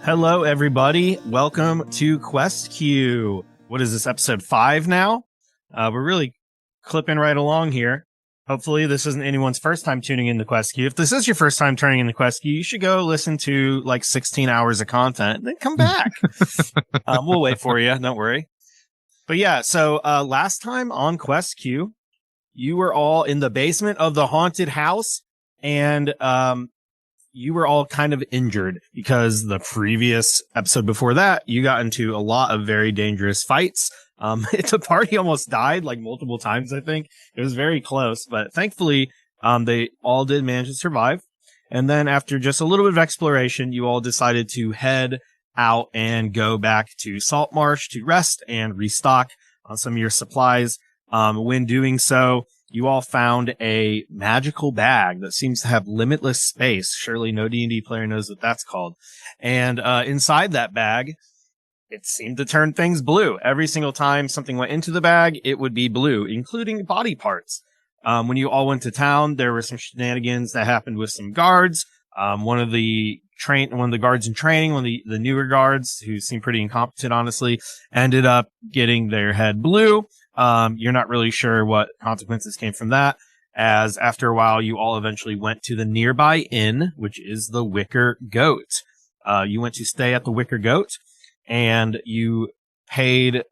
Hello, everybody. Welcome to Quest Queue. What is this, episode 5 now? We're really clipping right along here. Hopefully, this isn't anyone's first time tuning in to Quest Queue. If this is your first time turning into Quest Queue, you should go listen to like 16 hours of content and then come back. We'll wait for you. Don't worry. But yeah, so last time on Quest Queue, you were all in the basement of the haunted house, and you were all kind of injured because the previous episode before that, you got into a lot of very dangerous fights. The party almost died like multiple times, I think. It was very close, but thankfully, they all did manage to survive. And then after just a little bit of exploration, you all decided to head out and go back to Saltmarsh to rest and restock on some of your supplies. When doing so, you all found a magical bag that seems to have limitless space. Surely no D&D player knows what that's called. And inside that bag, it seemed to turn things blue. Every single time something went into the bag, it would be blue, including body parts. When you all went to town, there were some shenanigans that happened with some guards. One of the guards in training, one of the newer guards, who seemed pretty incompetent, honestly, ended up getting their head blue. You're not really sure what consequences came from that, as after a while, you all eventually went to the nearby inn, which is the Wicker Goat. You went to stay at the Wicker Goat, and you paid,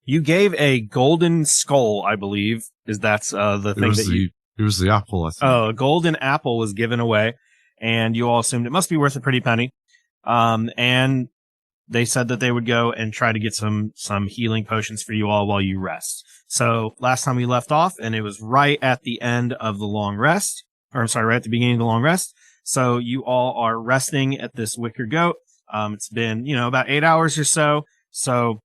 you gave a golden skull, I believe, that's the thing that it was the apple, I think. Oh, a golden apple was given away, and you all assumed it must be worth a pretty penny. And they said that they would go and try to get some healing potions for you all while you rest. So last time we left off, and it was right at the end of the long rest, right at the beginning of the long rest. So you all are resting at this Wicker Goat. It's been, about 8 hours or so. So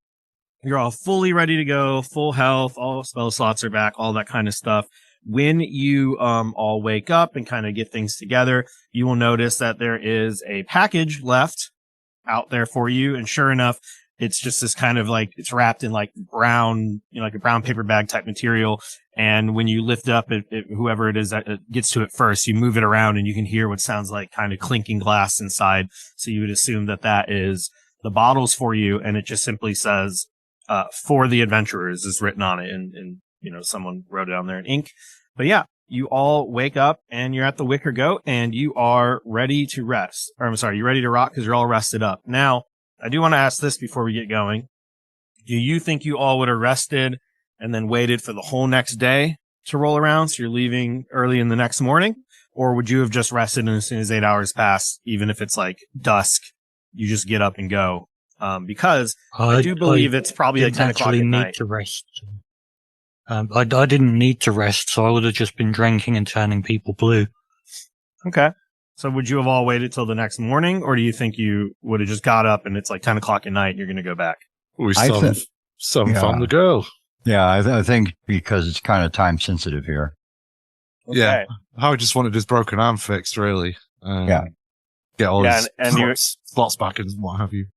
you're all fully ready to go, full health, all spell slots are back, all that kind of stuff. When you all wake up and kind of get things together, you will notice that there is a package left out there for you, and sure enough, it's just this kind of like, it's wrapped in like brown, like a brown paper bag type material, and when you lift it up, whoever it is that gets to it first, you move it around and you can hear what sounds like kind of clinking glass inside, so you would assume that is the bottles for you, and it just simply says, for the adventurers is written on it, and someone wrote it on there in ink. But yeah, you all wake up and you're at the Wicker Goat and you are ready to rest. You're ready to rock because you're all rested up. Now, I do want to ask this before we get going. Do you think you all would have rested and then waited for the whole next day to roll around, so you're leaving early in the next morning? Or would you have just rested, and as soon as 8 hours pass, even if it's like dusk, you just get up and go? Because I do believe it's probably like 10 o'clock at night. Need to rest. I didn't need to rest, so I would have just been drinking and turning people blue. Okay. So would you have all waited till the next morning, or do you think you would have just got up and it's like 10 o'clock at night and you're going to go back? We still found the girl. Yeah, I think because it's kind of time sensitive here. Okay. Yeah. I just wanted his broken arm fixed, really. Get all his slots back and what have you.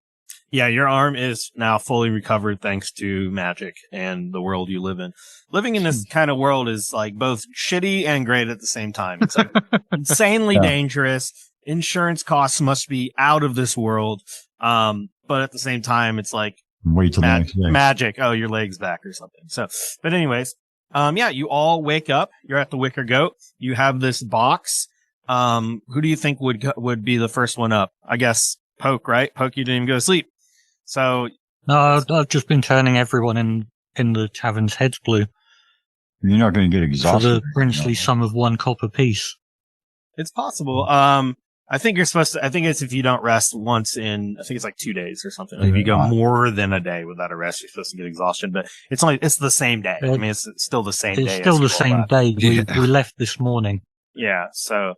Yeah, your arm is now fully recovered thanks to magic and the world you live in. Living in this kind of world is like both shitty and great at the same time. It's like insanely dangerous. Insurance costs must be out of this world. But at the same time, it's like magic. Oh, your leg's back or something. So, but anyways, you all wake up. You're at the Wicker Goat. You have this box. Who do you think would be the first one up? I guess Poke, right? Poke, you didn't even go to sleep. So no, I've just been turning everyone in the tavern's heads blue. You're not going to get exhausted. For the princely sum of 1 copper piece. It's possible. I think you're supposed to. I think it's if you don't rest once in. I think it's like 2 days or something. Like if you go more than a day without a rest, you're supposed to get exhaustion. But it's the same day. I mean, it's still the same day. It's still the same day. We left this morning. Yeah. So,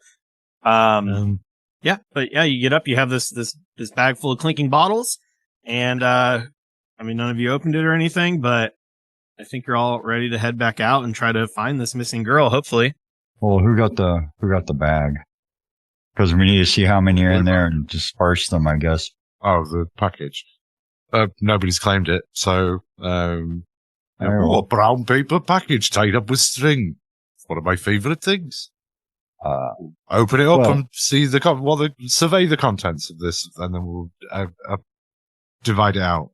you get up. You have this bag full of clinking bottles. And, none of you opened it or anything, but I think you're all ready to head back out and try to find this missing girl, hopefully. Well, who got the bag? Because we need to see how many are in there and disperse them, I guess. Oh, the package. Nobody's claimed it, so, a brown paper package tied up with string. It's one of my favorite things. Open it up and see survey the contents of this, and then we'll divide it out.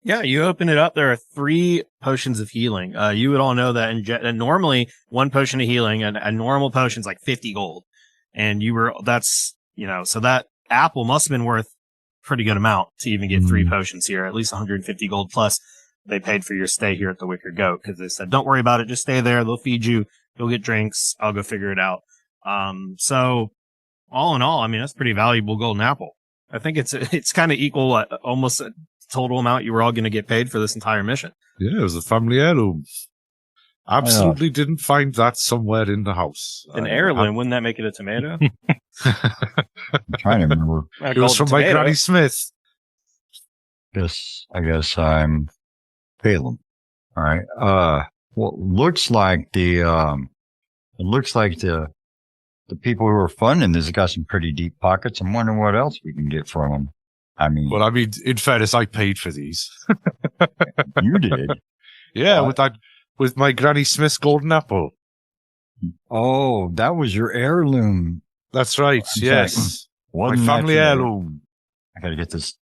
Yeah, you open it up. There are 3 potions of healing. You would all know that and normally 1 potion of healing and a normal potion's like 50 gold. And so that apple must have been worth a pretty good amount to even get 3 potions here, at least 150 gold plus. They paid for your stay here at the Wicker Goat because they said, don't worry about it. Just stay there. They'll feed you. You'll get drinks. I'll go figure it out. So all in all, I mean, that's a pretty valuable golden apple. I think it's kind of equal, almost a total amount you were all going to get paid for this entire mission. Yeah, it was a family heirloom. Absolutely didn't find that somewhere in the house. An heirloom, wouldn't that make it a tomato? I'm trying to remember. It was from my Granny Smith. I guess I'm Balaam. All right. Well, looks like the people who are funding this got some pretty deep pockets. I'm wondering what else we can get from them. I mean, in fairness, I paid for these. You did? Yeah, with my Granny Smith's golden apple. Oh, that was your heirloom. That's right. Yes, my family heirloom. I gotta get this.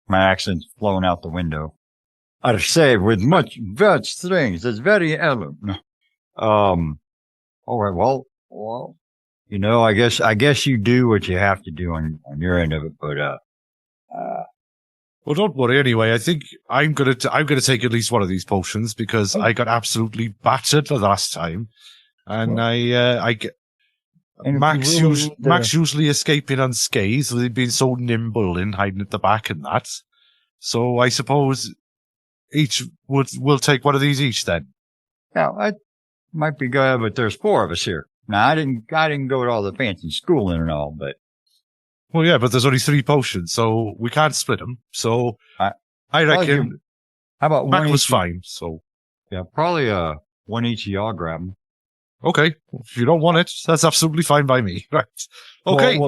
My accent's flowing out the window. I say with much strings. It's very heirloom. All right. Well. I guess you do what you have to do on your end of it, but well, don't worry. Anyway, I think I'm gonna take at least one of these potions because I got absolutely battered the last time, and Max usually escaping unscathed. They've been so nimble in hiding at the back and that. So I suppose we'll take one of these each then. Yeah, I might be good, but there's 4 of us here. Now I didn't go to all the fancy schooling and all, but. Well, yeah, but there's only 3 potions, so we can't split them. So I reckon. How about Mac one was each? fine. So yeah, probably one each of y'all grab them. Okay, if you don't want it, that's absolutely fine by me. Right? Okay,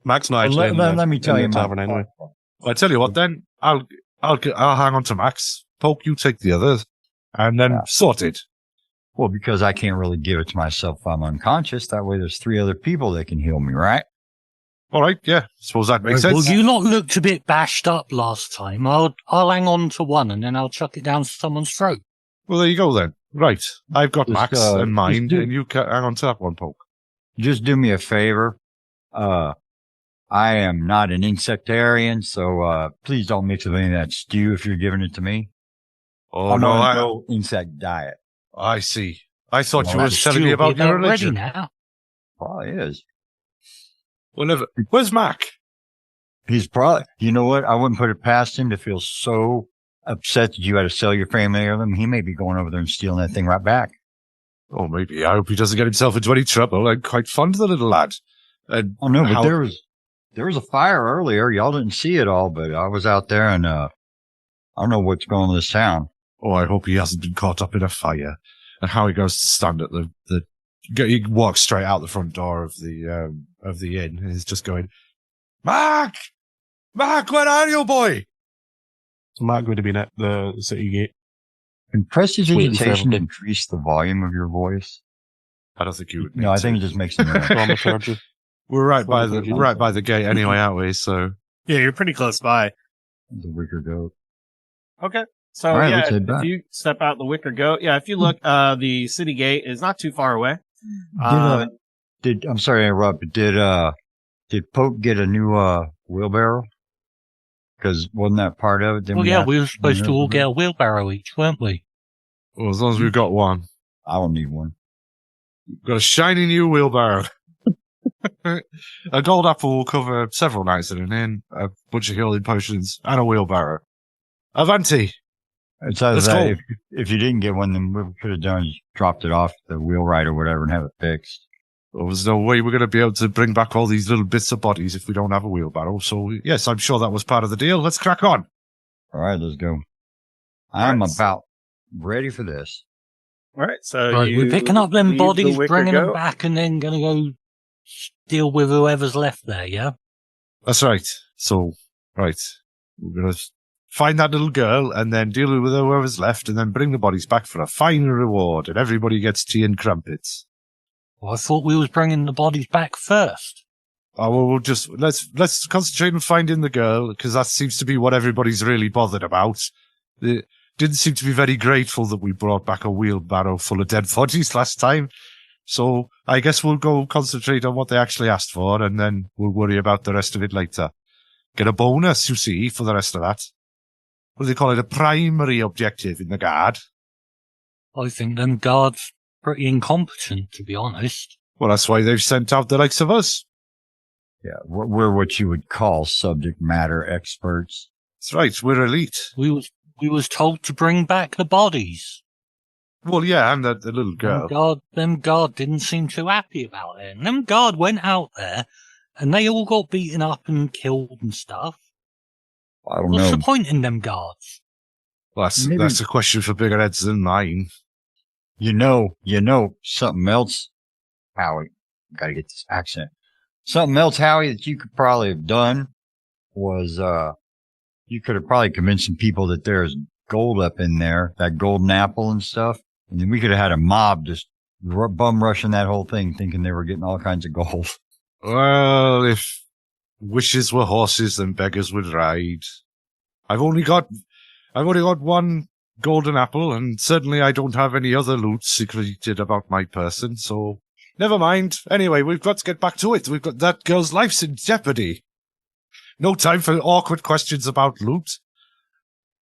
Max and I. Let me tell you, tavern anyway. I tell you what, then I'll hang on to Max. Poke, you take the others, and then sort it. Well, because I can't really give it to myself if I'm unconscious. That way, there's 3 other people that can heal me, right? All right, yeah. Suppose that makes sense. Well, you lot looked a bit bashed up last time. I'll hang on to one and then I'll chuck it down someone's throat. Well, there you go then. Right, I've got Max and mine, and you can hang on to that one, Poke. Just do me a favor. I am not an insectarian, so please don't mix with any of that stew if you're giving it to me. Oh, no insect diet. I see. I thought you were telling me about your religion. Now. Probably is. Well, where's Mac? He's probably, you know what? I wouldn't put it past him to feel so upset that you had to sell your family heirloom. He may be going over there and stealing that thing right back. Oh, maybe. I hope he doesn't get himself into any trouble. I'm quite fond of the little lad. But there was a fire earlier. Y'all didn't see it all, but I was out there and, I don't know what's going on in this town. Oh, I hope he hasn't been caught up in a fire. And how he goes to stand at he walks straight out the front door of the inn and he's just going, Mark, where are you, boy? Mark would have been at the city gate. Can prestidigitation increase the volume of your voice? I don't think you would. No, I think it just makes it. We're right by the gate anyway, aren't we? So yeah, you're pretty close by. The Wicker Goat. Okay. So right, if you step out the Wicker Goat, if you look, the city gate is not too far away. I'm sorry to interrupt, but did Pope get a new wheelbarrow? Because wasn't that part of it? We were supposed to all get a wheelbarrow each, weren't we? Well, as long as we've got one. I don't need one. We've got a shiny new wheelbarrow. A gold apple will cover several nights in an inn, a bunch of healing potions, and a wheelbarrow. Avanti! It's either that if you didn't get one, then we could have done dropped it off the wheelwright or whatever and have it fixed. Well, there's no way we're going to be able to bring back all these little bits of bodies if we don't have a wheelbarrow. So, yes, I'm sure that was part of the deal. Let's crack on. All right, let's go. I'm about ready for this. All right, so we're picking up them bodies, bringing them back, and then going to go deal with whoever's left there, yeah? That's right. So, right, we're going to find that little girl and then deal with whoever's left and then bring the bodies back for a fine reward and everybody gets tea and crumpets. Well, I thought we was bringing the bodies back first. Oh, well, we'll just let's concentrate on finding the girl, because that seems to be what everybody's really bothered about. They didn't seem to be very grateful that we brought back a wheelbarrow full of dead bodies last time. So I guess we'll go concentrate on what they actually asked for, and then we'll worry about the rest of it later. Get a bonus, you see, for the rest of that. What do they call it? A primary objective in the guard. I think them guards pretty incompetent, to be honest. Well, that's why they've sent out the likes of us. Yeah, we're what you would call subject matter experts. That's right, we're elite. We was told to bring back the bodies. Well, yeah, and the little girl. Them guard didn't seem too happy about it. And them guard went out there, and they all got beaten up and killed and stuff. I don't What's know. the point in them guards? Well, that's a question for bigger heads than mine. You know, something else, Howie. Gotta get this accent. Something else, Howie, that you could probably have done was, you could have probably convinced some people that there's gold up in there, that golden apple and stuff. And then we could have had a mob just bum rushing that whole thing, thinking they were getting all kinds of gold. Well, if wishes were horses, then beggars would ride. I've only got one golden apple, and certainly I don't have any other loot secreted about my person, so never mind. Anyway, we've got to get back to it. We've got that girl's life's in jeopardy. No time for awkward questions about loot.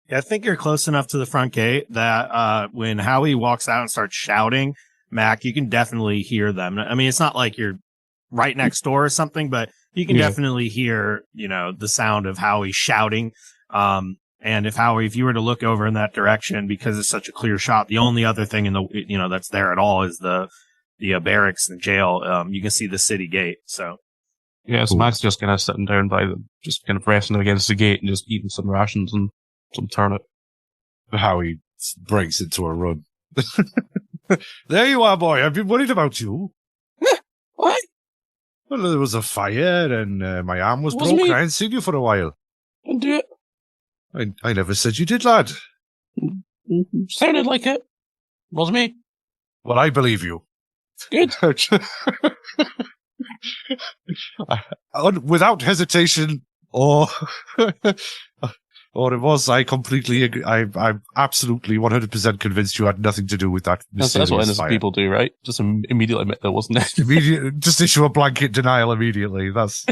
Yeah, I think you're close enough to the front gate that when Howie walks out and starts shouting, Mac, you can definitely hear them. I mean, it's not like you're right next door or something, but you can definitely hear, the sound of Howie shouting. And if you were to look over in that direction, because it's such a clear shot, the only other thing that's there at all is the barracks and jail. You can see the city gate. So Yeah, so Mac's just kind of sitting down by them, just kind of resting against the gate and just eating some rations and some turnip. Howie breaks into a run. There you are, boy. I've been worried about you. What? Well, there was a fire and my arm was Wasn't broken. me. I hadn't seen you for a while. Didn't do it. I never said you did, lad. Sounded like it. Wasn't me. Well, I believe you. Good. Without hesitation or or it was, I completely agree. I'm absolutely 100% convinced you had nothing to do with that. That's what mysterious innocent fire. people do, right? Just immediately admit that wasn't it. Just issue a blanket denial immediately. That's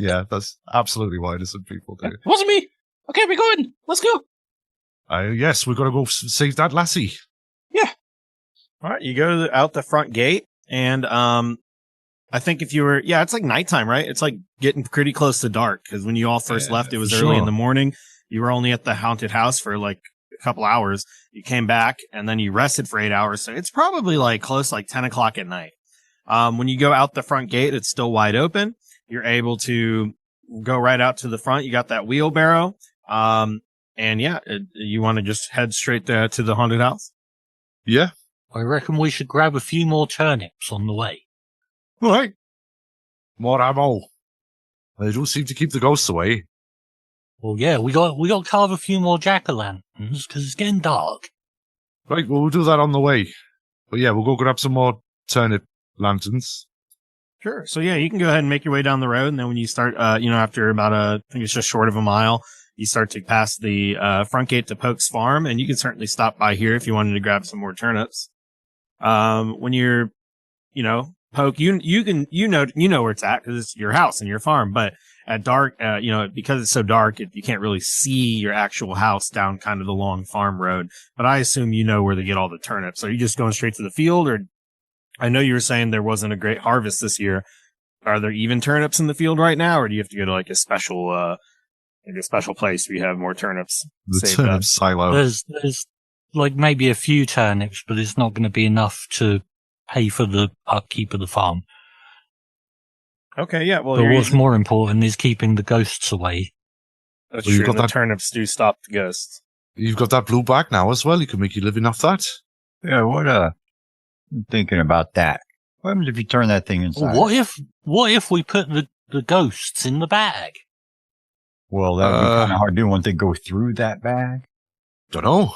absolutely what innocent people do. Wasn't me. Okay, we're going. Let's go. Yes, we've got to go save that lassie. all right, you go out the front gate, and I think it's like nighttime, right? It's like getting pretty close to dark, because when you all first left, it was early in the morning. You were only at the haunted house for like a couple hours. You came back, and then you rested for 8 hours. So it's probably like close, like 10 o'clock at night. When you go out the front gate, it's still wide open. You're able to go right out to the front. You got that wheelbarrow. You want to just head straight to the haunted house? Yeah. I reckon we should grab a few more turnips on the way. All right. More ammo. They do seem to keep the ghosts away. Well, yeah, we got to carve a few more jack-o'-lanterns, because it's getting dark. Right, well, we'll do that on the way. But yeah, we'll go grab some more turnip lanterns. Sure. So yeah, you can go ahead and make your way down the road, and then when you start, after about I think it's just short of a mile, you start to pass the front gate to Poke's farm, and you can certainly stop by here if you wanted to grab some more turnips. When you're, Poke, you know where it's at because it's your house and your farm, but at dark, because it's so dark, you can't really see your actual house down kind of the long farm road. But I assume you know where to get all the turnips. Are you just going straight to the field, or I know you were saying there wasn't a great harvest this year. Are there even turnips in the field right now, or do you have to go to like a special place where you have more turnips? The saved turnip up? silo. There's like maybe a few turnips, but it's not going to be enough to pay for the upkeep of the farm. Okay, yeah. Well, But what's more important is keeping the ghosts away. that's Well, you've true. got The that- turnips do stop the ghosts. You've got that blue bag now as well. You can make your living off that. Yeah, I'm thinking about that. What happens if you turn that thing inside? What if we put the ghosts in the bag? Well, that would be kind of hard to do once they go through that bag. Don't know.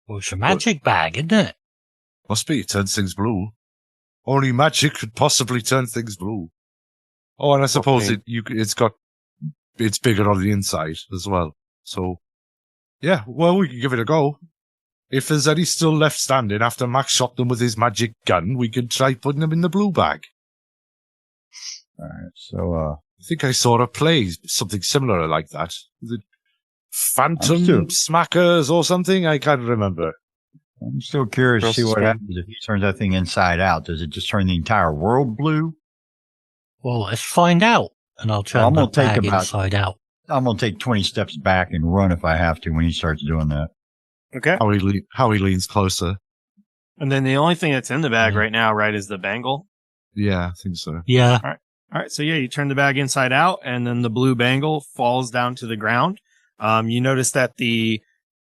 Well, it's a magic bag, isn't it? Must be. It turns things blue. only magic could possibly turn things blue. Oh, and I suppose it's bigger on the inside as well. So, yeah, well, we can give it a go. If there's any still left standing after Max shot them with his magic gun, we could try putting them in the blue bag. All right, so I think I saw a play, something similar like that. The Phantom Smackers or something? I can't remember. I'm still curious to see what happens if he turns that thing inside out. Does it just turn the entire world blue? Well, let's find out. And I'll turn the bag inside out. I'm going to take 20 steps back and run if I have to when he starts doing that. Okay. How he leans closer. And then the only thing that's in the bag right now, right, is the bangle? Yeah, I think so. Yeah. All right. So, yeah, you turn the bag inside out, and then the blue bangle falls down to the ground. You notice that the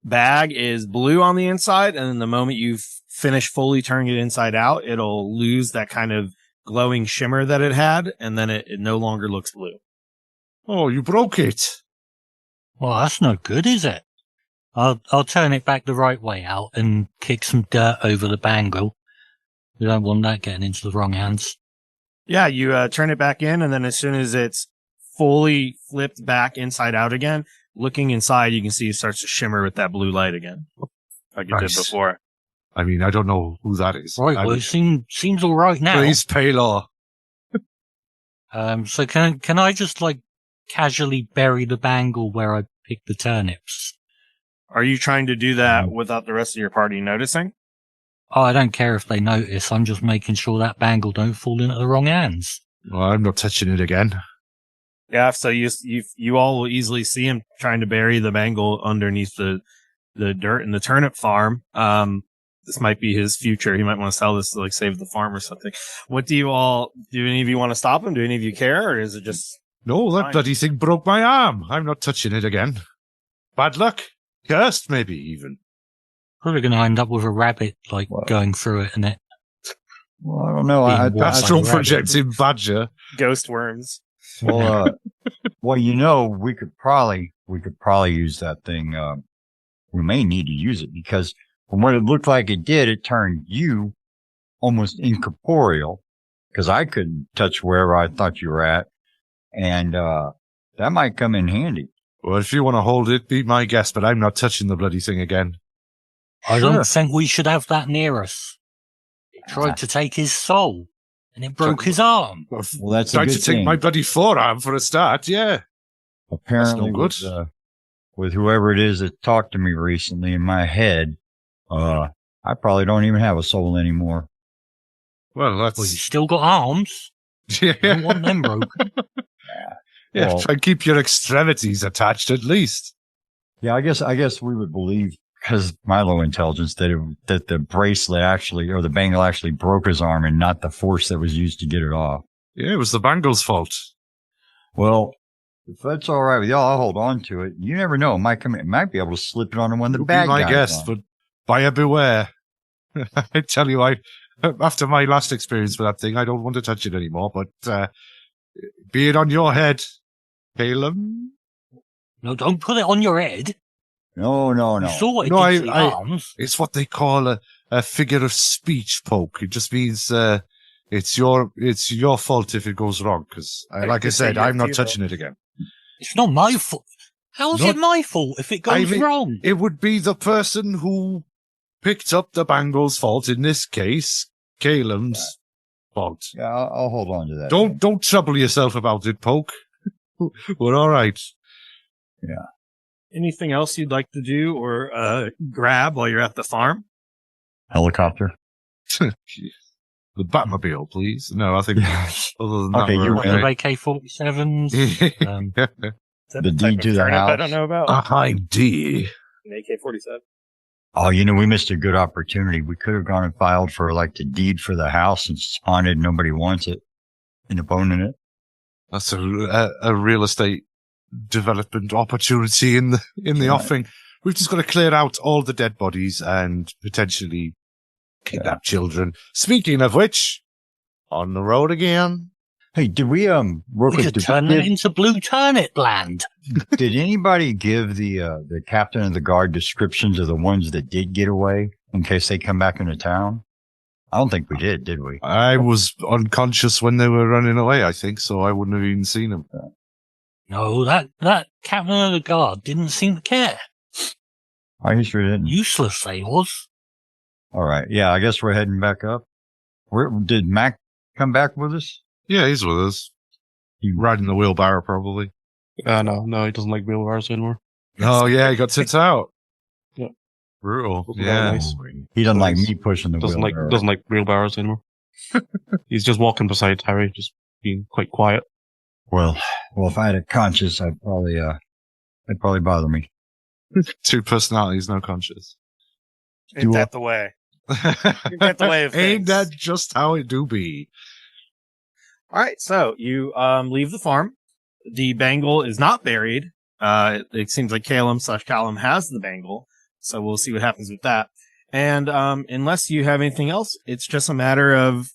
bag is blue on the inside, and then the moment you finish fully turning it inside out, it'll lose that kind of glowing shimmer that it had, and then it no longer looks blue. Oh, you broke it. Well, that's no good, is it? I'll turn it back the right way out and kick some dirt over the bangle. We don't want that getting into the wrong hands. Yeah, you turn it back in, and then as soon as it's fully flipped back inside out again, looking inside, you can see it starts to shimmer with that blue light again, like it did before. I mean, I don't know who that is. Right, well, it seems all right now. Please, Paylor. So can I just, like, casually bury the bangle where I picked the turnips? Are you trying to do that without the rest of your party noticing? Oh, I don't care if they notice. I'm just making sure that bangle don't fall into the wrong hands. Well, I'm not touching it again. Yeah, so you all will easily see him trying to bury the bangle underneath the dirt in the turnip farm. This might be his future. He might want to sell this to, like, save the farm or something. What do any of you want to stop him? Do any of you care, or is it just... No, that bloody thing broke my arm. I'm not touching it again. Bad luck. Cursed, maybe, even. Probably going to end up with a rabbit, like, going through it, and it... Well, I don't know. Astral projecting badger. Ghost worms. Well, we could probably use that thing. We may need to use it because from what it looked like it did, it turned you almost incorporeal because I couldn't touch wherever I thought you were at. And, that might come in handy. Well, if you want to hold it, be my guest, but I'm not touching the bloody thing again. I don't think we should have that near us. It tried to take his soul, and it broke his arm. Well, that's a tried good to take thing. my bloody forearm for a start, yeah. Apparently, that's no good. With whoever it is that talked to me recently in my head, I probably don't even have a soul anymore. Well, that's... Well, you still got arms. Yeah. I don't want them broken. Yeah, Well, try and keep your extremities attached at least. Yeah, I guess we would believe, because my low intelligence, that the bracelet actually, or the bangle actually broke his arm and not the force that was used to get it off. Yeah, it was the bangle's fault. Well, if that's all right with y'all, I'll hold on to it. You never know. It might be able to slip it on one of the bad guys. Be my guest, but buyer beware. I tell you, after my last experience with that thing, I don't want to touch it anymore, but be it on your head, Calum. No, don't put it on your head. No. You saw what it did to the arms. It's what they call a figure of speech, Poke. It just means it's your fault if it goes wrong, because, like I said, I'm not touching it again. It's not my fault. How's it my fault if it goes wrong? It would be the person who picked up the bangle's fault, in this case, Calum's fault. Yeah, I'll hold on to that. Don't trouble yourself about it, Poke. We're all right. Yeah. Anything else you'd like to do or grab while you're at the farm? Helicopter. The Batmobile, please. No, I think other than that, Okay, we're you okay. AK-47s. The deed to the house. I don't know about. A high D. An AK-47. Oh, we missed a good opportunity. We could have gone and filed for, like, the deed for the house and spawned it. Nobody wants it. And owning it. That's a real estate development opportunity in the offing. We've just got to clear out all the dead bodies and potentially kidnap children. Speaking of which, on the road again. Hey, did we could turn it into blue turnip land. Did anybody give the captain of the guard descriptions of the ones that did get away in case they come back into town? I don't think we did we? I was unconscious when they were running away, I think, so I wouldn't have even seen them. No, that captain of the guard didn't seem to care. Oh, he sure didn't. Useless they was. All right. Yeah, I guess we're heading back up. Did Mac come back with us? Yeah, he's with us. He riding the wheelbarrow, probably. No, he doesn't like wheelbarrows anymore. Oh, yeah, he got tipped out. Yeah. Brutal. Very Yeah. nice. He doesn't like me pushing the Doesn't wheelbarrow. like wheelbarrows anymore. He's just walking beside Harry, just being quite quiet. Well, if I had a conscience, it'd probably bother me. Two personalities, no conscience. Ain't that the way? Ain't that the way of Ain't things? that just how it do be? All right, so you leave the farm. The bangle is not buried. It seems like Calum/Callum has the bangle, so we'll see what happens with that. And unless you have anything else, it's just a matter of,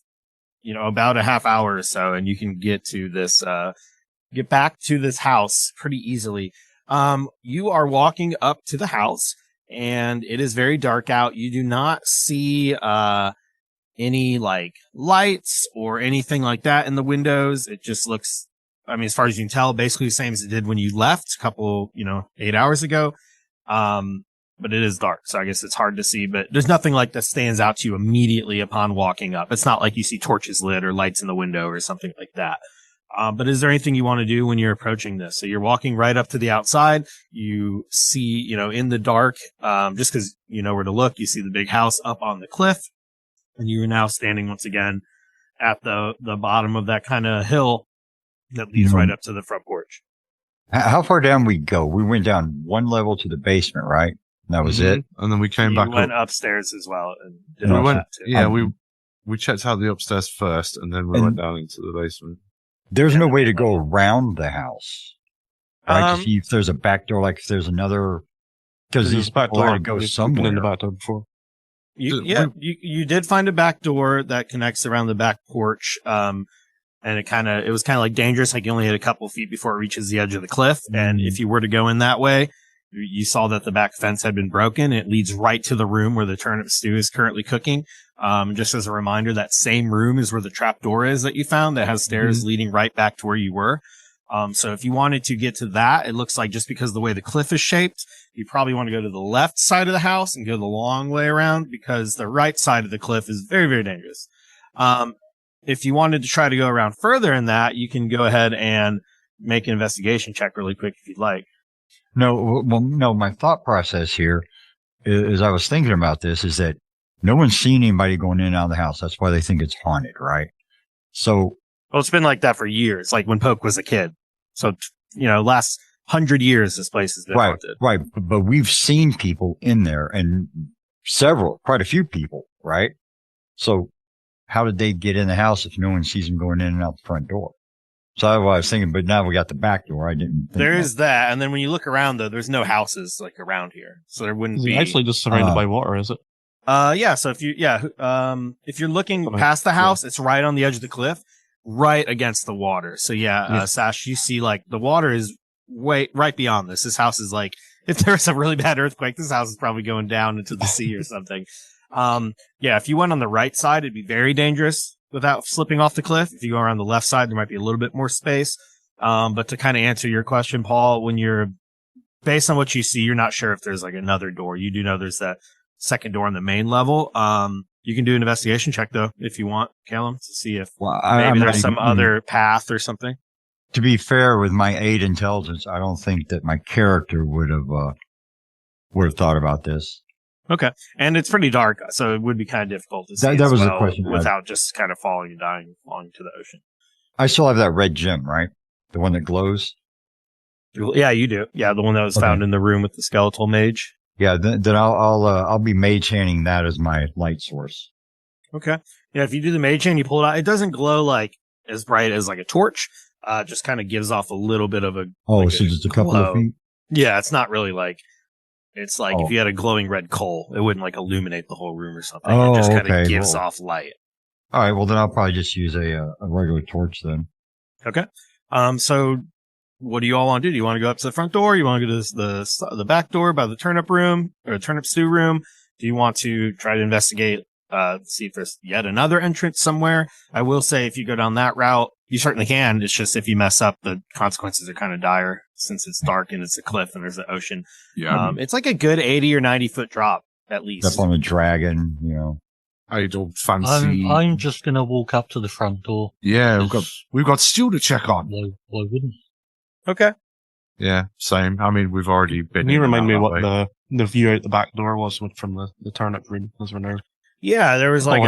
about a half hour or so, and you can get to this, get back to this house pretty easily. You are walking up to the house, and it is very dark out. You do not see any lights or anything like that in the windows. It just looks, as far as you can tell, basically the same as it did when you left a couple, 8 hours ago. But it is dark, so I guess it's hard to see, but there's nothing like that stands out to you immediately upon walking up. It's not like you see torches lit or lights in the window or something like that. But is there anything you want to do when you're approaching this? So you're walking right up to the outside. You see, in the dark, just because you know where to look, you see the big house up on the cliff, and you are now standing once again at the bottom of that kind of hill that leads right up to the front porch. How far down we go? We went down one level to the basement, right? And that was it. And then we came back went up. upstairs as well. And We did went, that too. yeah, we checked out the upstairs first, and then we went down into the basement. There's no way to go around the house, right? To see if there's a back door, like if there's another, because these people ought to go somewhere. In the back door before. You did find a back door that connects around the back porch. And it was kind of like dangerous. Like you only had a couple feet before it reaches the edge of the cliff. And if you were to go in that way, you saw that the back fence had been broken. It leads right to the room where the turnip stew is currently cooking. Just as a reminder, that same room is where the trap door is that you found that has stairs leading right back to where you were. So if you wanted to get to that, it looks like just because of the way the cliff is shaped, you probably want to go to the left side of the house and go the long way around, because the right side of the cliff is very, very dangerous. If you wanted to try to go around further in that, you can go ahead and make an investigation check really quick if you'd like. No, my thought process here is I was thinking about this, is that no one's seen anybody going in and out of the house. That's why they think it's haunted, right? So. Well, it's been like that for years, like when Poke was a kid. So, last 100 years, this place has been haunted. Right. But we've seen people in there, and quite a few people, right? So how did they get in the house if no one sees them going in and out the front door? So that's what I was thinking, but now we got the back door. I didn't think there is that. And then when you look around, though, there's no houses like around here. So there wouldn't be. Actually just surrounded by water, is it? Yeah. So if you're looking past the house, it's right on the edge of the cliff, right against the water. So Sash, you see like the water is right beyond this. This house is like, if there's a really bad earthquake, this house is probably going down into the sea or something. If you went on the right side, it'd be very dangerous without slipping off the cliff. If you go around the left side, there might be a little bit more space. But to kind of answer your question, Paul, based on what you see, you're not sure if there's like another door. You do know there's that second door on the main level. You can do an investigation check though, if you want, Callum, to see if maybe there's some other path or something. To be fair, with my 8 intelligence, I don't think that my character would have thought about this. Okay. And it's pretty dark, so it would be kind of difficult to see that was the question without just kind of falling and dying, falling to the ocean. I still have that red gem, right? The one that glows? Yeah, you do. Yeah, the one that was found in the room with the skeletal mage. Yeah, then I'll be mage handing that as my light source. Okay. Yeah, if you do the mage hand, you pull it out. It doesn't glow like as bright as like a torch. Just kind of gives off a little bit of a. Oh, so just a couple of feet? Yeah, it's not really like. It's like if you had a glowing red coal, it wouldn't like illuminate the whole room or something. It just kind of gives off light. All right, well then I'll probably just use a regular torch then. Okay. So what do you all want to do? Do you want to go up to the front door? You want to go to the back door by the turnip room or turnip stew room? Do you want to try to investigate see if there's yet another entrance somewhere. I will say if you go down that route, you certainly can. It's just if you mess up, the consequences are kind of dire since it's dark and it's a cliff and there's the ocean. Yeah, It's like a good 80 or 90 foot drop at least. Up on a dragon, you know. I don't fancy. I'm just going to walk up to the front door. Yeah, we've got Stu to check on. Why wouldn't? Okay. Yeah, same. I mean, we've already been. Can you remind me that what way. the view out the back door was from the turnip room as we're now? Yeah, there was like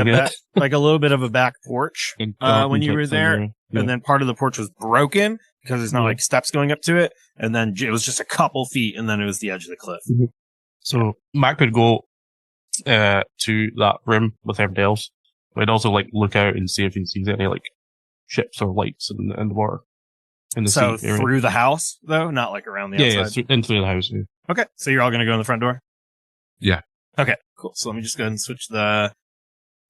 like a little bit of a back porch when you were there, and then part of the porch was broken because there's not like steps going up to it, and then it was just a couple feet, and then it was the edge of the cliff. Mm-hmm. So Mac could go to that room with everybody else. We'd also like look out and see if he sees any like ships or lights in the water. In the So sea area. through the house, though, not like around the outside. Yeah, into the house. Yeah. Okay, so you're all going to go in the front door? Yeah. Okay, cool. So let me just go ahead and switch the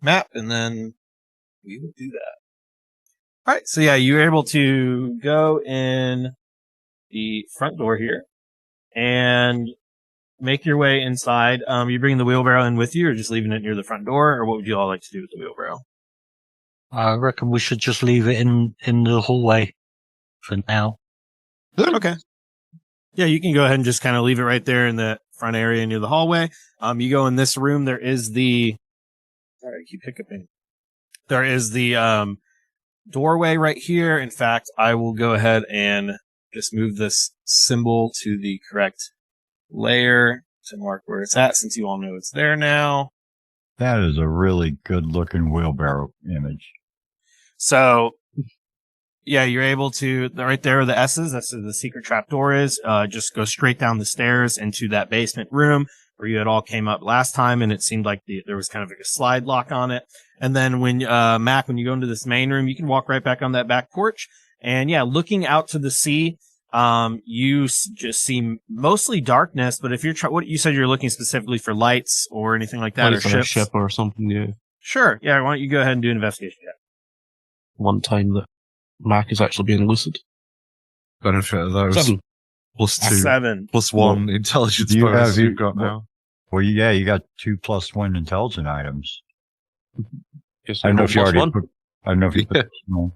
map, and then we will do that. All right, so yeah, you're able to go in the front door here and make your way inside. You bringing the wheelbarrow in with you, or just leaving it near the front door, or what would you all like to do with the wheelbarrow? I reckon we should just leave it in the hallway for now. Okay. Yeah, you can go ahead and just kind of leave it right there in the front area near the hallway. You go in this room. There is the. Sorry, I keep hiccuping. There is the doorway right here. In fact, I will go ahead and just move this symbol to the correct layer to mark where it's at, since you all know it's there now. That is a really good looking wheelbarrow image. So, yeah, you're able to, right there are the S's, that's where the secret trap door is, just go straight down the stairs into that basement room where you had all came up last time, and it seemed like there was kind of like a slide lock on it. And then when, Mac, when you go into this main room, you can walk right back on that back porch. And yeah, looking out to the sea, you just see mostly darkness, but if you're what you said, you're looking specifically for lights or anything like that, Lights or on a ships. ship or something. Yeah. Sure. Yeah. Why don't you go ahead and do an investigation check? One time that Mac is actually being lucid. Benefit of those. 7. +2. 7. +1 intelligence You bonus have- you've got now. Well, yeah, you got 2 + 1 intelligent items. Yes, I don't know if you plus already one. put. I don't know if you put. No.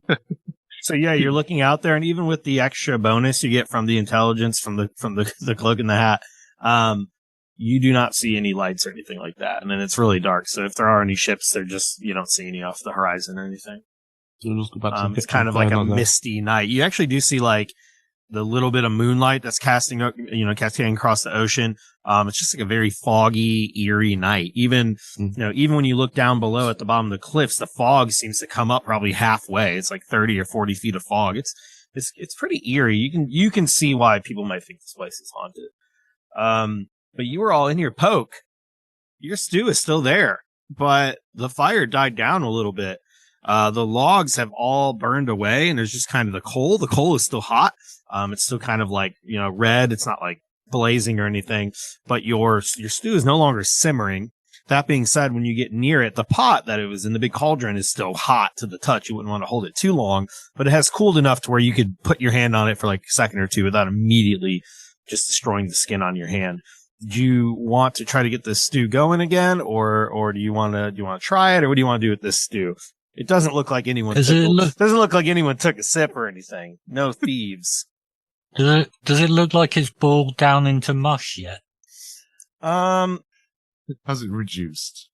So yeah, you're looking out there, and even with the extra bonus you get from the intelligence from the cloak and the hat, you do not see any lights or anything like that. And then it's really dark. So if there are any ships, they're just, you don't see any off the horizon or anything. So we'll just go back to the It's picture kind of like a on that. misty night. You actually do see like the little bit of moonlight that's cascading across the ocean. It's just like a very foggy, eerie night. Even when you look down below at the bottom of the cliffs, the fog seems to come up probably halfway. It's like 30 or 40 feet of fog. It's pretty eerie. You can see why people might think this place is haunted. But you were all in your poke. Your stew is still there, but the fire died down a little bit. The logs have all burned away, and there's just kind of the coal. The coal is still hot. It's still kind of like, red. It's not like blazing or anything, but your stew is no longer simmering. That being said, when you get near it, the pot that it was in, the big cauldron, is still hot to the touch. You wouldn't want to hold it too long, but it has cooled enough to where you could put your hand on it for like a second or two without immediately just destroying the skin on your hand. Do you want to try to get this stew going again, or do you want to try it, or what do you want to do with this stew? It doesn't look like anyone doesn't look like anyone took a sip or anything. No thieves. Does it look like it's boiled down into mush yet? Has it reduced?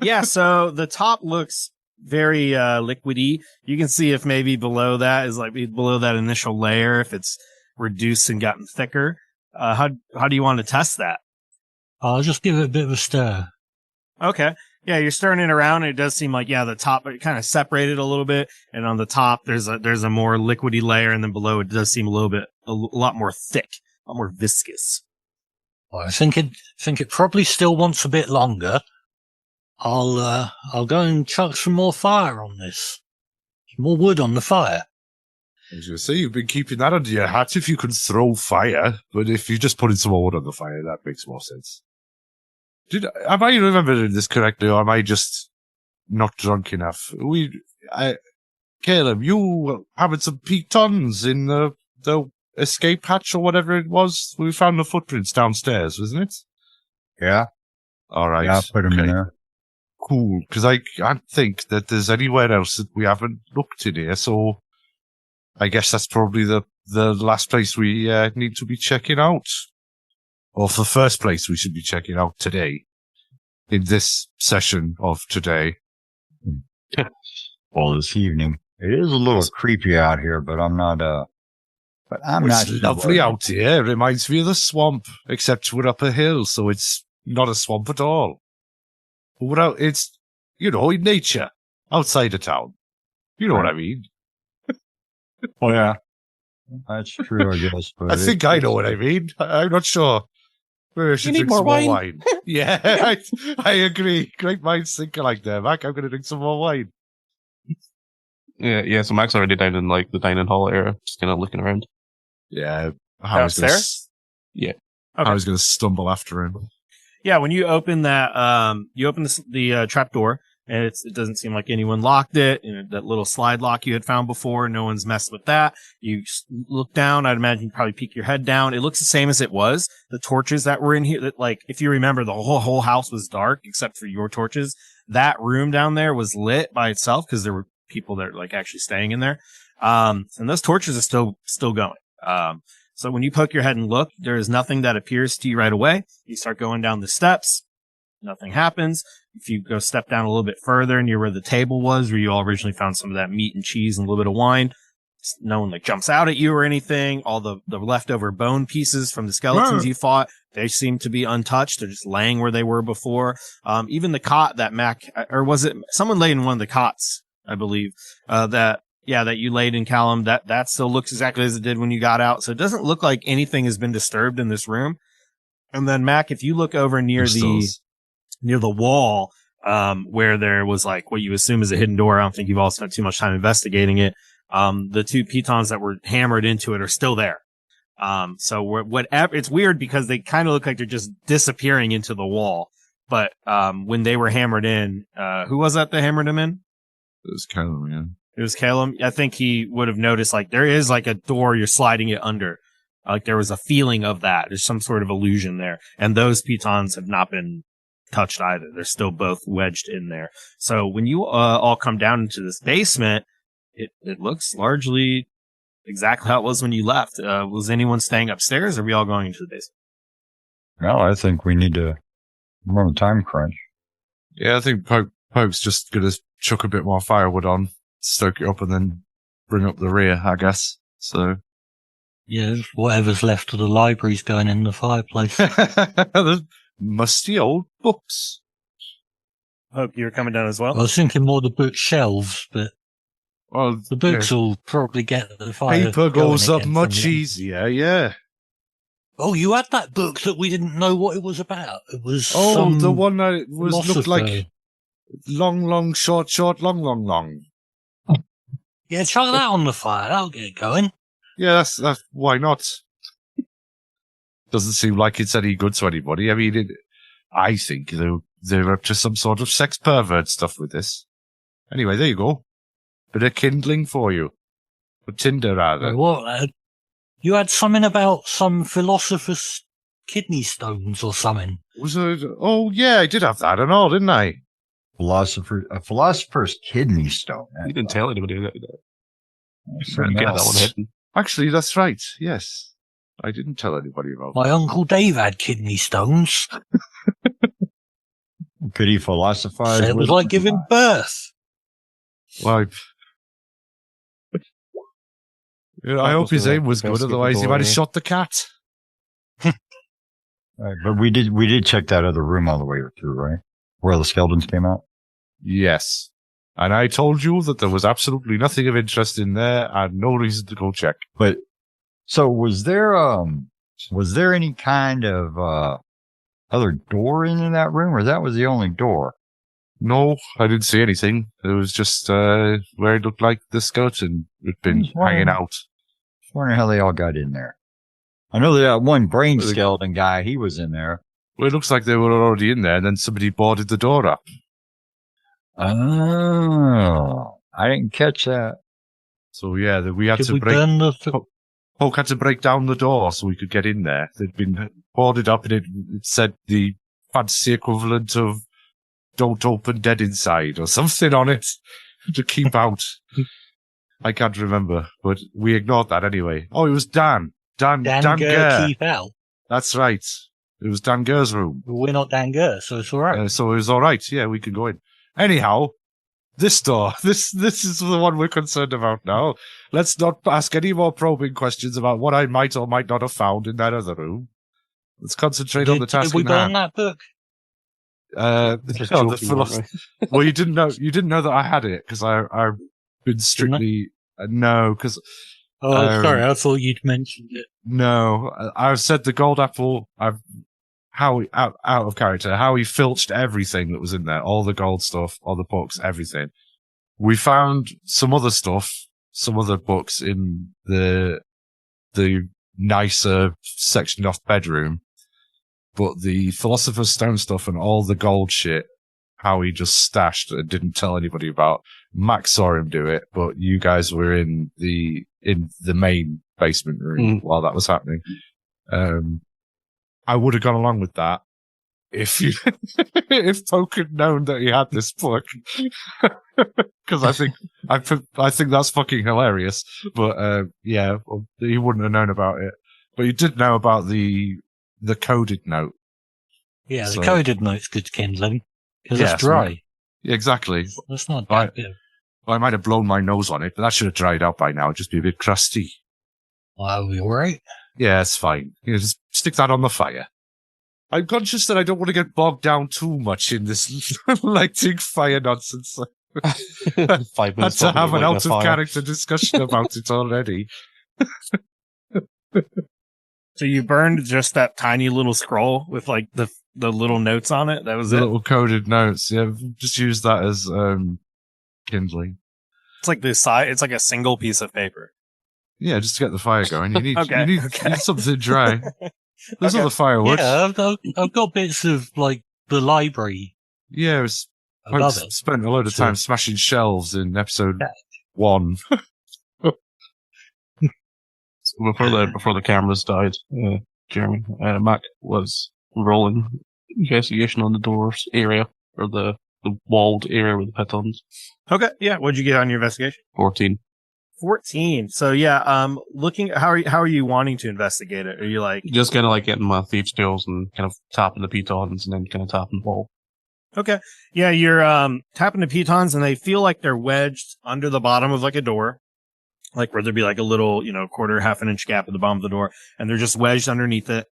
Yeah, so the top looks very liquidy. You can see if maybe below that is like below that initial layer, if it's reduced and gotten thicker. How do you want to test that? I'll just give it a bit of a stir. Okay. Yeah, you're stirring it around, and it does seem like, the top, it kind of separated a little bit, and on the top, there's a more liquidy layer, and then below it does seem a lot more thick, a lot more viscous. Well, I think it probably still wants a bit longer. I'll go and chuck some more fire on this. Some more wood on the fire. As you say, you've been keeping that under your hat if you can throw fire, but if you just put in some more wood on the fire, that makes more sense. Am I remembering this correctly, or am I just not drunk enough? Caleb, you were having some pitons in the escape hatch or whatever it was. We found the footprints downstairs, wasn't it? Yeah. All right. Yeah, put them in there. Cool, because I can't think that there's anywhere else that we haven't looked in here, so I guess that's probably the last place we need to be checking out. Or the first place we should be checking out today. In this session of today. Well, this evening. It is a little creepy out here, but I'm not, It's lovely out here. It reminds me of the swamp, except we're up a hill, so it's not a swamp at all. But we're out, it's, in nature, outside of town. You know what I mean? Oh, yeah. That's true, I guess. But I think I know what I mean. I'm not sure. Maybe I should drink some more wine. Yeah, I agree. Great minds think alike there, Mac. I'm going to drink some more wine. Yeah. So Mac's already down in like the dining hall area, just kind of looking around. Yeah. Downstairs? Yeah. Okay. I was going to stumble after him. Yeah, when you open that, you open the trap door, and it doesn't seem like anyone locked it. That little slide lock you had found before, no one's messed with that. You look down. I'd imagine you probably peek your head down. It looks the same as it was. The torches that were in here, that like if you remember, the whole house was dark except for your torches. That room down there was lit by itself because there were people that are like actually staying in there. And those torches are still going. So when you poke your head and look, there is nothing that appears to you right away. You start going down the steps. Nothing happens. If you go step down a little bit further near where the table was, where you all originally found some of that meat and cheese and a little bit of wine, no one like jumps out at you or anything. All the leftover bone pieces from the skeletons you fought, they seem to be untouched. They're just laying where they were before. Even the cot that Mac, or was it someone laid in one of the cots, I believe, that you laid in, Callum, that still looks exactly as it did when you got out. So it doesn't look like anything has been disturbed in this room. And then Mac, if you look over near the wall, where there was like what you assume is a hidden door. I don't think you've all spent too much time investigating it. The two pitons that were hammered into it are still there. So whatever, it's weird because they kind of look like they're just disappearing into the wall. But, when they were hammered in, who was that hammered them in? It was Calum, yeah. It was Calum. I think he would have noticed like there is like a door you're sliding it under. Like there was a feeling of that. There's some sort of illusion there. And those pitons have not been touched either. They're still both wedged in there. So when you all come down into this basement, it looks largely exactly how it was when you left. Was anyone staying upstairs, or are we all going into the basement? Well, I think we need to run a time crunch. Yeah, I think Poke's just going to chuck a bit more firewood on, stoke it up, and then bring up the rear, I guess. So. Yeah, whatever's left of the library's going in the fireplace. The musty old books. Hope you're coming down as well. I was thinking more the bookshelves, but the books will probably get the fire. Paper goes up much easier, yeah. Oh, you had that book that we didn't know what it was about. It was the one that looked like long, short, long. Yeah, chuck that on the fire. That'll get it going. Yeah, that's why not? Doesn't seem like it's any good to anybody. I mean, I think they're up to some sort of sex pervert stuff with this. Anyway, there you go. Bit of kindling for you. For Tinder, rather. What? You had something about some philosopher's kidney stones or something. Was it? Oh, yeah, I did have that and all, didn't I? A philosopher's kidney stone. You didn't tell anybody that. You get that one hidden. Actually, that's right. Yes. I didn't tell anybody about My Uncle Dave had kidney stones. Could he philosophize? So it was like giving birth. Well, I hope his aim was good, otherwise he might have shot the cat. Right, but we did check that other room all the way through, right? Where the skeletons came out? Yes. And I told you that there was absolutely nothing of interest in there and no reason to go check. But, so was there any kind of, other door in that room, or that was the only door? No, I didn't see anything. It was just, where it looked like the skeleton had been hanging out. I was wondering how they all got in there. I know that one brain skeleton guy, he was in there. Well, it looks like they were already in there, and then somebody boarded the door up. Oh, I didn't catch that. So yeah, we had to Poke had to break down the door so we could get in there. They'd been boarded up, and it said the fantasy equivalent of don't open dead inside or something on it to keep out. I can't remember, but we ignored that anyway. Oh, it was Dan Gurr. Keep out. That's right. It was Dan Gurr's room. We're not Dan Gurr, so it's all right. So it was all right. Yeah, we could go in. Anyhow, this door. This is the one we're concerned about now. Let's not ask any more probing questions about what I might or might not have found in that other room. Let's concentrate on the task. Did we burn that book? Well, you didn't know that I had it because I've been strictly no, because sorry, I thought you'd mentioned it. No, I've said the gold apple. Out of character. How he filched everything that was in there, all the gold stuff, all the books, everything. We found some other stuff, some other books in the nicer sectioned off bedroom. But the Philosopher's Stone stuff and all the gold shit, how he just stashed and didn't tell anybody about. Max saw him do it, but you guys were in the main basement room while that was happening. I would have gone along with that if Poke had known that he had this book, because I think that's fucking hilarious. But yeah, he wouldn't have known about it. But he did know about the coded note. Yeah, the coded note's good kindling because it's dry. Yeah, exactly. That's not that good. I might have blown my nose on it, but that should have dried out by now. It'd just be a bit crusty. Are we all right? Yeah, it's fine. You know, just stick that on the fire. I'm conscious that I don't want to get bogged down too much in this lighting fire nonsense. 5 minutes to have an out-of-character discussion about it already. So you burned just that tiny little scroll with like the little notes on it? That was the it? Little coded notes. Yeah, just use that as kindling. It's like this side. It's like a single piece of paper. Yeah, just to get the fire going. You need, Okay, you need something dry. There's all the firewood. Yeah, I've got bits of like the library. Yeah, I spent a load of time smashing shelves in episode 1. So before the cameras died, Jeremy, Mac was rolling investigation on the doors area or the walled area with the pitons. Okay, yeah. What'd you get on your investigation? 14. 14. So yeah, looking at how are you wanting to investigate it? Are you like just kind of like getting my thieves' tools and kind of tapping the pitons and then kind of tapping the wall? Okay. Yeah, you're tapping the pitons and they feel like they're wedged under the bottom of like a door. Like where there'd be like a little, quarter, half an inch gap at the bottom of the door, and they're just wedged underneath it.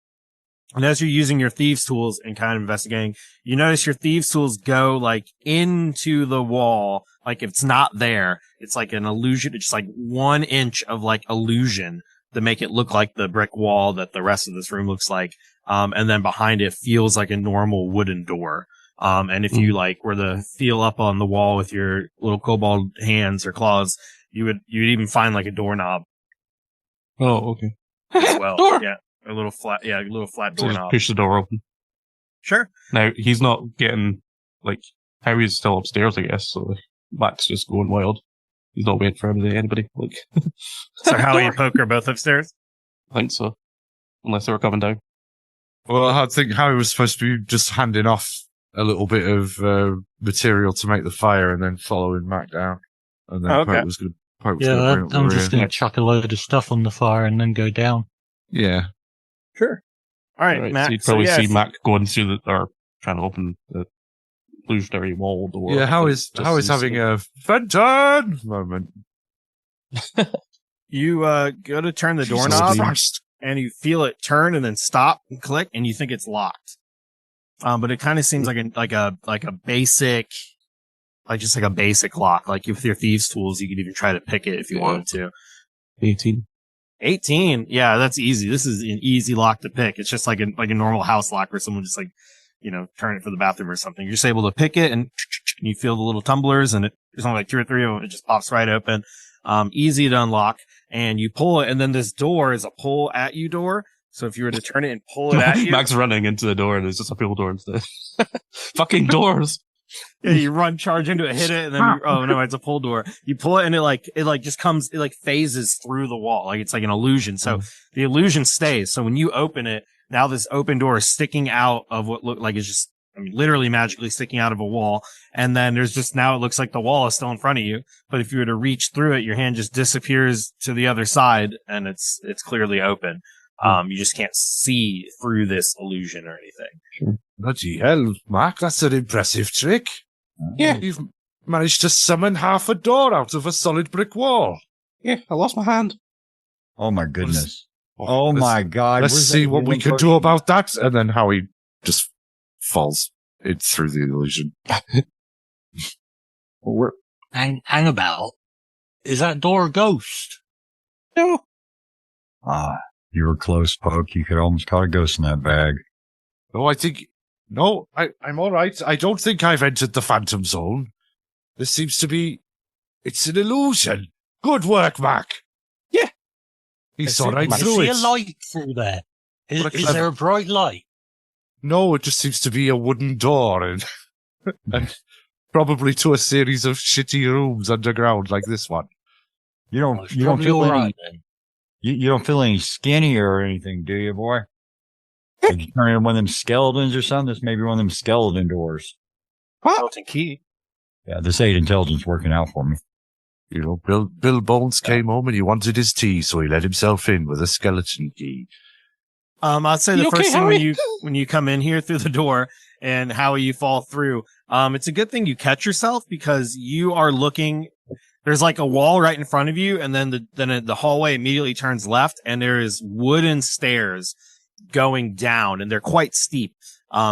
And as you're using your thieves' tools and kind of investigating, you notice your thieves' tools go like into the wall. Like if it's not there, it's like an illusion. It's just like 1 inch of like illusion to make it look like the brick wall that the rest of this room looks like. And then behind it feels like a normal wooden door. And if you like were to feel up on the wall with your little kobold hands or claws, you'd even find like a doorknob. Oh, okay. As well. Door! Yeah. A little flat So doorknob. just push the door open. Sure. Now, he's not getting, like, Harry's still upstairs, I guess, so Mac's just going wild. He's not waiting for anybody. Like, So Howie and Poke are both upstairs? I think so. Unless they were coming down. Well, I think Harry was supposed to be just handing off a little bit of material to make the fire and then following Mac down. And then Poke was going to I'm just going to chuck a load of stuff on the fire and then go down. Yeah. Sure. All right, Mac. So you'd probably see Mac going through or trying to open the illusionary wall door. Yeah, how is having a Fenton moment. You go to turn the doorknob and you feel it turn and then stop and click and you think it's locked. But it kind of seems like a basic, like just like a basic lock. Like with your thieves' tools, you could even try to pick it if you wanted to. 18. Yeah, that's easy. This is an easy lock to pick. It's just like a normal house lock where someone just like, turn it for the bathroom or something. You're just able to pick it and you feel the little tumblers and there's only like 2 or 3 of them. It just pops right open. Easy to unlock and you pull it and then this door is a pull at you door. So if you were to turn it and pull it at you. Mac's running into the door and there's just a pull door instead. Fucking doors. Yeah, you charge into it, hit it, and then oh no, it's a pull door. You pull it, and it just comes, it like phases through the wall, like it's like an illusion. So the illusion stays. So when you open it, now this open door is sticking out of what looked like it's just literally magically sticking out of a wall. And then there's just, now it looks like the wall is still in front of you. But if you were to reach through it, your hand just disappears to the other side and it's clearly open. You just can't see through this illusion or anything. Sure. Bloody hell, Mark, that's an impressive trick. Yeah. You've managed to summon half a door out of a solid brick wall. Yeah, I lost my hand. Oh my goodness. Oh, Oh my God. Let's Where's see that what we healing can do potion? about that. And then Howie just falls through the illusion. Where, Hang about. Is that door a ghost? No. you were close, Poke. You could almost caught a ghost in that bag. I'm all right. I don't think I've entered the Phantom Zone. This seems to be... It's an illusion. Good work, Mac. Yeah. He saw right I through see it. a light through there. Is, What a is clever- there a bright light? No, it just seems to be a wooden door and, and probably to a series of shitty rooms underground like this one. You Oh, don't, it's you don't probably feel all any, right then. you don't feel any skinnier or anything, do you, boy? Like you turn into one of them skeletons or something? This may be one of them skeleton doors. Skeleton key. Yeah, this 8 intelligence working out for me. You know, Bill Bones came home and he wanted his tea, so he let himself in with a skeleton key. I'd say the You first okay, thing Howie? when you come in here through the door and Howie, you fall through. It's a good thing you catch yourself because you are looking. There's like a wall right in front of you, and then the hallway immediately turns left, and there is wooden stairs going down, and they're quite steep.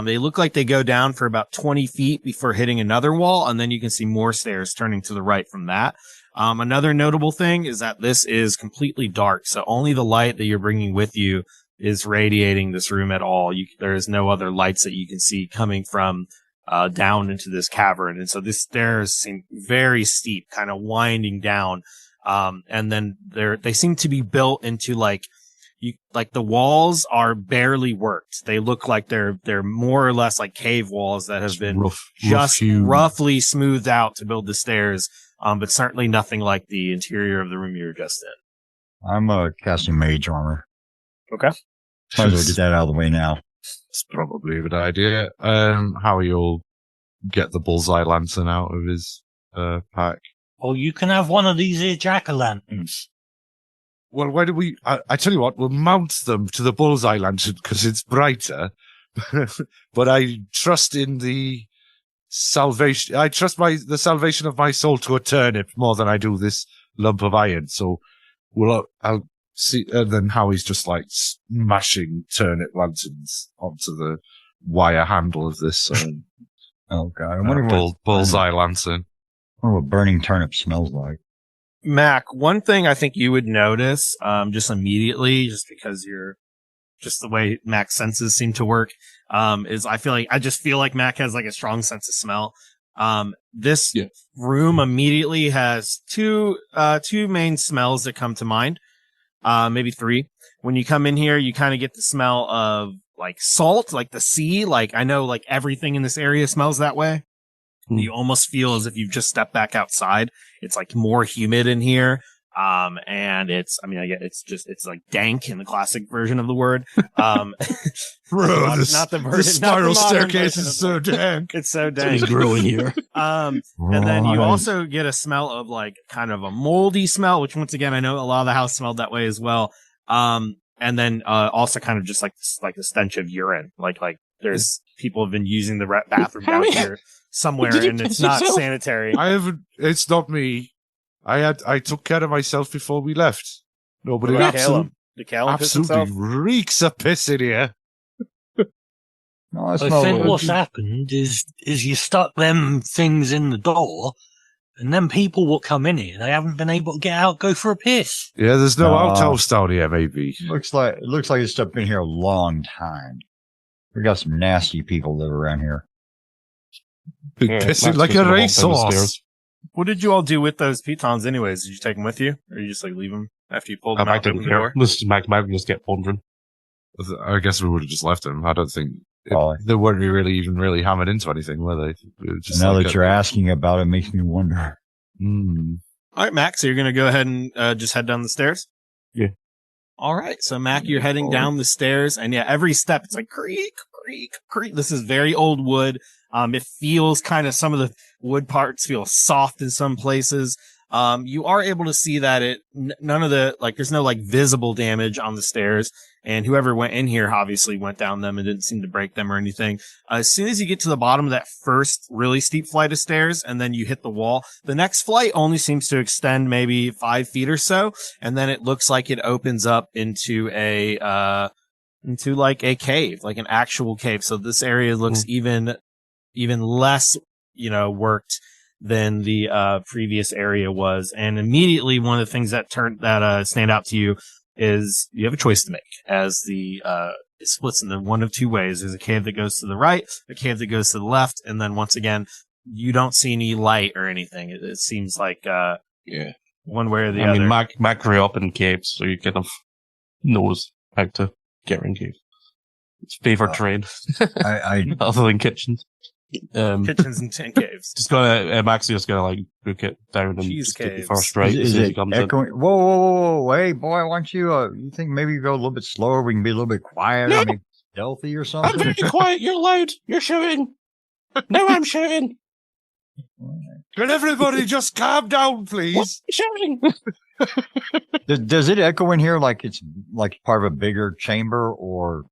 They look like they go down for about 20 feet before hitting another wall, and then you can see more stairs turning to the right from that. Another notable thing is that this is completely dark, so only the light that you're bringing with you is radiating this room at all. There is no other lights that you can see coming from down into this cavern. And so this stairs seem very steep, kind of winding down. And then they seem to be built into like the walls are barely worked. They look like they're more or less like cave walls that have been roughly smoothed out to build the stairs. But certainly nothing like the interior of the room you were just in. I'm casting mage armor. Okay. Might as well get that out of the way now. It's probably a good idea. How you'll get the bullseye lantern out of his pack. Oh, you can have one of these here jack-o'-lanterns. Well, why do we... I tell you what, we'll mount them to the bullseye lantern because it's brighter. But I trust in the salvation... I trust the salvation of my soul to a turnip more than I do this lump of iron. So I'll see... And then Howie's just like smashing turnip lanterns onto the wire handle of this Oh, God. I wonder bullseye lantern. what burning turnip smells like. Mac, one thing I think you would notice, just immediately, just because just the way Mac's senses seem to work, is I just feel like Mac has like a strong sense of smell. This room immediately has two main smells that come to mind. Maybe 3. When you come in here, you kind of get the smell of like salt, like the sea. Like I know like everything in this area smells that way. You almost feel as if you've just stepped back outside. It's like more humid in here. And it's like dank in the classic version of the word. Bro, not the version, the spiral not the modern staircase version is of so dank. It's so dank. growing here. And then you also get a smell of like kind of a moldy smell, which once again, I know a lot of the house smelled that way as well. And then, also kind of just like the stench of urine. Like there's people have been using the bathroom down here somewhere Did you and it's piss not yourself? sanitary. I haven't. It's not me. I took care of myself before we left. Nobody What about absolutely, Caleb? Did Caleb piss himself? absolutely reeks of piss in here. No, I I smell think it. what's happened is you stuck them things in the door, and then people will come in here. They haven't been able to get out, go for a piss. Yeah, there's no No. outhouse down here. Maybe. Looks like it's stuff been here a long time. We got some nasty people live around here. Big Yeah, pissing Max like just a gonna walk down the racehorse. stairs. What did you all do with those pitons anyways? Did you take them with you? Or you just like leave them after you pulled them Mac out the didn't door? care. This is Mac just get wandering. I guess we would have just left them. I don't think Probably. they weren't really hammered into anything, were they? It was just Now like that you're asking about it, makes me wonder. All right, Mac, so you're going to go ahead and just head down the stairs? Yeah. All right, so Mac, you're heading down the stairs, and yeah, every step, it's like creak, creak. This is very old wood. It feels kind of, some of the wood parts feel soft in some places. You are able to see that none of the, like, there's no like visible damage on the stairs, and whoever went in here obviously went down them and didn't seem to break them or anything. As soon as you get to the bottom of that first really steep flight of stairs and then you hit the wall, the next flight only seems to extend maybe 5 feet or so. And then it looks like it opens up into into like a cave, like an actual cave. So this area looks even less, worked than the previous area was. And immediately one of the things that stand out to you is you have a choice to make, as it splits into one of two ways. There's a cave that goes to the right, a cave that goes to the left, and then once again, you don't see any light or anything. It seems like one way or the other. I mean, Mac grew up in caves, so he kind of knows how to get around caves. It's favorite trade, other than kitchens. Kitchens and tin caves. Mac's just gonna like book it down and Cheese just get the caves. first right. Is it echoing? Whoa! Hey, boy, why don't you think maybe you go a little bit slower? We can be a little bit quieter. No. I mean, stealthy or I'm something. very quiet. You're loud. You're shouting. No, I'm shouting. Can everybody just calm down, please? What? Shouting. Does it echo in here like it's like part of a bigger chamber, or?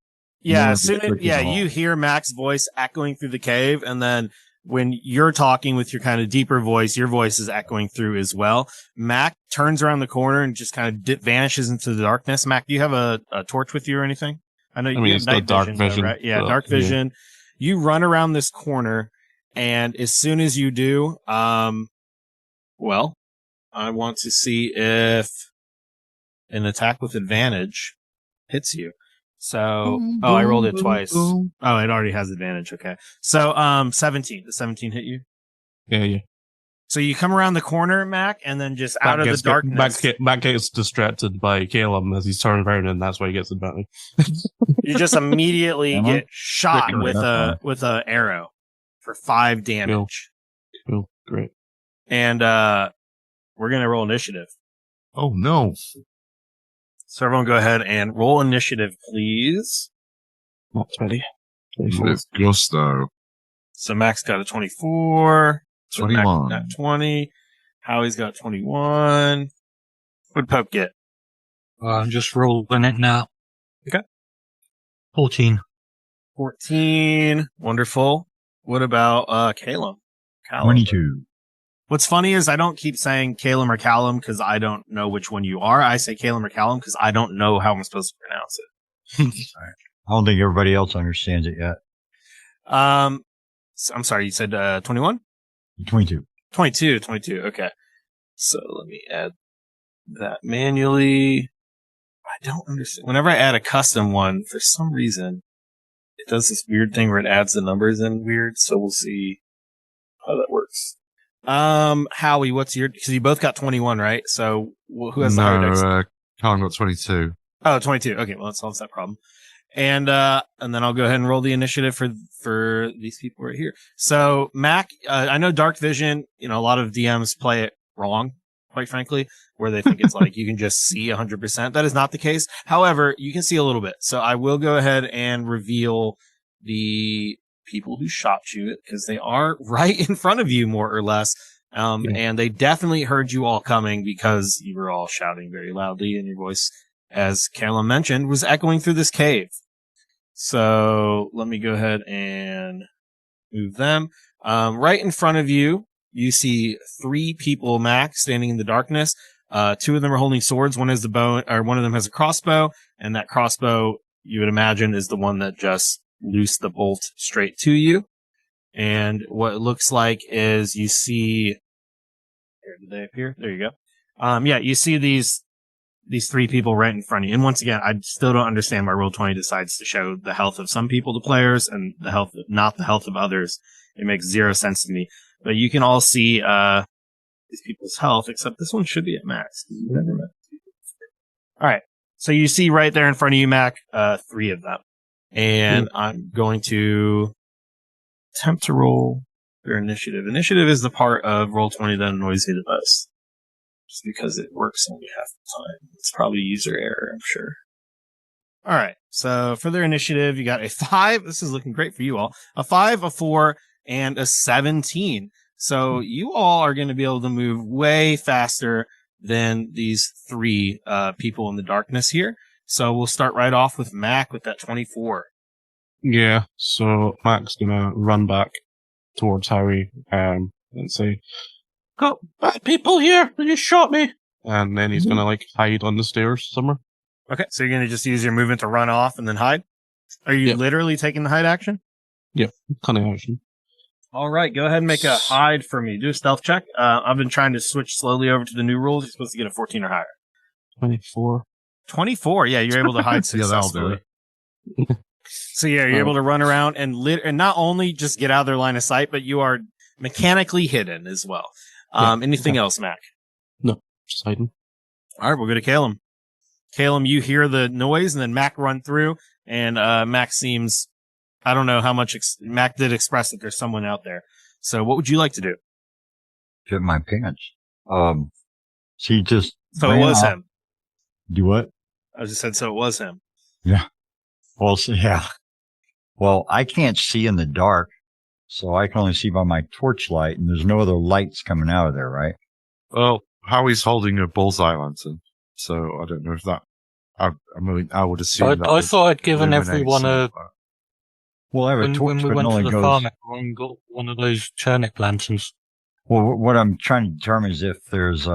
Yeah, Yeah, you hear Mac's voice echoing through the cave, and then when you're talking with your kind of deeper voice, your voice is echoing through as well. Mac turns around the corner and just kind of vanishes into the darkness. Mac, do you have a torch with you or anything? I know you have night dark vision, though, right? Yeah, dark vision. Yeah. You run around this corner, and as soon as you do, I want to see if an attack with advantage hits you. So, I rolled it twice. Oh, it already has advantage. Okay. So, 17. Does 17 hit you? Yeah. So you come around the corner, Mac, and then just out of the darkness. Mac gets distracted by Caleb as he's turning around, and that's why he gets advantage. You just immediately get shot with a arrow for 5 damage. Cool. Great. And we're gonna roll initiative. Oh no! So everyone, go ahead and roll initiative, please. Not 20. With gusto. So Mac's got a 24. 21. Got 20. Howie's got 21. What'd Pope get? I'm just rolling it now. Okay. 14. 14. Wonderful. What about Caleb? 22. What's funny is I don't keep saying Caleb or Callum because I don't know which one you are. I say Caleb or Callum because I don't know how I'm supposed to pronounce it. I don't think everybody else understands it yet. I'm sorry, you said 21? 22. 22. Okay. So let me add that manually. I don't understand. Whenever I add a custom one, for some reason, it does this weird thing where it adds the numbers in weird. So we'll see how that works. Howie, what's your, because you both got 21, right? So who has the higher dex? Callum got 22. Oh, 22. Okay, well, that solves that problem. And then I'll go ahead and roll the initiative for these people right here. So Mac, I know dark vision, a lot of DMs play it wrong, quite frankly, where they think it's like you can just see 100%. That is not the case. However, you can see a little bit. So I will go ahead and reveal the people who shot you, because they are right in front of you, more or less. And they definitely heard you all coming because you were all shouting very loudly, and your voice, as Callum mentioned, was echoing through this cave. So let me go ahead and move them. Right in front of you, you see 3 people, Mac, standing in the darkness. 2 of them are holding swords. One has the bow, or one of them has a crossbow, and that crossbow, you would imagine, is the one that just loosed the bolt straight to you. And what it looks like is you see, here, did they appear? There you go. You see these 3 people right in front of you. And once again, I still don't understand why Roll20 decides to show the health of some people to players and not the health of others. It makes 0 sense to me. But you can all see these people's health, except this one should be at max. Never met people before. All right. So you see right there in front of you, Mac, 3 of them. And I'm going to attempt to roll their initiative. Initiative is the part of Roll20 that annoys me the most. Just because it works only half the time. It's probably user error, I'm sure. All right. So for their initiative, you got a 5. This is looking great for you all. A 5, a 4, and a 17. So you all are going to be able to move way faster than these 3 people in the darkness here. So we'll start right off with Mac with that 24. Yeah, so Mac's gonna run back towards Howie and say, "Got bad people here. They just shot me." And then he's gonna hide on the stairs somewhere. Okay, so you're going to just use your movement to run off and then hide? Are you literally taking the hide action? Yep, cunning action. All right, go ahead and make a hide for me. Do a stealth check. I've been trying to switch slowly over to the new rules. You're supposed to get a 14 or higher. 24. 24, yeah, you're able to hide Yeah, that'll do successfully. it. So yeah, you're able to run around and not only just get out of their line of sight, but you are mechanically hidden as well. Anything else, Mac? No, just hiding. All right, we'll go to Calum. Calum, you hear the noise, and then Mac run through, and Mac seems, I don't know how much, Mac did express that there's someone out there. So what would you like to do? Shit my pants. She just So it ran was off. him. Do what? I just said, so it was him. Yeah. Well, yeah. Well, I can't see in the dark, so I can only see by my torchlight, and there's no other lights coming out of there, right? Well, Howie's holding a bullseye lantern, so I don't know if that. I would assume that. I thought I'd given illuminates everyone some a. of that. Well, I have a When torch, we but went it to only the goes. farm, everyone got one of those turnip lanterns. Well, what I'm trying to determine is if there's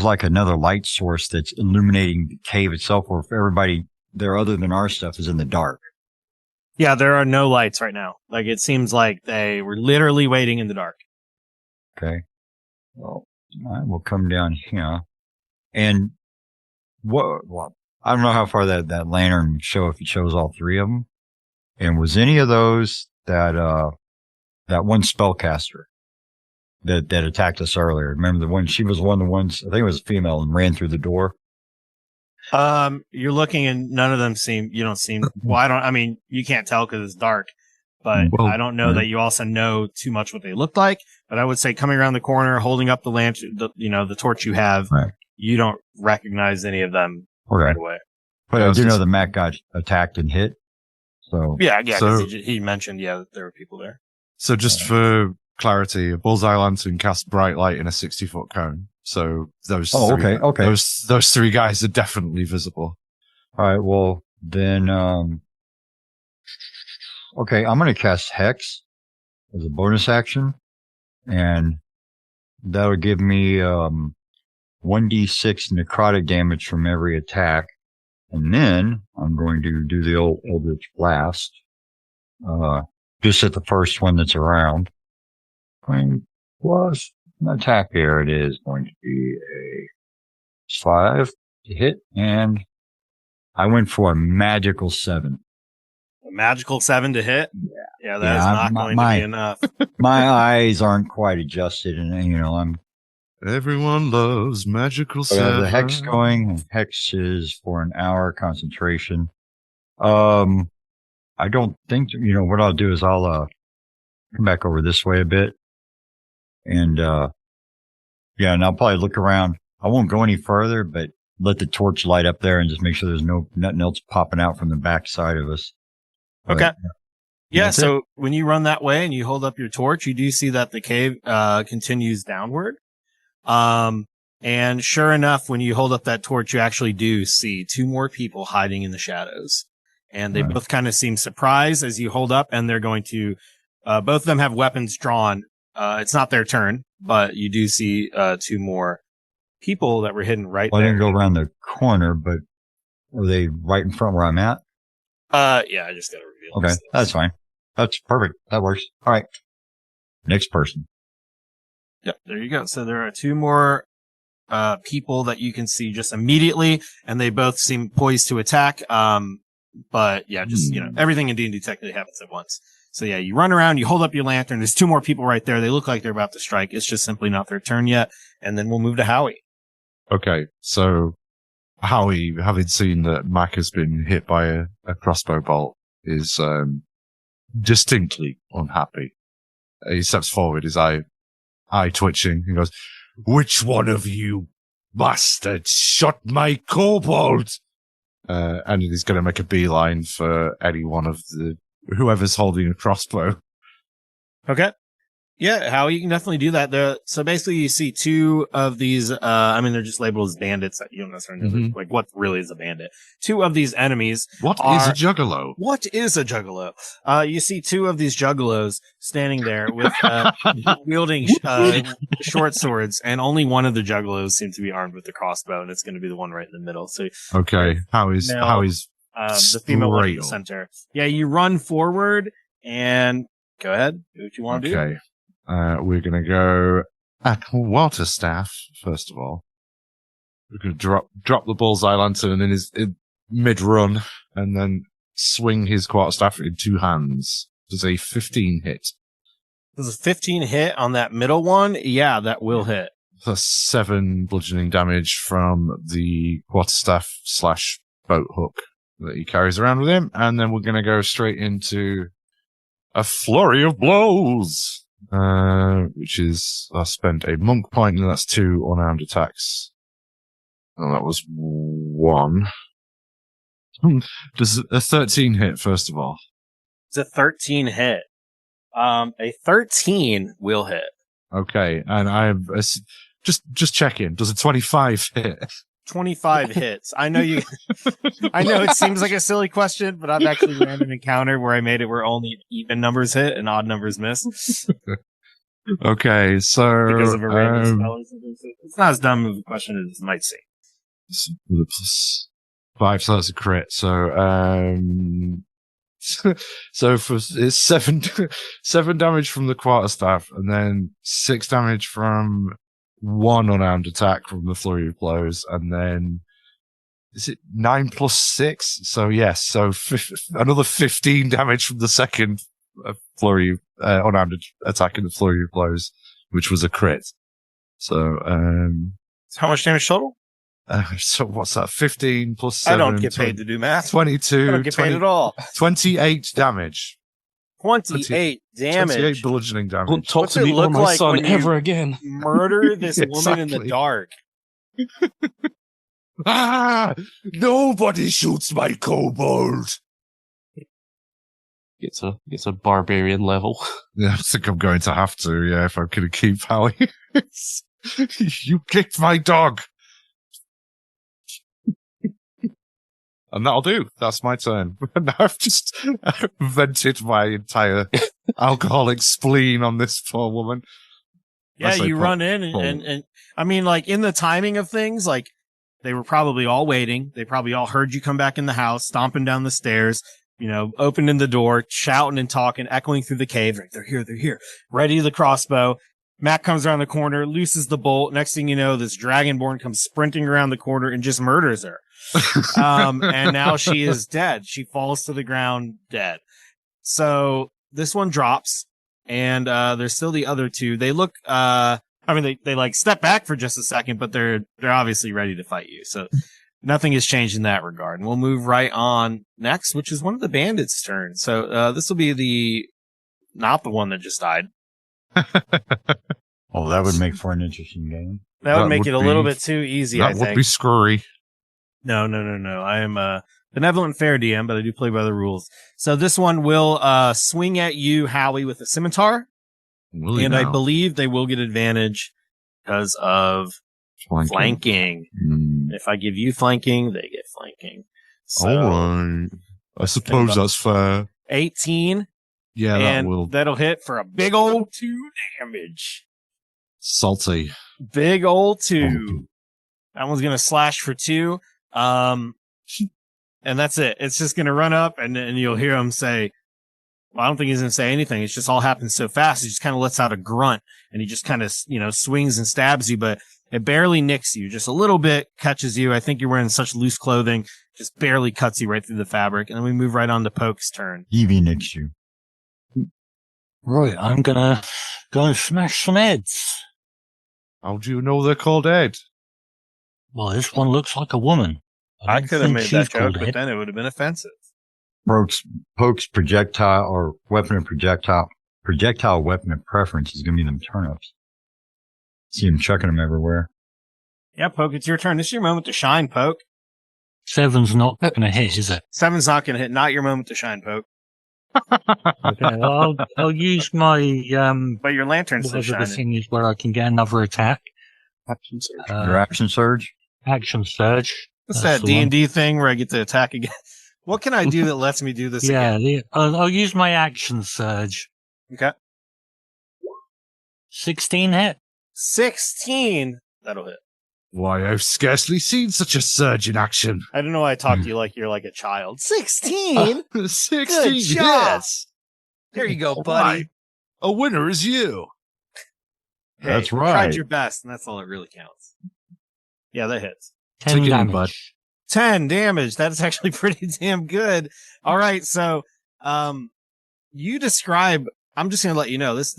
like another light source that's illuminating the cave itself, or if everybody there other than our stuff is in the dark. Yeah, there are no lights right now. Like, it seems like they were literally waiting in the dark. Okay. Well, I will come down here. And I don't know how far that lantern would show if it shows all 3 of them. And was any of those that one spellcaster that attacked us earlier? Remember the one? She was one of the ones, I think it was a female, and ran through the door. You're looking and none of them I mean, you can't tell because it's dark, but Well, I don't know that you also know too much what they look like. But I would say coming around the corner, holding up the lantern, the torch you have, Right. You don't recognize any of them Okay. right away. But Yeah, I it's do know just- that Matt got attacked and hit. So Yeah, 'cause So- he mentioned, that there were people there. So just for clarity, a bullseye lantern casts bright light in a 60-foot cone. So those. Oh, three, okay. Those 3 guys are definitely visible. all right, well then, okay, I'm going to cast Hex as a bonus action, and that'll give me 1d6 necrotic damage from every attack, and then I'm going to do the old Eldritch Blast, just at the first one that's around. Plus an attack here, it is going to be a 5 to hit, and I went for a magical 7. A magical 7 to hit? Yeah, that is Yeah, not going to be enough. My eyes aren't quite adjusted, and I'm. Everyone loves magical But I have the seven. hex going. And hex is for an hour concentration. I don't think what I'll do is I'll come back over this way a bit, and and I'll probably look around. I won't go any further, but let the torch light up there and just make sure there's nothing else popping out from the back side of us. But, Okay. Yeah, That's so when you run that way and you hold up your torch, you do see that the cave continues downward. And sure enough, when you hold up that torch, you actually do see 2 more people hiding in the shadows. And they Right. both kind of seem surprised as you hold up, and they're going to, both of them have weapons drawn. It's not their turn, but you do see 2 more people that were hidden right I there. didn't go around the corner, but are they right in front where I'm at? Yeah, I just got to reveal Okay, this. that's fine. That's perfect. That works. All right. Next person. Yep, there you go. So there are 2 more people that you can see just immediately, and they both seem poised to attack. But yeah, just everything in D&D technically happens at once. So yeah, you run around, you hold up your lantern. There's 2 more people right there. They look like they're about to strike. It's just simply not their turn yet. And then we'll move to Howie. Okay, so Howie, having seen that Mac has been hit by a crossbow bolt, is distinctly unhappy. He steps forward, his eye twitching. He goes, "Which one of you bastards shot my kobold?" and he's going to make a beeline for any one of whoever's holding a crossbow. Okay. Yeah, Howie, you can definitely do that. So basically you see two of these, they're just labeled as bandits. You don't necessarily know, like, what really is a bandit. Two of these enemies. What is a juggalo? What is a juggalo? You see two of these juggalos standing there with, wielding, short swords, and only one of the juggalos seems to be armed with the crossbow, and it's going to be the one right in the middle. So, okay. Howie's the female one in the center. Yeah, you run forward and go ahead. Do what you want to do. Okay. We're going to go at Waterstaff, first of all. We're going to drop the bullseye lantern in his mid-run, and then swing his quarterstaff in two hands. Does a 15 hit? Does a 15 hit on that middle one? Yeah, that will hit. Plus 7 bludgeoning damage from the quarterstaff / boat hook that he carries around with him. And then we're going to go straight into a flurry of blows. Which is, I spent a monk point, and that's 2 unarmed attacks. And that was 1. Does a 13 hit, first of all? It's a 13 hit. A 13 will hit. Okay, and I'm just checking. Does a 25 hit? 25 hits. I know it seems like a silly question, but I've actually ran an encounter where I made it where only even numbers hit and odd numbers miss. Okay, so because of a random spell or something. It's not as dumb of a question as it might seem. Plus 5, so that's a crit. So so it's 7 damage from the quarterstaff, and then 6 damage from 1 unarmed attack from the flurry of blows, and then is it 9 plus 6? So yes, so another 15 damage from the second flurry unarmed attack in the flurry of blows, which was a crit. So how much damage total? So what's that? 15 plus 7. I don't get paid to do math. 22. I don't get paid at all. 28 damage. 28 damage. 28 bludgeoning damage. Don't talk to me or my son ever again. Murder this woman in the dark. Nobody shoots my kobold. It's a barbarian level. Yeah, I think I'm going to have to, if I'm going to keep Howie. You kicked my dog. And that'll do. That's my turn. Now I've just vented my entire alcoholic spleen on this poor woman. Yeah, you run in and I mean, like, in the timing of things, like, they were probably all waiting. They probably all heard you come back in the house, stomping down the stairs, opening the door, shouting and talking, echoing through the cave. Like, they're here. Ready the crossbow. Matt comes around the corner, looses the bolt. Next thing you know, this dragonborn comes sprinting around the corner and just murders her. And now she is dead. She falls to the ground dead. So this one drops, and there's still the other two. They look, they like step back for just a second, but they're obviously ready to fight you. So nothing has changed in that regard. And we'll move right on next, which is one of the bandits' turn. So this will be not the one that just died. Oh, that would make for an interesting game. That would make it a little bit too easy, I think. That would be screwy. No. I am a benevolent fair DM, but I do play by the rules. So this one will swing at you, Howie, with a scimitar. I believe they will get advantage because of flanking. If I give you flanking, they get flanking. So, all right. I suppose that's fair. 18. Yeah, that'll hit for a big old 2 damage. Salty. Big old 2. That one's gonna slash for 2. And that's it. It's just gonna run up, and you'll hear him say, well, I don't think he's gonna say anything. It's just all happens so fast. He just kind of lets out a grunt, and he just kind of, swings and stabs you, but it barely nicks you. Just a little bit catches you. I think you're wearing such loose clothing, just barely cuts you right through the fabric. And then we move right on to Poke's turn. Evie nicks you. Right, I'm gonna go and smash some heads. How do you know they're called Ed? Well, this one looks like a woman. I could have made that joke, but then it would have been offensive. Poke's projectile or weapon of projectile weapon of preference is going to be them turnips. See him chucking them everywhere. Yeah, Poke, it's your turn. This is your moment to shine, Poke. 7's not going to hit, is it? 7's not going to hit. Not your moment to shine, Poke. Okay, well, I'll use my But your lantern's still whatever the shining. thing is where I can get another attack. Action surge. Your action surge? Action surge. What's That's that the one. D&D thing where I get to attack again? What can I do that lets me do this Yeah, again? I'll use my action surge. Okay. 16 hit. 16. That'll hit. Why, I've scarcely seen such a surge in action. I don't know why I talk to you like you're like a child. 16? 16, Good job. yes. There you go, All buddy. right. A winner is you. Hey, That's you right. tried your best, and that's all that really counts. Yeah, that hits. 10 Take it, damage. bud. 10 damage. That is actually pretty damn good. All right, so you describe. I'm just gonna let you know this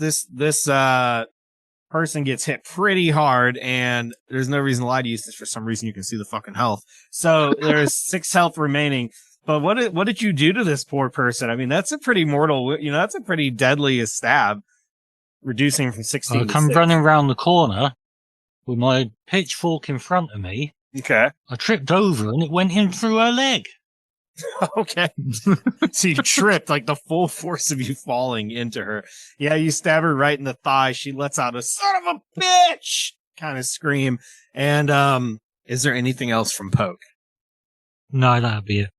person gets hit pretty hard, and there's no reason to lie to you. Since for some reason you can see the fucking health. So there's 6 health remaining. But what did you do to this poor person? I mean, that's a pretty mortal. That's a pretty deadly stab, reducing from 16 I to come 6. running around the corner with my pitchfork in front of me. Okay. I tripped over and it went in through her leg. Okay. So you tripped, like the full force of you falling into her. Yeah, you stab her right in the thigh. She lets out a son of a bitch kind of scream. And is there anything else from Poke? No, that'd be it.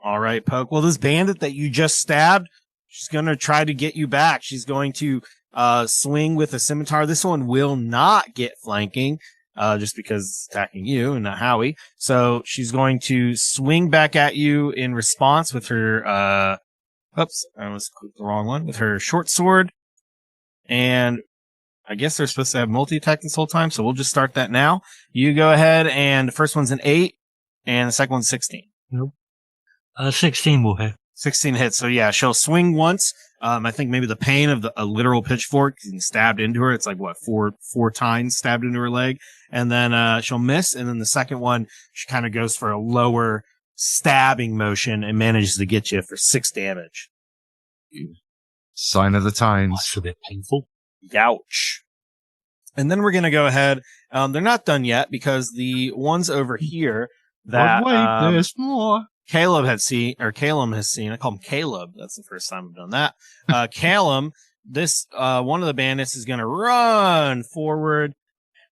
All right, Poke. Well, this bandit that you just stabbed, she's going to try to get you back. She's going to swing with a scimitar. This one will not get flanking. Just because it's attacking you and not Howie. So she's going to swing back at you in response with her, oops, I almost clicked the wrong one, with her short sword. And I guess they're supposed to have multi-attack this whole time, so we'll just start that now. You go ahead, and the first one's an 8, and the second one's 16. Nope. 16 will hit. 16 hits. So yeah, she'll swing once. I think maybe the pain of a literal pitchfork getting stabbed into her. It's like what, four times stabbed into her leg. And then, she'll miss. And then the second one, she kind of goes for a lower stabbing motion and manages to get you for 6 damage. Sign of the times. That's a bit painful. Youch. And then we're going to go ahead. They're not done yet because the ones over here that, But wait, there's more. Caleb has seen. I call him Caleb. That's the first time I've done that. Caleb, this, one of the bandits is going to run forward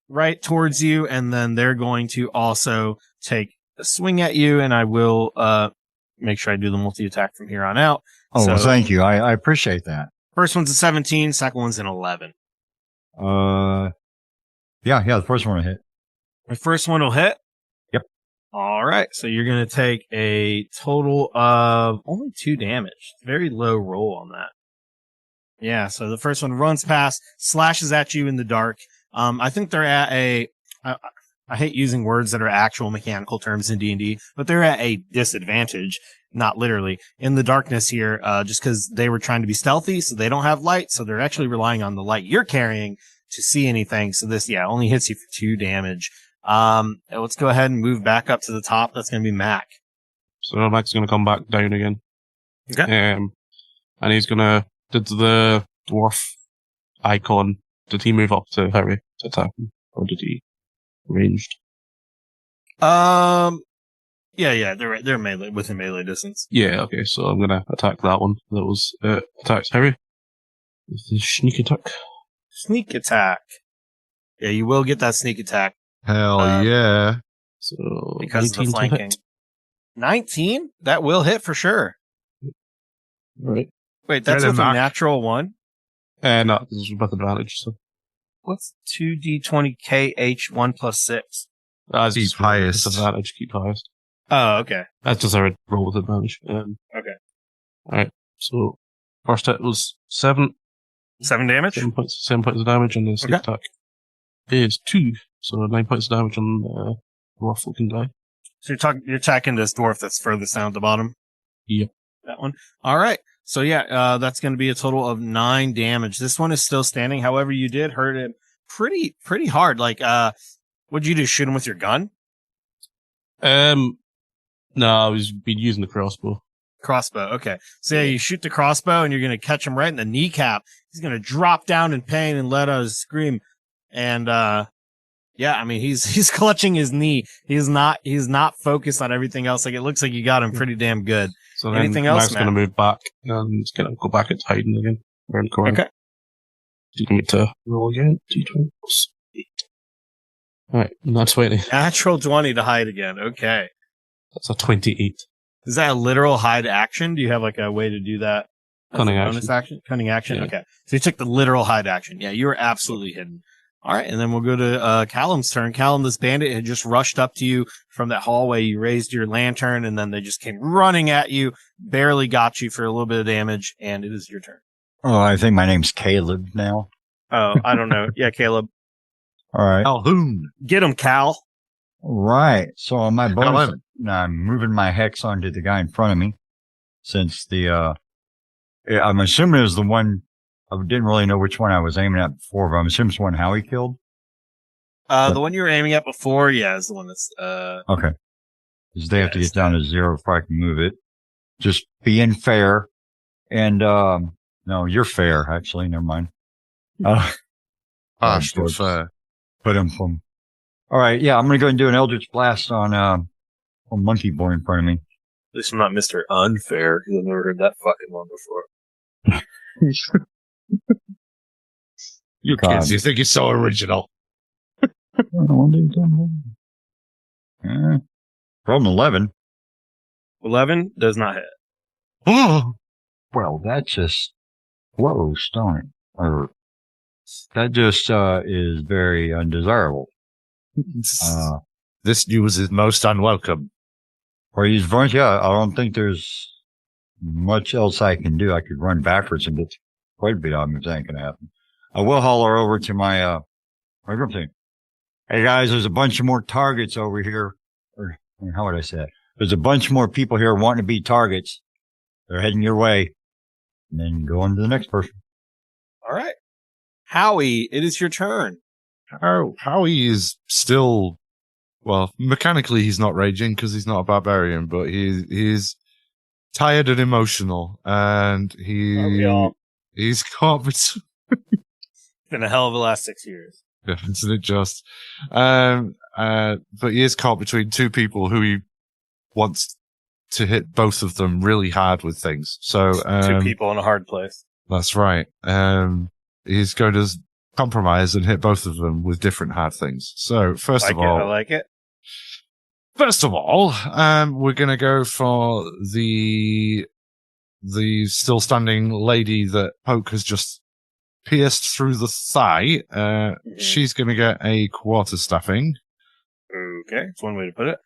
right towards you, and then they're going to also take a swing at you, and I will, make sure I do the multi-attack from here on out. Oh, So, well, thank you. I appreciate that. First one's a 17, second one's an 11. Yeah, the first one I hit. The first one will hit. Yep. All right. So you're going to take a total of only 2 damage. Very low roll on that. Yeah. So the first one runs past, slashes at you in the dark. I think they're at I hate using words that are actual mechanical terms in D&D, but they're at a disadvantage, not literally, in the darkness here, just because they were trying to be stealthy, so they don't have light, so they're actually relying on the light you're carrying to see anything. So this, only hits you for 2 damage. Let's go ahead and move back up to the top. That's going to be Mac. So Mac's going to come back down again. Okay. And he's going to, did the dwarf icon, did he move up to Harry to attack him? Or did he ranged? Yeah, they're melee, within melee distance. Yeah, okay, so I'm going to attack that one. That was, attacks Harry. With the sneak attack. Sneak attack. Yeah, you will get that sneak attack Hell yeah. So, because of the 19 to flanking. hit. 19? That will hit for sure. Right. Wait, that's Get him, with a Mac. natural 1? No, this is with advantage, so. What's 2d20kh1 plus 6? That's Keep highest. Advantage, keep highest. Oh, okay. That's just a roll with advantage. Okay. Alright, so first hit was 7. 7 damage? 7 points of damage, and the sneak Okay. attack is 2. So 9 points of damage on the rough looking guy. So you're attacking this dwarf that's furthest down at the bottom? Yeah. That one. All right. So that's going to be a total of 9 damage. This one is still standing. However, you did hurt him pretty hard. Like, what'd you do? Shoot him with your gun? No, I was been using the crossbow. Crossbow. Okay. So you shoot the crossbow and you're going to catch him right in the kneecap. He's going to drop down in pain and let out a scream. And, Yeah, I mean he's clutching his knee. He's not focused on everything else. Like it looks like you got him pretty damn good. So Anything then else, Mac's going to Matt? move back and he's going to go back into hiding again. Around the corner. Okay. Do you need to roll again? D20 plus 8. Alright, not 20. Natural 20 to hide again. Okay. That's a 28. Is that a literal hide action? Do you have like a way to do that? As Cunning a bonus action? Cunning action? Yeah. Okay. So you took the literal hide action. Yeah, you were absolutely hidden. All right. And then we'll go to Callum's turn. Callum, this bandit had just rushed up to you from that hallway. You raised your lantern and then they just came running at you, barely got you for a little bit of damage, and it is your turn. Oh, I think my name's Caleb now. Oh, I don't know. Yeah, Caleb. All right. Calhoun. Get him, Cal. Right. So on my bonus, Caleb. I'm moving my hex onto the guy in front of me. Since I'm assuming it was the one, I didn't really know which one I was aiming at before, but I'm assuming it's the one Howie killed. The one you were aiming at before, yeah, is the one that's, Okay. Because they have to get down to 0 before I can move it. Just being fair. And, no, you're fair, actually. Never mind. Harsh but fair. Put him from. All right. Yeah. I'm going to go and do an Eldritch Blast on Monkey Boy in front of me. at least I'm not Mr. Unfair, because I've never heard that fucking one before. You God. kids, you think you're so original. From 11. 11 does not hit. Oh, Well, that just close, don't it? Or that just is very undesirable. this news is most unwelcome. Or use voice, yeah, I don't think there's much else I can do. I could run backwards and get quite a bit of them. That ain't gonna happen. I will holler over to my group team. Hey guys, there's a bunch of more targets over here. Or how would I say it? There's a bunch more people here wanting to be targets. They're heading your way. And then go on to the next person. All right. Howie, it is your turn. Howie is still, well, mechanically he's not raging because he's not a barbarian, but he's tired and emotional, and he's caught between. Been a hell of the last 6 years. Yeah, isn't it just? But he is caught between two people who he wants to hit both of them really hard with things. So Two people in a hard place. that's right. He's going to compromise and hit both of them with different hard things. So first of all, I like it. First of all, we're going to go for the still standing lady that Poke has just pierced through the thigh. She's going to get a quarterstaffing. Okay, that's one way to put it.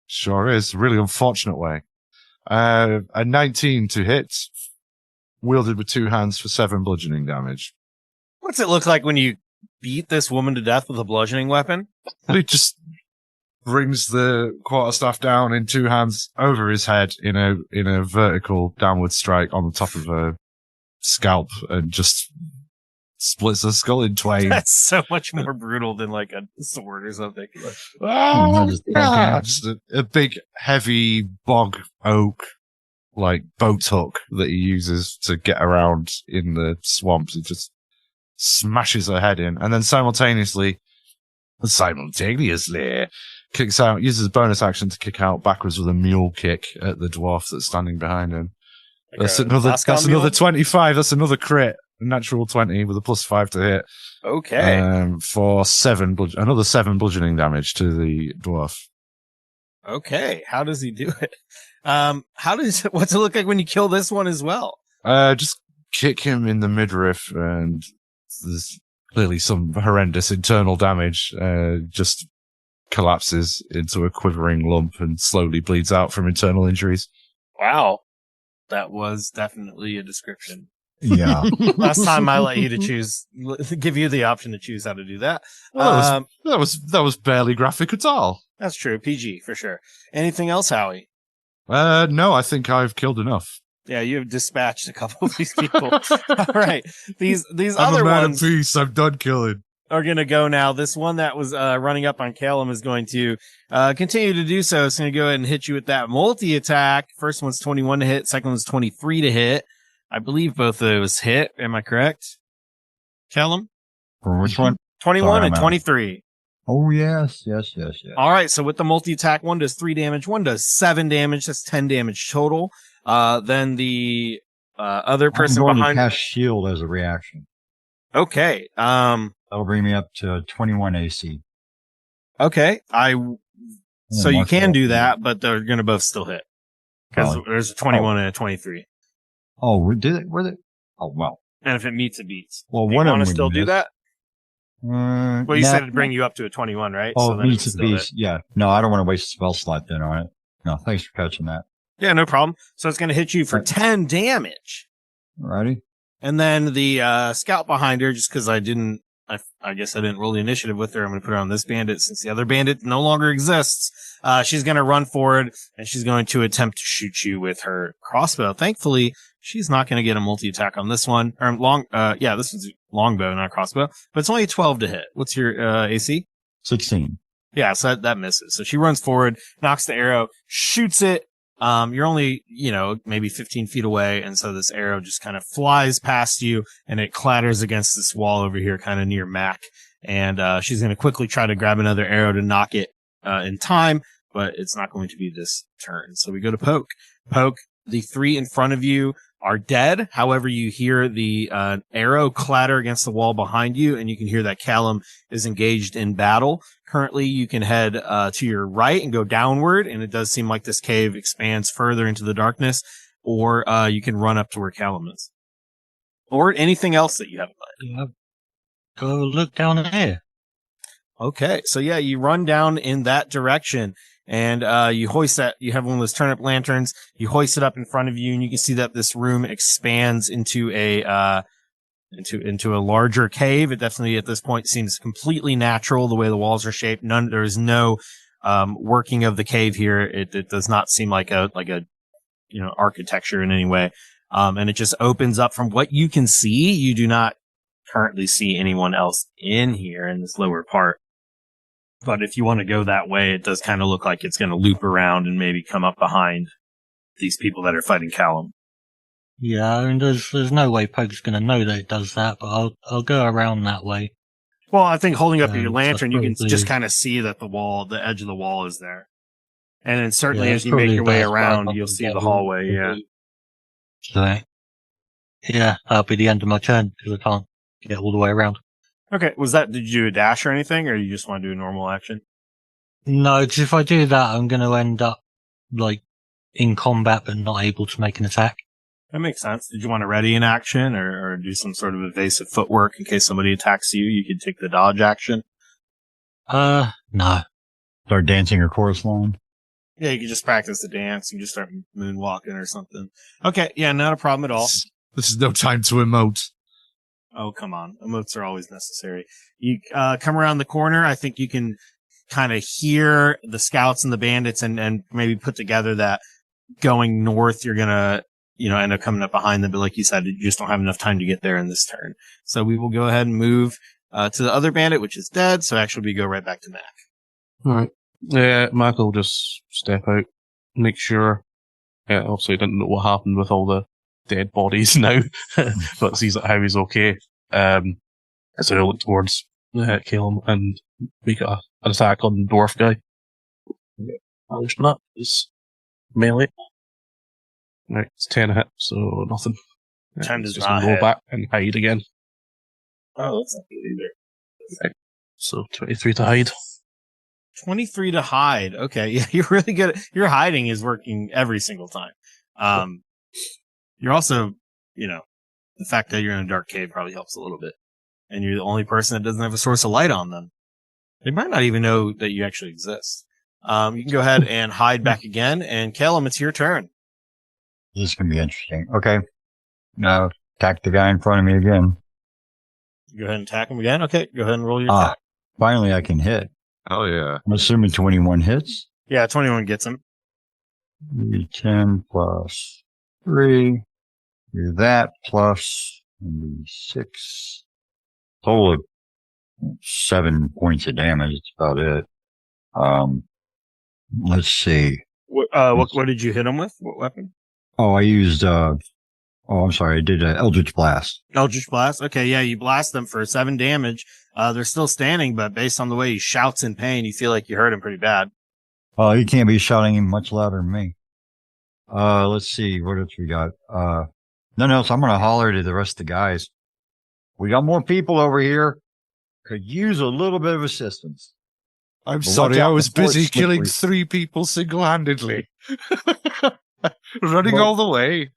Sure is. Really unfortunate way. A 19 to hit, wielded with two hands for 7 bludgeoning damage. What's it look like when you beat this woman to death with a bludgeoning weapon? He just brings the quarterstaff down in two hands over his head in a vertical downward strike on the top of a scalp and just splits the skull in twain. That's so much more brutal than like a sword or something. Just a big, heavy bog oak, like boat hook that he uses to get around in the swamps. It just smashes her head in, and then simultaneously kicks out, uses bonus action to kick out backwards with a mule kick at the dwarf that's standing behind him. That's another 25. That's another crit. A natural 20 with a +5 to hit. Okay. For another 7 bludgeoning damage to the dwarf. Okay. How does he do it? What's it look like when you kill this one as well? Just kick him in the midriff, and there's clearly some horrendous internal damage. Just collapses into a quivering lump and slowly bleeds out from internal injuries. Wow. That was definitely a description. Yeah. Last time I let you to choose, give you the option to choose how to do that. Well, that was barely graphic at all. That's true. PG for sure. Anything else, Howie? No, I think I've killed enough. Yeah, you have dispatched a couple of these people. All right. These I'm other a man ones of peace. I'm done killing. are going to go now. This one that was running up on Calum is going to continue to do so. It's going to go ahead and hit you with that multi-attack. First one's 21 to hit. Second one's 23 to hit. I believe both of those hit. Am I correct? Calum? For which one? 21 Sorry, and I'm out. 23. Oh, yes. All right, so with the multi-attack, one does 3 damage, one does 7 damage. That's 10 damage total. Then the other person I'm going behind. to cast shield as a reaction. Okay. That'll bring me up to 21 AC. Okay. So you mark can that do up. that, but they're going to both still hit because there's a 21 and a 23. Oh, we did it with it. Oh well. And if it meets, it beats. Well, do one you of want them to still would do miss. that? Well, you nah. said it'd bring you up to a 21, right? Oh, so it then meets would the still hit. beast. Yeah. No, I don't want to waste a spell slot then on it. No, thanks for catching that. Yeah, no problem. So it's going to hit you for Right. 10 damage. Alrighty. And then the scout behind her, just because I guess I didn't roll the initiative with her, I'm going to put her on this bandit since the other bandit no longer exists. She's going to run forward and she's going to attempt to shoot you with her crossbow. Thankfully, she's not going to get a multi-attack on this one. Or this is longbow, not crossbow, but it's only 12 to hit. What's your AC? 16. Yeah, so that misses. So she runs forward, knocks the arrow, shoots it. You're only, maybe 15 feet away. And so this arrow just kind of flies past you and it clatters against this wall over here, kind of near Mac. And, she's going to quickly try to grab another arrow to knock it, in time, but it's not going to be this turn. So we go to Poke. Poke, the 3 in front of you are dead. However, you hear the, arrow clatter against the wall behind you and you can hear that Callum is engaged in battle. Currently, you can head to your right and go downward, and it does seem like this cave expands further into the darkness, or you can run up to where Callum is. Or anything else that you have in mind. Yeah. Go look down here. Okay, so yeah, you run down in that direction, and you hoist that. You have one of those turnip lanterns. You hoist it up in front of you, and you can see that this room expands into a into a larger cave. It definitely at this point seems completely natural the way the walls are shaped. There's no working of the cave here. It does not seem like a architecture in any way. And it just opens up from what you can see. You do not currently see anyone else in here in this lower part. But if you want to go that way, it does kind of look like it's going to loop around and maybe come up behind these people that are fighting Callum. Yeah, and there's no way Poke's going to know that it does that, but I'll go around that way. Well, I think holding up your lantern, so you can probably- just kind of see that the edge of the wall is there. And then certainly Yeah, as it's you make probably your way best, but around, I'll you'll see get the all hallway, the- yeah. So, yeah, that'll be the end of my turn, because I can't get all the way around. Okay, did you do a dash or anything, or you just want to do a normal action? No, because if I do that, I'm going to end up, in combat, but not able to make an attack. That makes sense. Did you want to ready an action or do some sort of evasive footwork in case somebody attacks you? You could take the dodge action. No. Start dancing or chorus line. Yeah, you could just practice the dance. You can just start moonwalking or something. Okay, yeah, not a problem at all. This is no time to emote. Oh, come on. Emotes are always necessary. You come around the corner. I think you can kind of hear the scouts and the bandits and maybe put together that going north, you're going to, end up coming up behind them. But like you said, you just don't have enough time to get there in this turn. So we will go ahead and move to the other bandit, which is dead. So actually we go right back to Mac. All right. Yeah, Mac will just step out, make sure. Yeah, obviously, I didn't know what happened with all the dead bodies now, but sees how he's okay. So he'll look towards Caleb and make an attack on the dwarf guy. Managed that is melee. Right, it's 10 hit, so nothing. 10 does just not gonna hit. roll back and hide again. Oh, that's not good either. Right. So 23 to hide. 23 to hide. Okay. Yeah, you're really good. Your hiding is working every single time. You're also, the fact that you're in a dark cave probably helps a little bit. And you're the only person that doesn't have a source of light on them. They might not even know that you actually exist. You can go ahead and hide back again. And Calum, it's your turn. This is going to be interesting. Okay. Now, attack the guy in front of me again. Go ahead and attack him again. Okay. Go ahead and roll your attack. Finally, I can hit. Oh, yeah. I'm assuming 21 hits. Yeah, 21 gets him. 10 plus 3. Do that plus 6. Total of 7 points of damage. That's about it. Let's see. What did you hit him with? What weapon? Oh, I used, I'm sorry. I did Eldritch Blast. Eldritch Blast. Okay, yeah, you blast them for 7 damage. They're still standing, but based on the way he shouts in pain, you feel like you hurt him pretty bad. Oh, you can't be shouting him much louder than me. Let's see. What else we got? No, so I'm going to holler to the rest of the guys. We got more people over here. Could use a little bit of assistance. I'm But sorry, watch out I was before it's busy killing slippery. 3 people single-handedly. Running Well- all the way.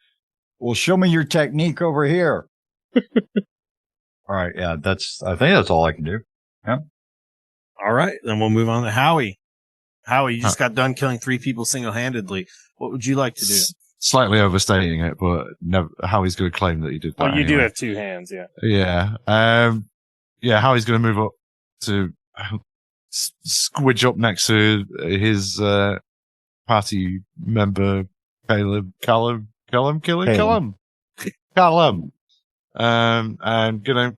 Well, show me your technique over here. All right. Yeah, I think that's all I can do. All right, then we'll move on to Howie. Howie, you just got done killing 3 people single-handedly. What would you like to do? Slightly overstating it, but never, Howie's going to claim that he did that. Well, you do anyway. have 2 hands, yeah. Yeah. Howie's going to move up to squidge up next to his party member, Callum. And gonna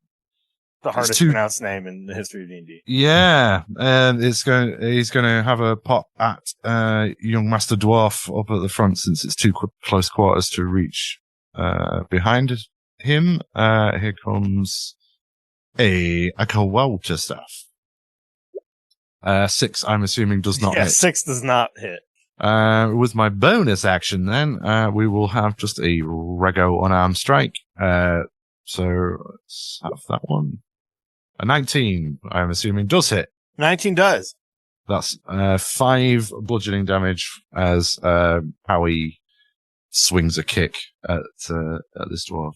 The hardest too- pronounced name in the history of D&D. yeah, and he's gonna have a pot at young Master Dwarf up at the front since it's too close quarters to reach behind him. Here comes a Kowalter staff. 6, I'm assuming, does not Yeah, hit. 6 does not hit. With my bonus action, then we will have just a rego unarmed strike. So let's have that one. A 19, I'm assuming, does hit. 19 does. That's 5 bludgeoning damage as Howie swings a kick at this dwarf.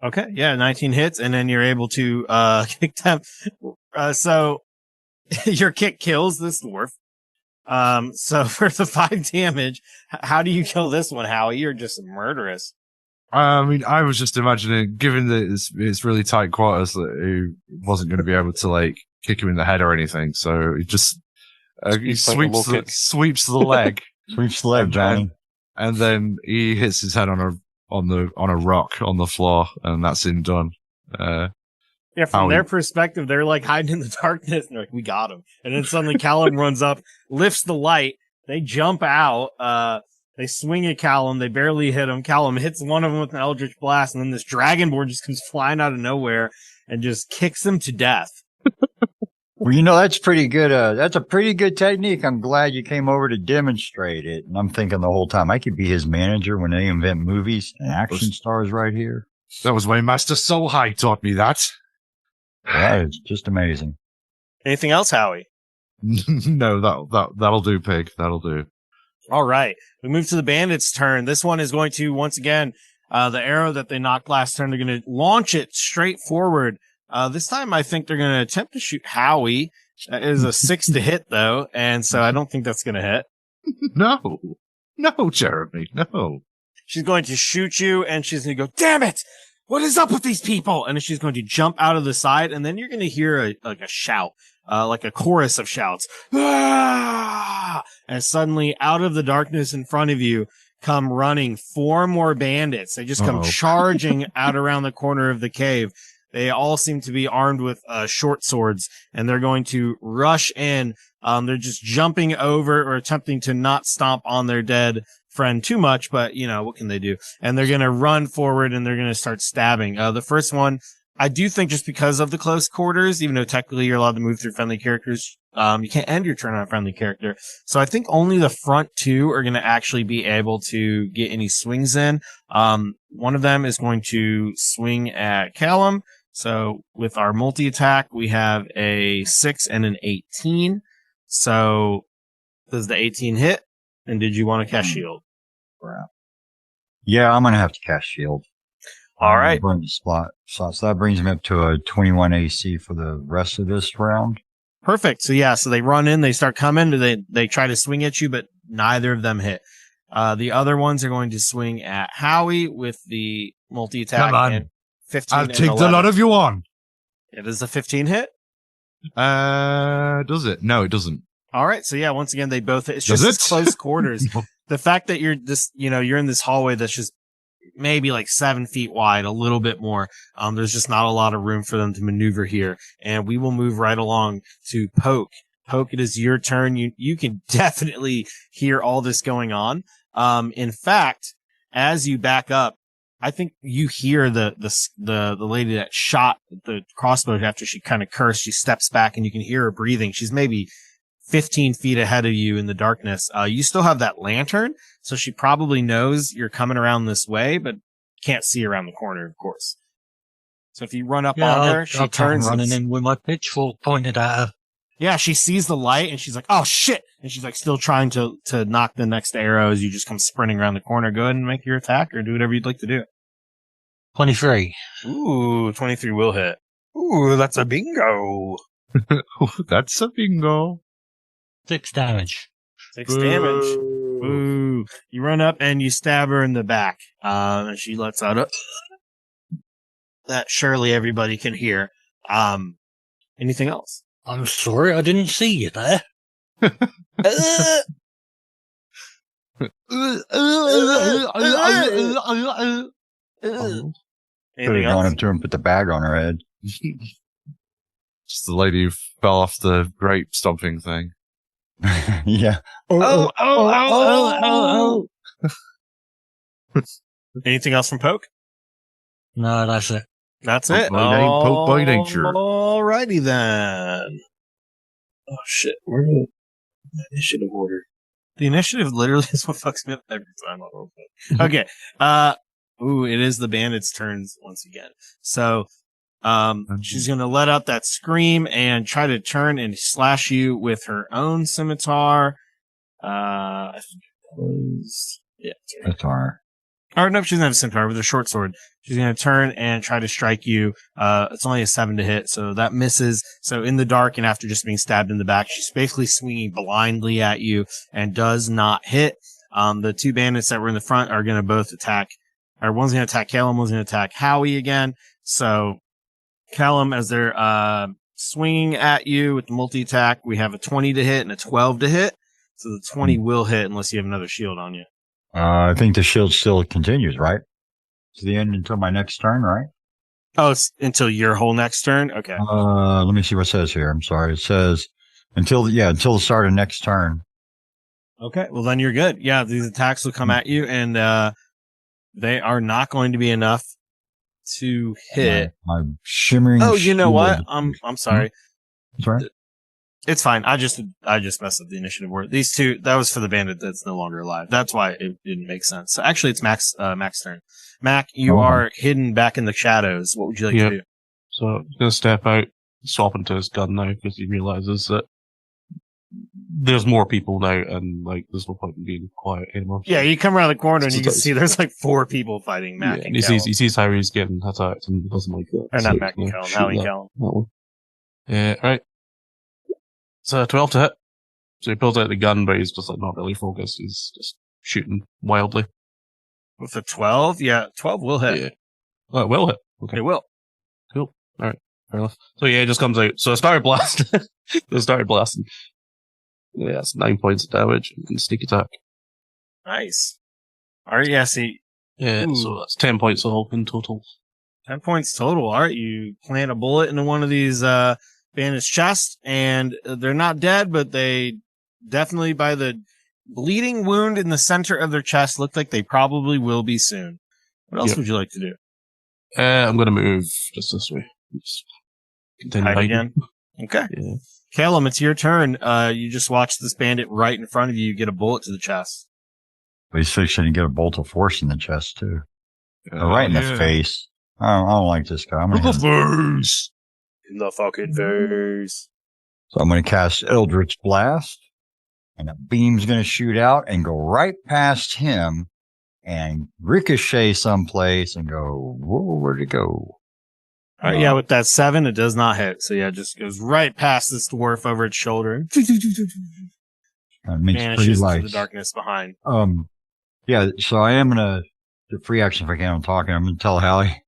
Okay, yeah, 19 hits, and then you're able to kick them. So your kick kills this dwarf. So for the 5 damage, how do you kill this one, Howie? You're just murderous. I mean, I was just imagining, given that it's really tight quarters, that he wasn't going to be able to like kick him in the head or anything. So he just he Sweeps like a sweeps low kick. sweeps the leg, Sweeps the leg, and Johnny. then he hits his head on a rock on the floor, and that's him done. Yeah, from Howie. their perspective, they're like hiding in the darkness, and they're like, we got him. And then suddenly Callum runs up, lifts the light, they jump out, they swing at Callum, they barely hit him. Callum hits one of them with an Eldritch Blast, and then this Dragonborn just comes flying out of nowhere and just kicks him to death. Well, that's pretty good. That's a pretty good technique. I'm glad you came over to demonstrate it. And I'm thinking the whole time I could be his manager when they invent movies and action stars right here. That was my Master Soul High taught me that. That is just amazing. Anything else, Howie? No, that'll do, pig. That'll do. All right. We move to the bandits' turn. This one is going to, once again, the arrow that they knocked last turn, they're going to launch it straight forward. This time, I think they're going to attempt to shoot Howie. That is a 6 to hit, though, and so I don't think that's going to hit. No, Jeremy, no. She's going to shoot you, and she's going to go, damn it! What is up with these people? And then she's going to jump out of the side, and then you're going to hear a shout, like a chorus of shouts. Ah! And suddenly, out of the darkness in front of you, come running 4 more bandits. They just come charging out around the corner of the cave. They all seem to be armed with short swords, and they're going to rush in. They're just jumping over or attempting to not stomp on their dead friend too much, but what can they do? And they're going to run forward and they're going to start stabbing. The first one, I do think just because of the close quarters, even though technically you're allowed to move through friendly characters, you can't end your turn on a friendly character. So I think only the front 2 are going to actually be able to get any swings in. One of them is going to swing at Callum. So with our multi-attack, we have a 6 and an 18. So does the 18 hit? And did you want to cast shield? Yeah, I'm going to have to cast shield. All right. Burn the spot. So that brings me up to a 21 AC for the rest of this round. Perfect. So yeah, so they run in, they start coming, they try to swing at you, but neither of them hit. The other ones are going to swing at Howie with the multi-attack. Come on. And 15 I'll and take 11. the lot of you on. It is a 15 hit. Does it? No, it doesn't. All right. So yeah, once again, they both, it's Does just it? close quarters. The fact that you're you're in this hallway that's just maybe like 7 feet wide, a little bit more. There's just not a lot of room for them to maneuver here. And we will move right along to Poke. Poke, it is your turn. You can definitely hear all this going on. In fact, as you back up, I think you hear the lady that shot the crossbow after she kind of cursed. She steps back and you can hear her breathing. She's maybe 15 feet ahead of you in the darkness. You still have that lantern, so she probably knows you're coming around this way, but can't see around the corner, of course. So if you run up on her, she I'll turns running in with my pitchfork pointed at her. Yeah, she sees the light and she's like, "Oh shit!" And she's like, still trying to knock the next arrow as you just come sprinting around the corner. Go ahead and make your attack or do whatever you'd like to do. 23. Ooh, 23 will hit. Ooh, that's a bingo. That's a bingo. 6 damage. 6 damage. Ooh, you run up and you stab her in the back. And she lets out a that surely everybody can hear. Anything else? I'm sorry, I didn't see you there. Could Anything have gone else? up to her and put the bag on her head. Just the lady who fell off the grape stomping thing. Yeah. Anything else from Poke? No, that's it. That's it. Poke by nature. Alrighty then. Oh shit, where the initiative order? The initiative literally is what fucks me up every time. Okay. Ooh, it is the bandit's turns once again. So, she's gonna let out that scream and try to turn and slash you with her own scimitar. I think it was, yeah. That's all right. Or no, she doesn't have a scimitar with a short sword. She's going to turn and try to strike you. It's only a 7 to hit, so that misses. So in the dark and after just being stabbed in the back, she's basically swinging blindly at you and does not hit. The 2 bandits that were in the front are going to both attack, or one's going to attack Callum, one's going to attack Howie again. So Callum, as they're swinging at you with the multi-attack, we have a 20 to hit and a 12 to hit. So the 20 will hit unless you have another shield on you. I think the shield still continues, right? To the end until my next turn, right? Oh, it's until your whole next turn? Okay. Let me see what it says here. I'm sorry. It says until the start of next turn. Okay. Well, then you're good. Yeah, these attacks will come at you, and they are not going to be enough to hit. My shimmering. Oh, you know shield. what? I'm sorry. That's right. It's fine. I just messed up the initiative word. These 2, that was for the bandit that's no longer alive. That's why it didn't make sense. So actually, it's Mac's turn. Mac, you are hidden back in the shadows. What would you like to do? So he's going to step out, swap into his gun now because he realizes that there's more people now and like there's no point in being quiet anymore. Yeah, you come around the corner and you can see there's like 4 people fighting Mac and he Callum. sees how he's getting attacked and he doesn't like that. Or So not Mac and he's Callum, gonna Howie and shoot Callum. that one. Yeah, right. So 12 to hit. So he pulls out the gun, but he's just like not really focused. He's just shooting wildly. With a 12? Yeah, 12 will hit. Yeah. Oh, it will hit. Okay. It will. Cool. All right. Fair enough. So yeah, it just comes out. So it started blasting. Yeah, that's 9 points of damage and sneak attack. Nice. All right, yeah, see. Yeah, Ooh. so that's 10 points all in total. 10 points total. All right, you plant a bullet into one of these bandits' chest, and they're not dead, but they definitely, by the bleeding wound in the center of their chest, look like they probably will be soon. What else Yep. would you like to do? I'm going to move just this way. Just continue Hide hiding. again? Okay. Yeah. Calum, it's your turn. You just watched this bandit right in front of you get a bullet to the chest. But he's fixing to get a bolt of force in the chest too. Right in the face. I don't like this guy. I'm gonna hit him. Face. In the fucking face. So I'm going to cast Eldritch Blast, and a beam's going to shoot out and go right past him and ricochet someplace and go, whoa, where'd it go? All right, yeah, with that 7, it does not hit. So yeah, it just goes right past this dwarf over its shoulder. Makes pretty Vanishes into light. the darkness behind. Yeah, so I am going to, the free action if I can, I'm talking, I'm going to tell Hallie,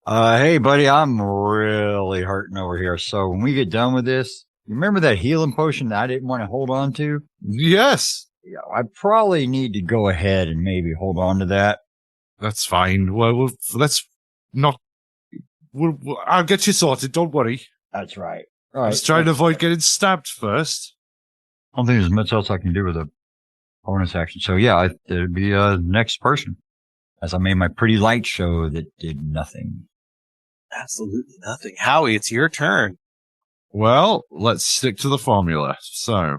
hey buddy, I'm really hurting over here. So when we get done with this, you remember that healing potion that I didn't want to hold on to? Yes. Yeah, I probably need to go ahead and maybe hold on to that. That's fine. Well, let's not. I'll get you sorted. Don't worry. That's right. All right. Just trying to avoid getting stabbed first. I don't think there's much else I can do with a bonus action. So yeah, it'd be next person. as I made my pretty light show that did nothing. Absolutely nothing. Howie, it's your turn. Well, let's stick to the formula. So,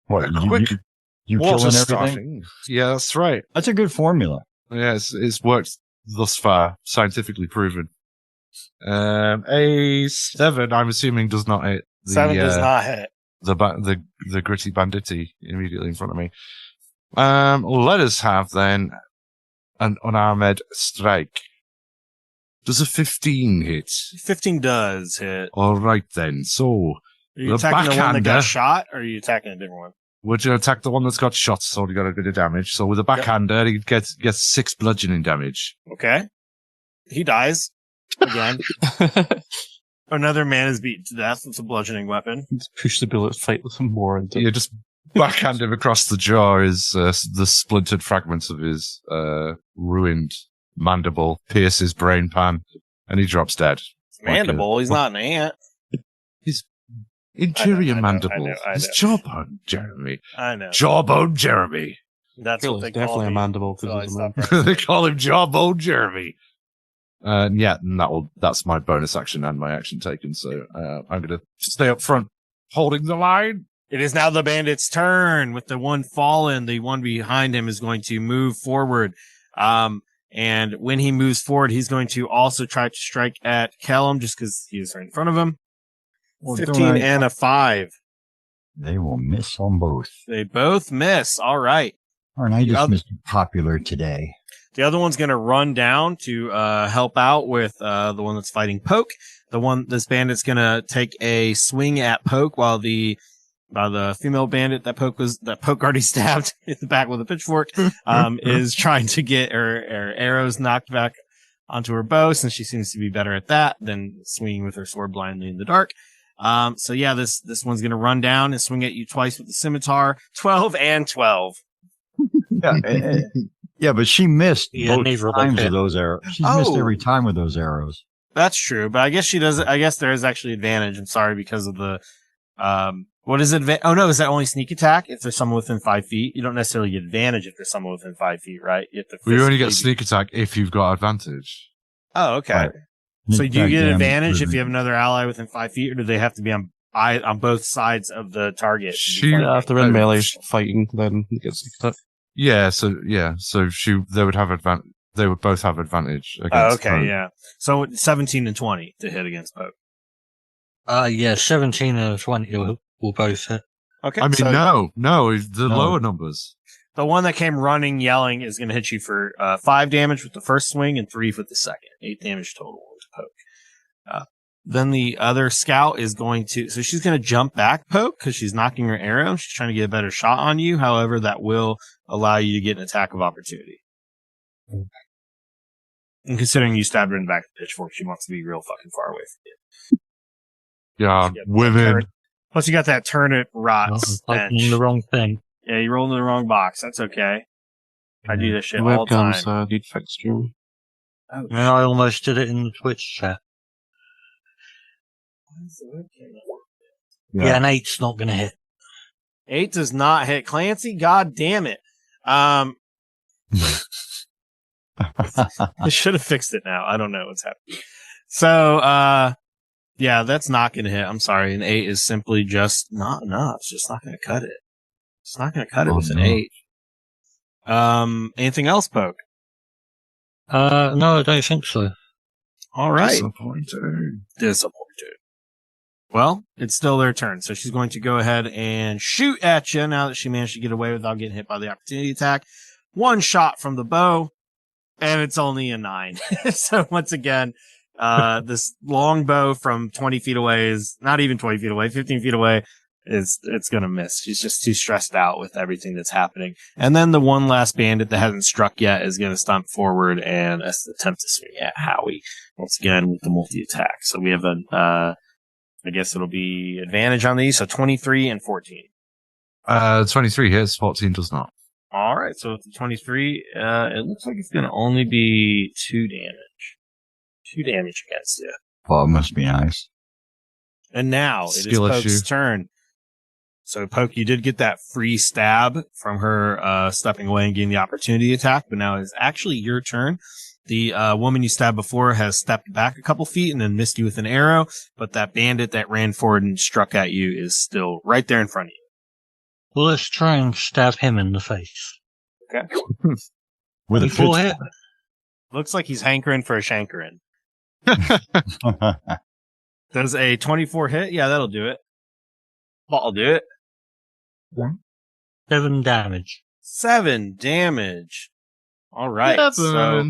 What? quick You water killing everything? starting. Yeah, that's right. That's a good formula. Yeah, it's worked thus far, scientifically proven. A 7, I'm assuming, does not hit. 7 does not hit. The gritty banditti immediately in front of me. Let us have then an unarmed strike. Does a 15 hit? 15 does hit. All right then. So Are you the attacking the one that got backhander- shot, or are you attacking a different one? we're going to attack the one that's got shot. So he got a bit of damage. So with a backhander, he gets 6 bludgeoning damage. Okay. He dies. Again. Another man is beaten to death with a bludgeoning weapon. Just push the bullet, fight with some more into You just backhand him across the jaw as the splintered fragments of his ruined mandible pierce his brain pan, and he drops dead. It's mandible. He's not an ant. His interior I know, mandible. I His know. jawbone, Jeremy. I know. Jawbone Jeremy. That's Well, what they it's definitely call a me. mandible So I because he's a stopped man. They writing. call him Jawbone Jeremy. Yeah, and that's my bonus action and my action taken. So I'm going to stay up front, holding the line. It is now the bandit's turn. With the one fallen, the one behind him is going to move forward. And when he moves forward, he's going to also try to strike at Callum just because he is right in front of him. Well, 15 and a 5. They will miss on both. They both miss. All right. Aren't I just other- Mr. Popular today? The other one's going to run down to help out with the one that's fighting Poke. This bandit's going to take a swing at Poke while the female bandit that Poke already stabbed in the back with a pitchfork is trying to get her arrows knocked back onto her bow, since she seems to be better at that than swinging with her sword blindly in the dark. So yeah, this one's going to run down and swing at you twice with the scimitar. 12 and 12. Yeah, but she missed Yeah, both neither of them times hit. with those arrows. She's missed Oh. every time with those arrows. That's true, but I guess she does. I guess there is actually advantage. I'm sorry, because of the what is it? Oh no, is that only sneak attack? If there's someone within 5 feet, you don't necessarily get advantage if there's someone within 5 feet, right? You have to. We only get physically sneak attack if you've got advantage. Oh, okay. Right. So do you That get damage advantage if was- you have another ally within 5 feet, or do they have to be on both sides of the target? She- Yeah, if they're in Oh, melee sh- fighting, then it gets attacked. Yeah, so they would have advantage. They would both have advantage Oh, against. okay, Poke. yeah. So 17 and 20 to hit against Poke. Yeah, 17 and 20 will both hit. Okay. I mean, so no, the No. lower numbers. the one that came running, yelling, is going to hit you for 5 damage with the first swing and 3 with the second. 8 damage total to Poke. Then the other scout is going to, so she's going to jump back, Poke, because she's knocking her arrow. She's trying to get a better shot on you. However, that will allow you to get an attack of opportunity. And considering you stabbed her in the back with the pitchfork, she wants to be real fucking far away from you. Yeah, Yeah, women. Plus, you got that turnip rot I'm stench. typing the wrong thing. Yeah, you rolled in the wrong box. That's okay. I do this shit The all the time. webcams need fixed, Jeremy. Oh, Yeah, I almost did it in the Twitch chat. Yeah, an 8's not going to hit. 8 does not hit Clancy. God damn it. I should have fixed it now. I don't know what's happening. So, yeah, that's not going to hit. I'm sorry. An 8 is simply just not enough. It's just not going to cut it. It's not going to cut it Oh, with an no. 8. Anything else, Poke? No, I don't think so. All right. Disappointing. Disappointed. Well, it's still their turn. So she's going to go ahead and shoot at you now that she managed to get away without getting hit by the opportunity attack. One shot from the bow, and it's only a 9. So once again, this long bow from 20 feet away is not even 20 feet away, 15 feet away. It's going to miss. She's just too stressed out with everything that's happening. And then the one last bandit that hasn't struck yet is going to stomp forward and attempt to swing at Howie once again with the multi-attack. So we have I guess it'll be advantage on these. So 23 and 14. 23 hits, 14 does not. All right. So with the 23, it looks like it's going to only be 2 damage. 2 damage against you. Well, it must be nice. And now it is Skill Poke's issue. turn. So, Poke, you did get that free stab from her stepping away and getting the opportunity attack, but now it's actually your turn. The woman you stabbed before has stepped back a couple feet and then missed you with an arrow, but that bandit that ran forward and struck at you is still right there in front of you. Well, let's try and stab him in the face. Okay. With a Before pitchfork. Looks like he's hankering for a shankerin. Does a 24 hit? Yeah, that'll do it. I'll do it. 7 damage. 7 damage. All right. So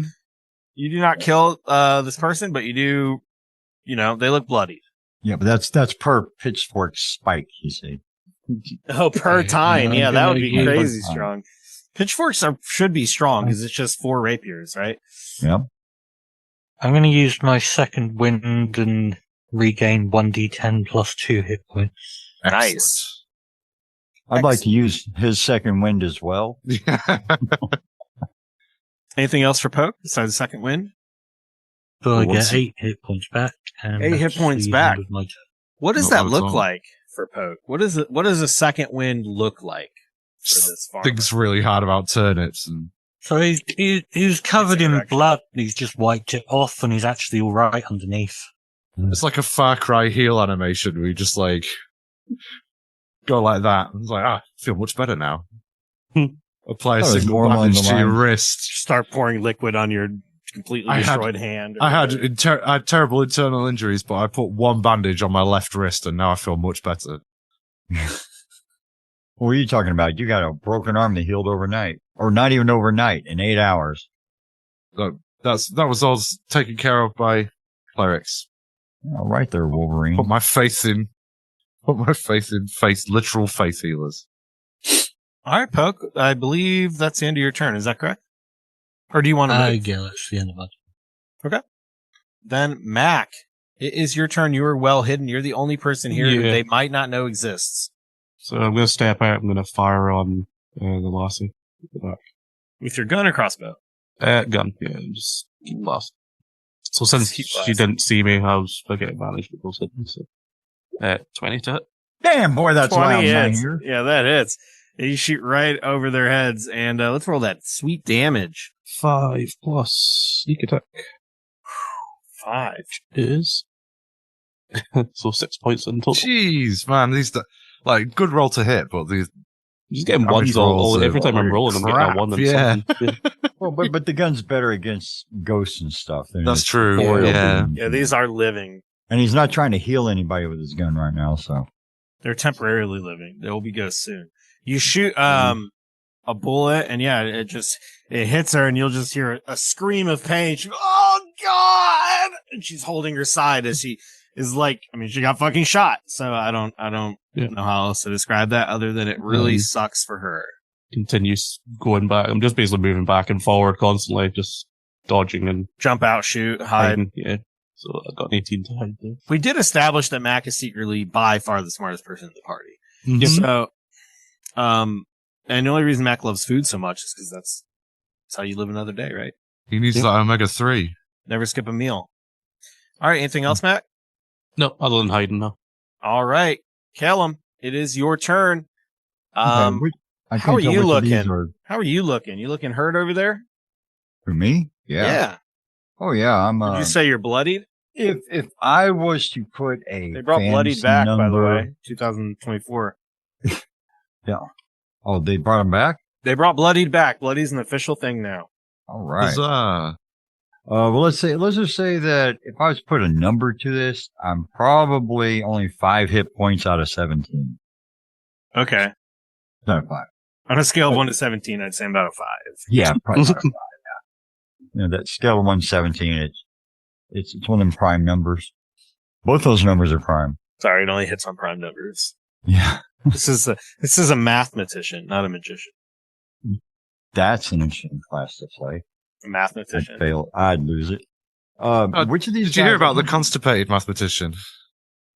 you do not kill this person, but you do, they look bloody. Yeah, but that's per pitchfork spike, you see. Oh, per time. Yeah, that would be Yeah. crazy strong. Pitchforks should be strong because it's just 4 rapiers, right? Yep. I'm going to use my second wind and regain 1d10 plus 2 hit points. Nice. I'd like to use his second wind as well. Anything else for Poke besides the second wind? So I What's- get 8 hit points back. And 8 hit that's points the back. end of my turn. What does Not that bad at look all. like for Poke? What does a second wind look like for this farm? Thinks really hard about turnips and So he was covered in Interaction. blood. He's just wiped it off, and he's actually all right underneath. it's like a Far Cry heal animation where you just like go like that. It's like, I feel much better now. Apply a That was single more along bandage the to your lines- wrist. Start pouring liquid on your completely I had- destroyed hand. I had terrible internal injuries, but I put one bandage on my left wrist and now I feel much better. What are you talking about? You got a broken arm that healed overnight. Or not even overnight, in 8 hours. That was all taken care of by clerics. All right there, Wolverine. Put my faith in literal faith healers. All right, Poke. I believe that's the end of your turn. Is that correct? Or do you want to move? Yeah, that's the end of my turn. Then, Mac, it is your turn. You are well hidden. You're the only person here who Yeah. they might not know exists. So I'm going to step out. I'm going to fire on the lassie. With your gun or crossbow? Gun. Yeah, just keep last. So since Keep she last. didn't see me, I was I get advantage because hidden. So 20 to hit. Damn, boy, that's 20 loud, man. hits. Yeah, that hits. You shoot right over their heads, and let's roll that sweet damage. 5 plus sneak attack 5. is so 6 points in total. Jeez, man, like good roll to hit, but these Just getting Damage ones all rolls every time I'm are rolling. I'm getting crap, a 1 and yeah. something. Well, but the gun's better against ghosts and stuff. than That's it's true, foiled yeah. and- Yeah, these are living. And he's not trying to heal anybody with his gun right now, so. They're temporarily living. They will be ghosts soon. You shoot a bullet, and yeah, it hits her, and you'll just hear a scream of pain. She goes, "Oh God!" And she's holding her side as she is like, she got fucking shot. So I don't Yeah. know how else to describe that other than it really sucks for her. Continues going back. I'm just basically moving back and forward constantly, just dodging and Jump out, shoot, hide. hiding. Yeah. So I got an 18 to hide there. We did establish that Mac is secretly by far the smartest person in the party. Mhm. So, and the only reason Mac loves food so much is because that's how you live another day, right? he needs Yep. that omega-3. Never skip a meal. All right. Anything else, Mac? No, other than hiding now. All right. Callum, it is your turn. I how can't are tell you which of these looking? are- How are you looking? You looking hurt over there? For me? Yeah. Oh, yeah. I'm, Did you say you're bloodied? if I was to put a They brought bloodied fantasy back, by the number- way. 2024. Oh, they brought him back? They brought bloodied back. Bloody's an official thing now. All right. Huzzah. Well, let's just say that if I was to put a number to this, I'm probably only 5 hit points out of 17. Okay. Not 5. On a scale of 1 to 17, I'd say I'm about a 5. Yeah, probably about a 5. Yeah. That scale of 1 to 17, it's one of them prime numbers. Both those numbers are prime. Sorry, it only hits on prime numbers. Yeah. This is a mathematician, not a magician. That's an interesting class to play. A I'd mathematician. fail. I'd lose it. Which of these Did you hear guys- about the constipated mathematician?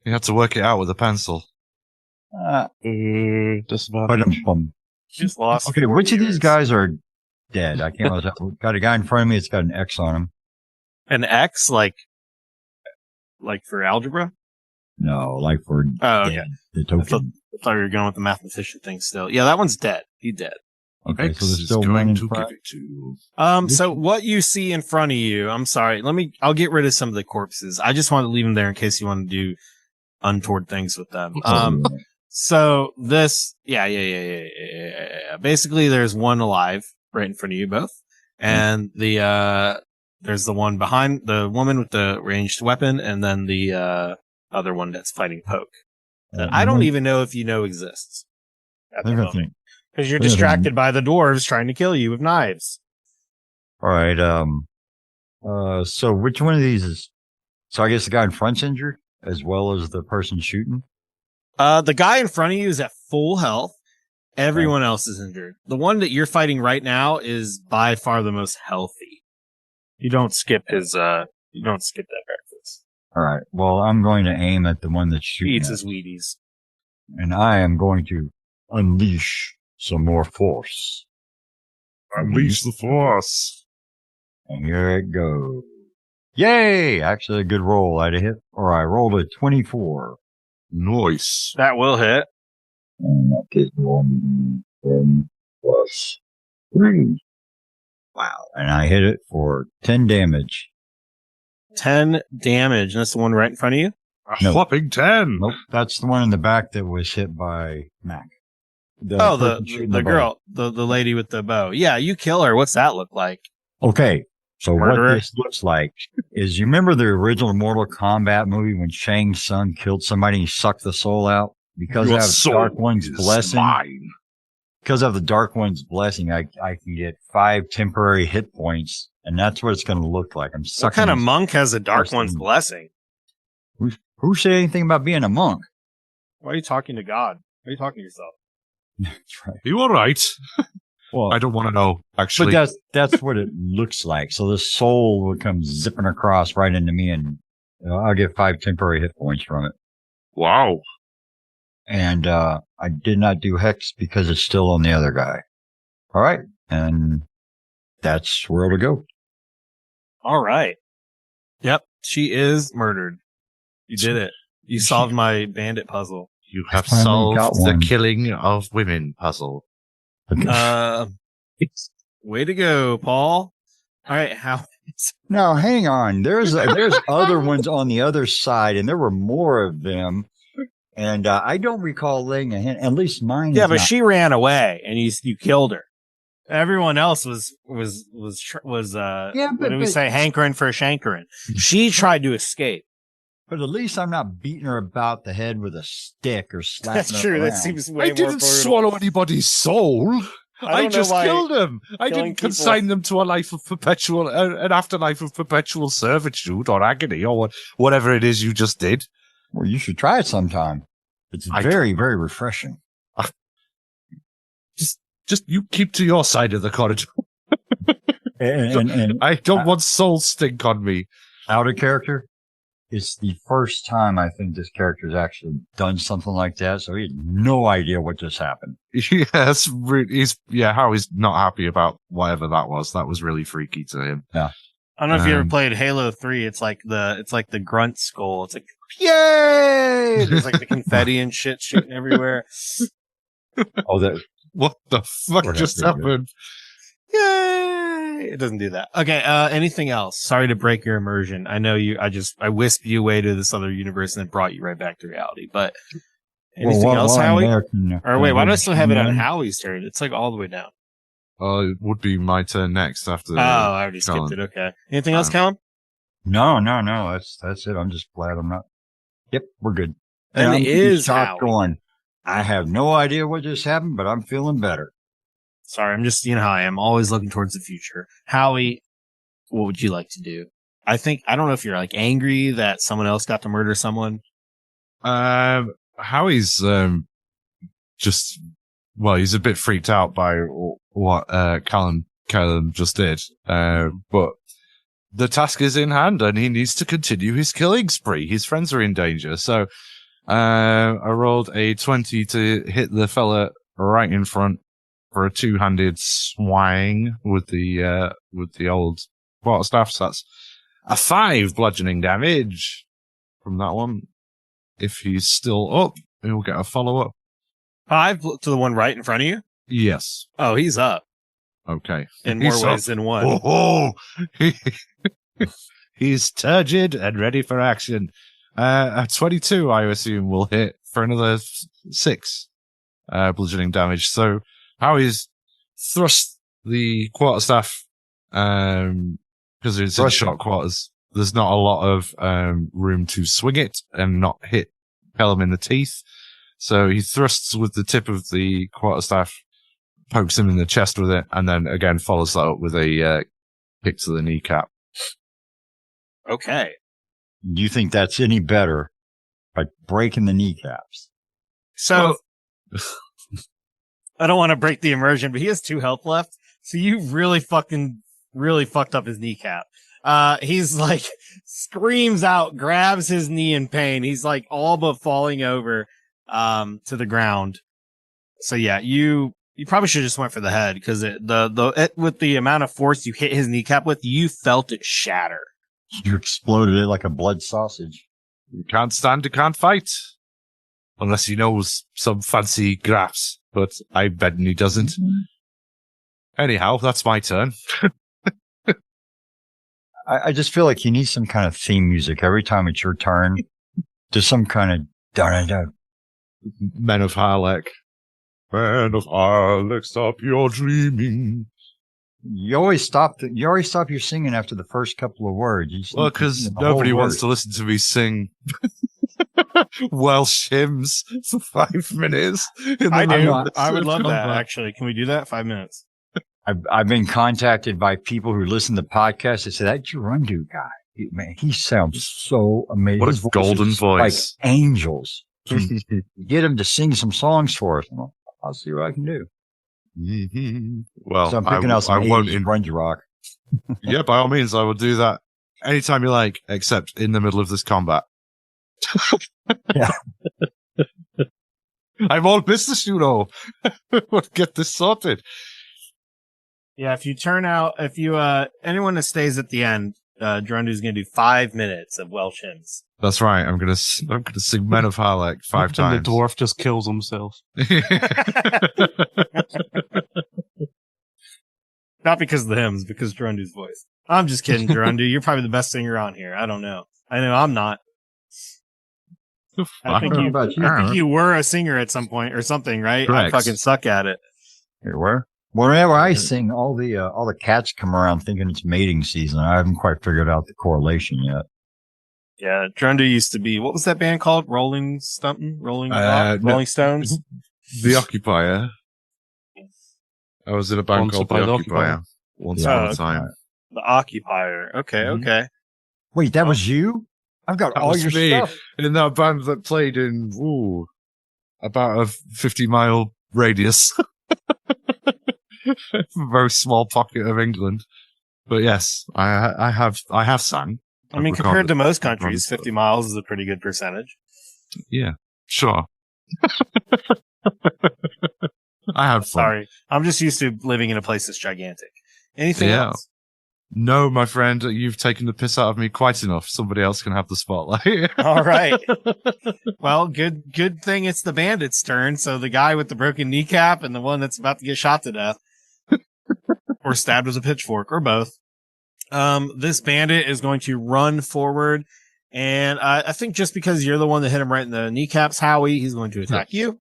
He had to work it out with a pencil. Disadvantage. Just lost. Okay, 4 which of these years. guys are dead? I can't. Got a guy in front of me. It's got an X on him. An X, like for algebra? No, like for Oh, okay. dead, the token. I thought you were going with the mathematician thing still. Yeah, that one's dead. He's dead. Okay, X so there's is still one going in to front. give it to. So what you see in front of you, I'm sorry, I'll get rid of some of the corpses. I just want to leave them there in case you want to do untoward things with them. So this, yeah. Basically, there's one alive right in front of you both. And there's the one behind the woman with the ranged weapon, and then the other one that's fighting Poke. That I don't even know if you know exists at the moment. Because you're distracted by the dwarves trying to kill you with knives. All right. So which one of these is? So I guess the guy in front's injured as well as the person shooting. The guy in front of you is at full health. Everyone else is injured. The one that you're fighting right now is by far the most healthy. You don't skip his. You don't skip that breakfast. All right. Well, I'm going to aim at the one that's He shooting. eats his Wheaties. And I am going to unleash some more force. Unleash the force. And here it goes. Yay! Actually, a good roll. I rolled a 24. Nice. That will hit. And that is 1 plus 3. Wow. And I hit it for 10 damage. 10 damage. And that's the one right in front of you? A whopping 10. Nope. That's the one in the back that was hit by Mac. The girl. The lady with the bow. Yeah, you kill her. What's that look like? Okay. So Murderer? what this looks like is, you remember the original Mortal Kombat movie when Shang Tsung killed somebody and he sucked the soul out? Because Your of soul Dark One's is blessing. mine. Because of the Dark One's blessing, I can get 5 temporary hit points, and that's what it's going to look like. I'm What sucking. kind of monk has a Dark person. One's blessing? Who said anything about being a monk? Why are you talking to God? Why are you talking to yourself? That's right. You all right? Well, I don't want to know, actually. but that's what it looks like. So the soul will come zipping across right into me, and I'll get 5 temporary hit points from it. Wow. And I did not do Hex because it's still on the other guy. All right. And that's where it'll go. All right. Yep. She is murdered. You did it. You solved my bandit puzzle. You have finally got solved the one. killing of women puzzle. Way to go, Paul. All right. How? Now, hang on. There's other ones on the other side, and there were more of them. And I don't recall laying a hand. At least mine. Yeah, is but not. she ran away, and you killed her. Everyone else was Yeah, what did we say? Hankering for a shankering. She tried to escape. But at least I'm not beating her about the head with a stick or slapping That's her true. around. That seems way I more didn't brutal. swallow anybody's soul. I don't know just why killed them. I killing didn't people- consign them to a life of perpetual, an afterlife of perpetual servitude or agony or whatever it is you just did. Well, you should try it sometime. It's very, very refreshing. Just you keep to your side of the corridor. And I don't want soul stink on me. out of character, it's the first time I think this character's actually done something like that, so he had no idea what just happened. Yes, how he's not happy about whatever that was. That was really freaky to him. I don't know if you ever played Halo 3. It's like the grunt skull. It's like, yay! There's like the confetti and shit shooting everywhere. Oh, that What the fuck Or just that'd be good. happened? Yay! It doesn't do that. Okay, anything else? Sorry to break your immersion. I know I whisked you away to this other universe and then brought you right back to reality. But anything else, Howie? Or wait, why do I still have it on Howie's turn? It's like all the way down. It would be my turn next after. I already skipped Colin. it. Okay. Anything else, Callum? No. That's it. I'm just glad I'm not. Yep, we're good. And I'm it is shocked Howie. going. I have no idea what just happened, but I'm feeling better. Sorry, I'm just, you know how I am, always looking towards the future. Howie, what would you like to do? I don't know if you're like angry that someone else got to murder someone. Howie's he's a bit freaked out by what Callum just did. But the task is in hand, and he needs to continue his killing spree. His friends are in danger, so I rolled a 20 to hit the fella right in front for a 2-handed swing with the old quarterstaff. So that's a 5 bludgeoning damage from that one. If he's still up, he'll get a follow-up. 5 to the one right in front of you? Yes. Oh, he's up Okay. in more He's ways up. than one. Oh, he's turgid and ready for action. A 22, I assume, will hit for another 6 bludgeoning damage. So Howie's thrust the quarterstaff because it's in short quarters. There's not a lot of room to swing it and not hit Pelham in the teeth. So he thrusts with the tip of the quarterstaff, pokes him in the chest with it, and then again follows that up with a kick to the kneecap. Okay. Do you think that's any better by breaking the kneecaps? So, I don't want to break the immersion, but he has 2 health left. So you really fucked up his kneecap. He's like, screams out, grabs his knee in pain. He's like all but falling over, to the ground. So yeah, you probably should have just went for the head because with the amount of force you hit his kneecap with, you felt it shatter. You exploded it like a blood sausage. You can't stand, you can't fight. Unless he knows some fancy graphs, but I bet he doesn't. Anyhow, that's my turn. I just feel like you need some kind of theme music every time it's your turn. Just some kind of dun-dun-dun. Men of Harlech. Men of Harlech, stop your dreaming. You always stop your singing after the first couple of words. Well, because nobody wants to listen to me sing Welsh hymns for 5 minutes. I do. I would love that, actually. Can we do that? 5 minutes. I've been contacted by people who listen to podcasts that say, that Gerundu guy, man, he sounds so amazing. What His a golden voice. Like angels. Get him to sing some songs for us. Well, I'll see what I can do. Mm-hmm. Well, so I'm picking out some 80s grunge rock. Yeah, by all means, I will do that anytime you like, except in the middle of this combat. Yeah. I'm all business, you know. We'll get this sorted. Yeah, if anyone that stays at the end, Gerundu's going to do 5 minutes of Welsh hymns. That's right. I'm gonna sing Men of Harlech 5 times. And the dwarf just kills himself. Not because of the hymns, because of Gerundu's voice. I'm just kidding, Gerundu. You're probably the best singer on here. I don't know. I know I'm not. I think you were a singer at some point or something, right? Correct. I fucking suck at it. You were? Whenever I sing, all the cats come around thinking it's mating season. I haven't quite figured out the correlation yet. Yeah, Gerundu used to be, what was that band called? Rolling Stones? The Occupier. I was in a band called The Occupier. Once upon a time. The Occupier. Okay, okay. Wait, that was you? I've got all your stuff. In that band that played in, about a 50-mile radius. Very small pocket of England. But yes, I have sang. I mean, compared to most countries, 50 miles is a pretty good percentage. Yeah, sure. I had fun. Sorry. I'm just used to living in a place that's gigantic. Anything else? No, my friend, you've taken the piss out of me quite enough. Somebody else can have the spotlight. All right. Well, good thing it's the bandit's turn. So the guy with the broken kneecap and the one that's about to get shot to death or stabbed with a pitchfork or both. This bandit is going to run forward, and I think just because you're the one that hit him right in the kneecaps, Howie, he's going to attack you.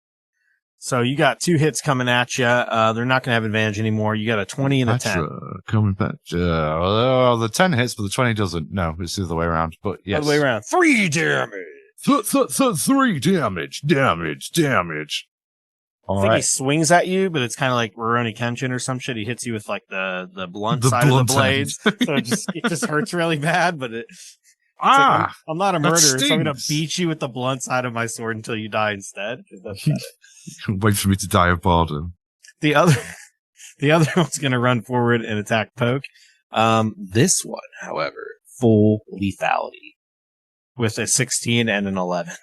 So you got 2 hits coming at you. They're not going to have advantage anymore. You got a 20 and a 10. Coming back. The 10 hits, but the 20 doesn't. No, it's the other way around. But yes. Other way around. 3 damage. 3 damage. I think he swings at you, but it's kind of like Rurouni Kenshin or some shit. He hits you with like the blunt side of the blades. So it just hurts really bad, but I'm not a murderer, so I'm going to beat you with the blunt side of my sword until you die instead. Wait for me to die of boredom. The other one's going to run forward and attack Poke. This one, however, full lethality with a 16 and an 11.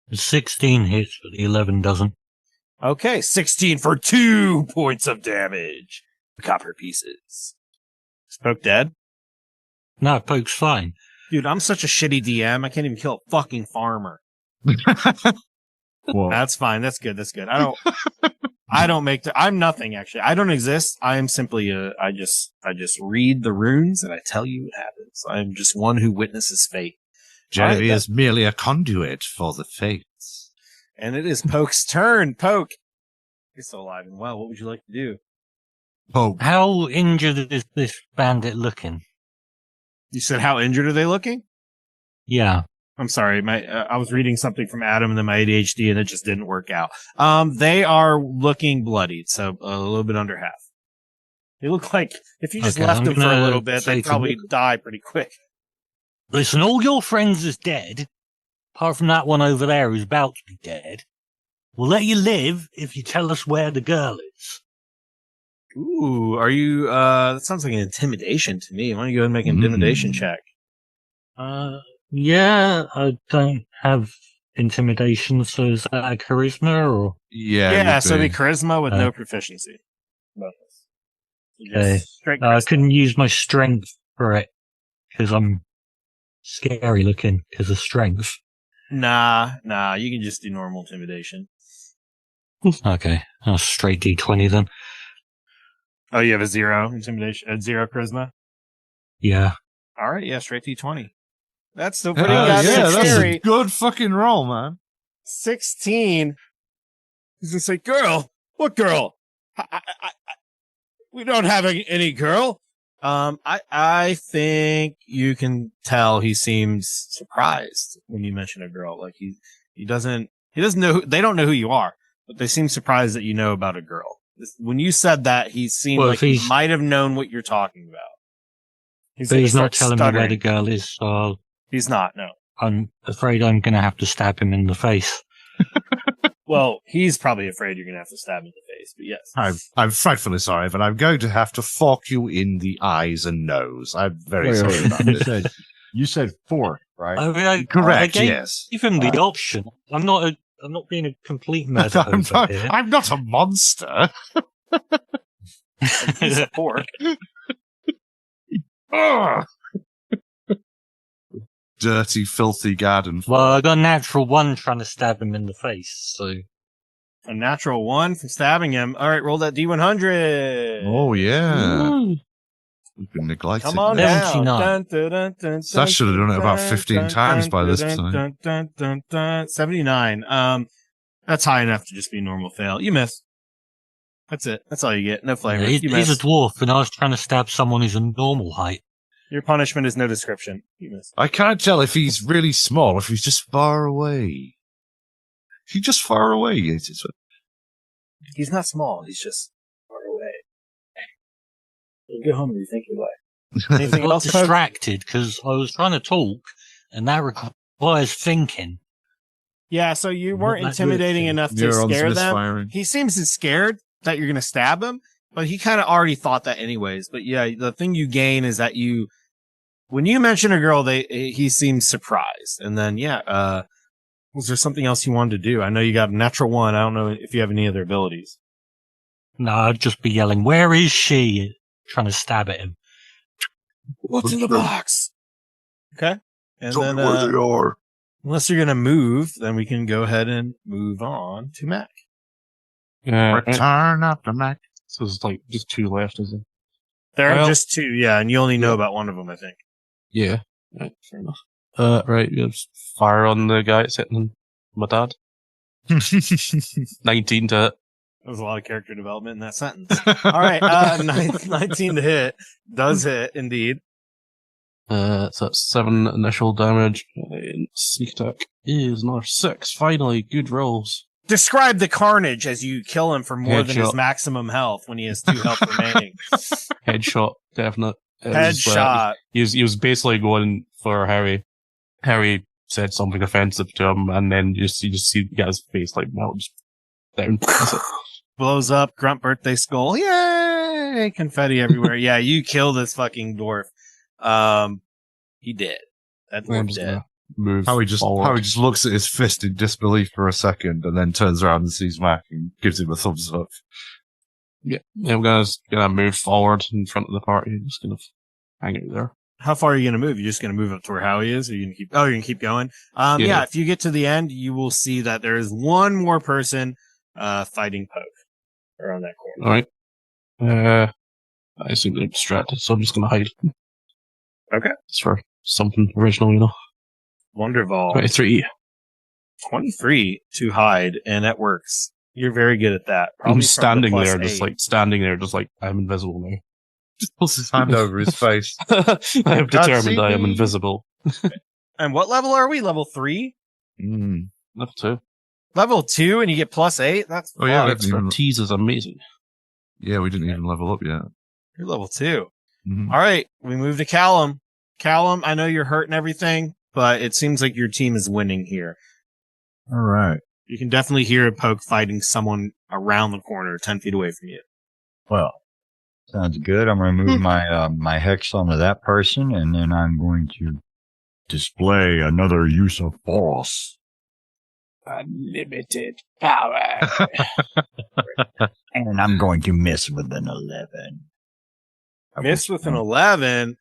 The 16 hits, but the 11 doesn't. Okay, 16 for 2 points of damage. Copper pieces. Is Poke dead? No, Poke's fine. Dude, I'm such a shitty DM. I can't even kill a fucking farmer. What? That's fine. That's good. That's good. I'm nothing actually. I don't exist. I am simply I just read the runes and I tell you what happens. I'm just one who witnesses fate. Jeremy All right, is merely a conduit for the fates. And it is Poke's turn. Poke. You're still alive and well. What would you like to do? Poke. How injured is this bandit looking? You said how injured are they looking? Yeah. I'm sorry. I was reading something from Adam and then my ADHD and it just didn't work out. They are looking bloodied, so a little bit under half. They look like if you just left them for a little bit, they'd probably die pretty quick. Listen, all your friends is dead, apart from that one over there who's about to be dead. We'll let you live if you tell us where the girl is. Ooh, are you, that sounds like an intimidation to me. Why don't you go ahead and make an intimidation check? Yeah, I don't have intimidation, so is that a charisma or? Yeah, so it'd be charisma with no proficiency. Okay. I couldn't use my strength for it, because I'm scary looking because of strength. Nah, you can just do normal intimidation. Okay, I'll straight D20 then. Oh, you have a 0 intimidation, 0 charisma? Yeah. Alright, yeah, straight D20. That's still pretty that's scary. a good fucking roll, man. 16. He's gonna say, girl? What girl? We don't have any girl. I think you can tell he seems surprised when you mention a girl. Like he doesn't know, they don't know who you are, but they seem surprised that you know about a girl. When you said that, he seemed like he might have known what you're talking about. He's not telling me where the girl is, so he's not, no. I'm afraid I'm going to have to stab him in the face. Well, he's probably afraid you're going to have to stab him in the face, but yes. I'm frightfully sorry, but I'm going to have to fork you in the eyes and nose. I'm very sorry about this. You said 4, right? I mean, Correct, yes. Even the option. I'm not being a complete murderer. I'm not a monster. He's a 4. Dirty, filthy garden. Well, I got a natural 1 trying to stab him in the face, so. A natural 1 from stabbing him. All right, roll that D100. Oh, yeah. We've been neglected. Come on down. Dun, dun, dun, dun, So I should have done it about 15 times by this time. 79. That's high enough to just be a normal fail. You miss. That's it. That's all you get. No flavor. Yeah, he's a dwarf, and I was trying to stab someone who's a normal height. Your punishment is no description. You miss. I can't tell if he's really small or if he's just far away. He's just far away. He's not small. He's just far away. You'll get home and rethink your life. Anything I got else? distracted because I was trying to talk, and that requires thinking. Yeah, so you weren't intimidating enough to scare them. He seems scared that you're going to stab him, but he kind of already thought that anyways. But yeah, the thing you gain is that when you mention a girl, he seems surprised. And then, was there something else you wanted to do? I know you got a natural 1. I don't know if you have any other abilities. No, I'd just be yelling, "Where is she?" Trying to stab at him. What's in the box? Okay. And Tell then, me where they are. Unless you're going to move, then we can go ahead and move on to Mac. Return of the Mac. So there's like just 2 left, is it? There are just 2, yeah, and you only know about one of them, I think. Yeah. Right, fair enough. Right, you just fire on the guy sitting on my dad. 19 to hit. There was a lot of character development in that sentence. All right, 19 to hit. Does hit, indeed. So that's 7 initial damage. And sneak attack is another 6. Finally, good rolls. Describe the carnage as you kill him for more than his maximum health when he has 2 health remaining. Headshot, definite. Headshot. He was basically going for Harry. Harry said something offensive to him, and then you just see the guy's face like melt just down. Blows up, grunt birthday skull. Yay! Confetti everywhere. Yeah, you kill this fucking dwarf. He did. That dwarf did. How he just looks at his fist in disbelief for a second and then turns around and sees Mac and gives him a thumbs up. Yeah, I'm gonna move forward in front of the party. Just gonna hang out there. How far are you going to move? You're just going to move up to where Howie is? Or are you going to keep? Oh, you're going to keep going. Yeah. If you get to the end, you will see that there is one more person fighting Poke around that corner. All right. I assume they're distracted, so I'm just going to hide. Okay. It's for something original, Wonderful. 23. 23 to hide, and that works. You're very good at that. I'm Probably standing from the there, +8. just like I'm invisible now. Just pulls his hand over his face. I have determined I am me. invisible. And what level are we? Level 3? Level 2. Level 2, and you get +8? That's Oh, yeah, fucked. Expertise is amazing. Yeah, we didn't even level up yet. You're level 2. Mhm. All right, we move to Callum. Callum, I know you're hurt and everything, but it seems like your team is winning here. All right. You can definitely hear Poke fighting someone around the corner, 10 feet away from you. Well, sounds good. I'm going to move my hex onto that person, and then I'm going to display another use of force. Unlimited power. And I'm going to miss with an 11. Miss with an 11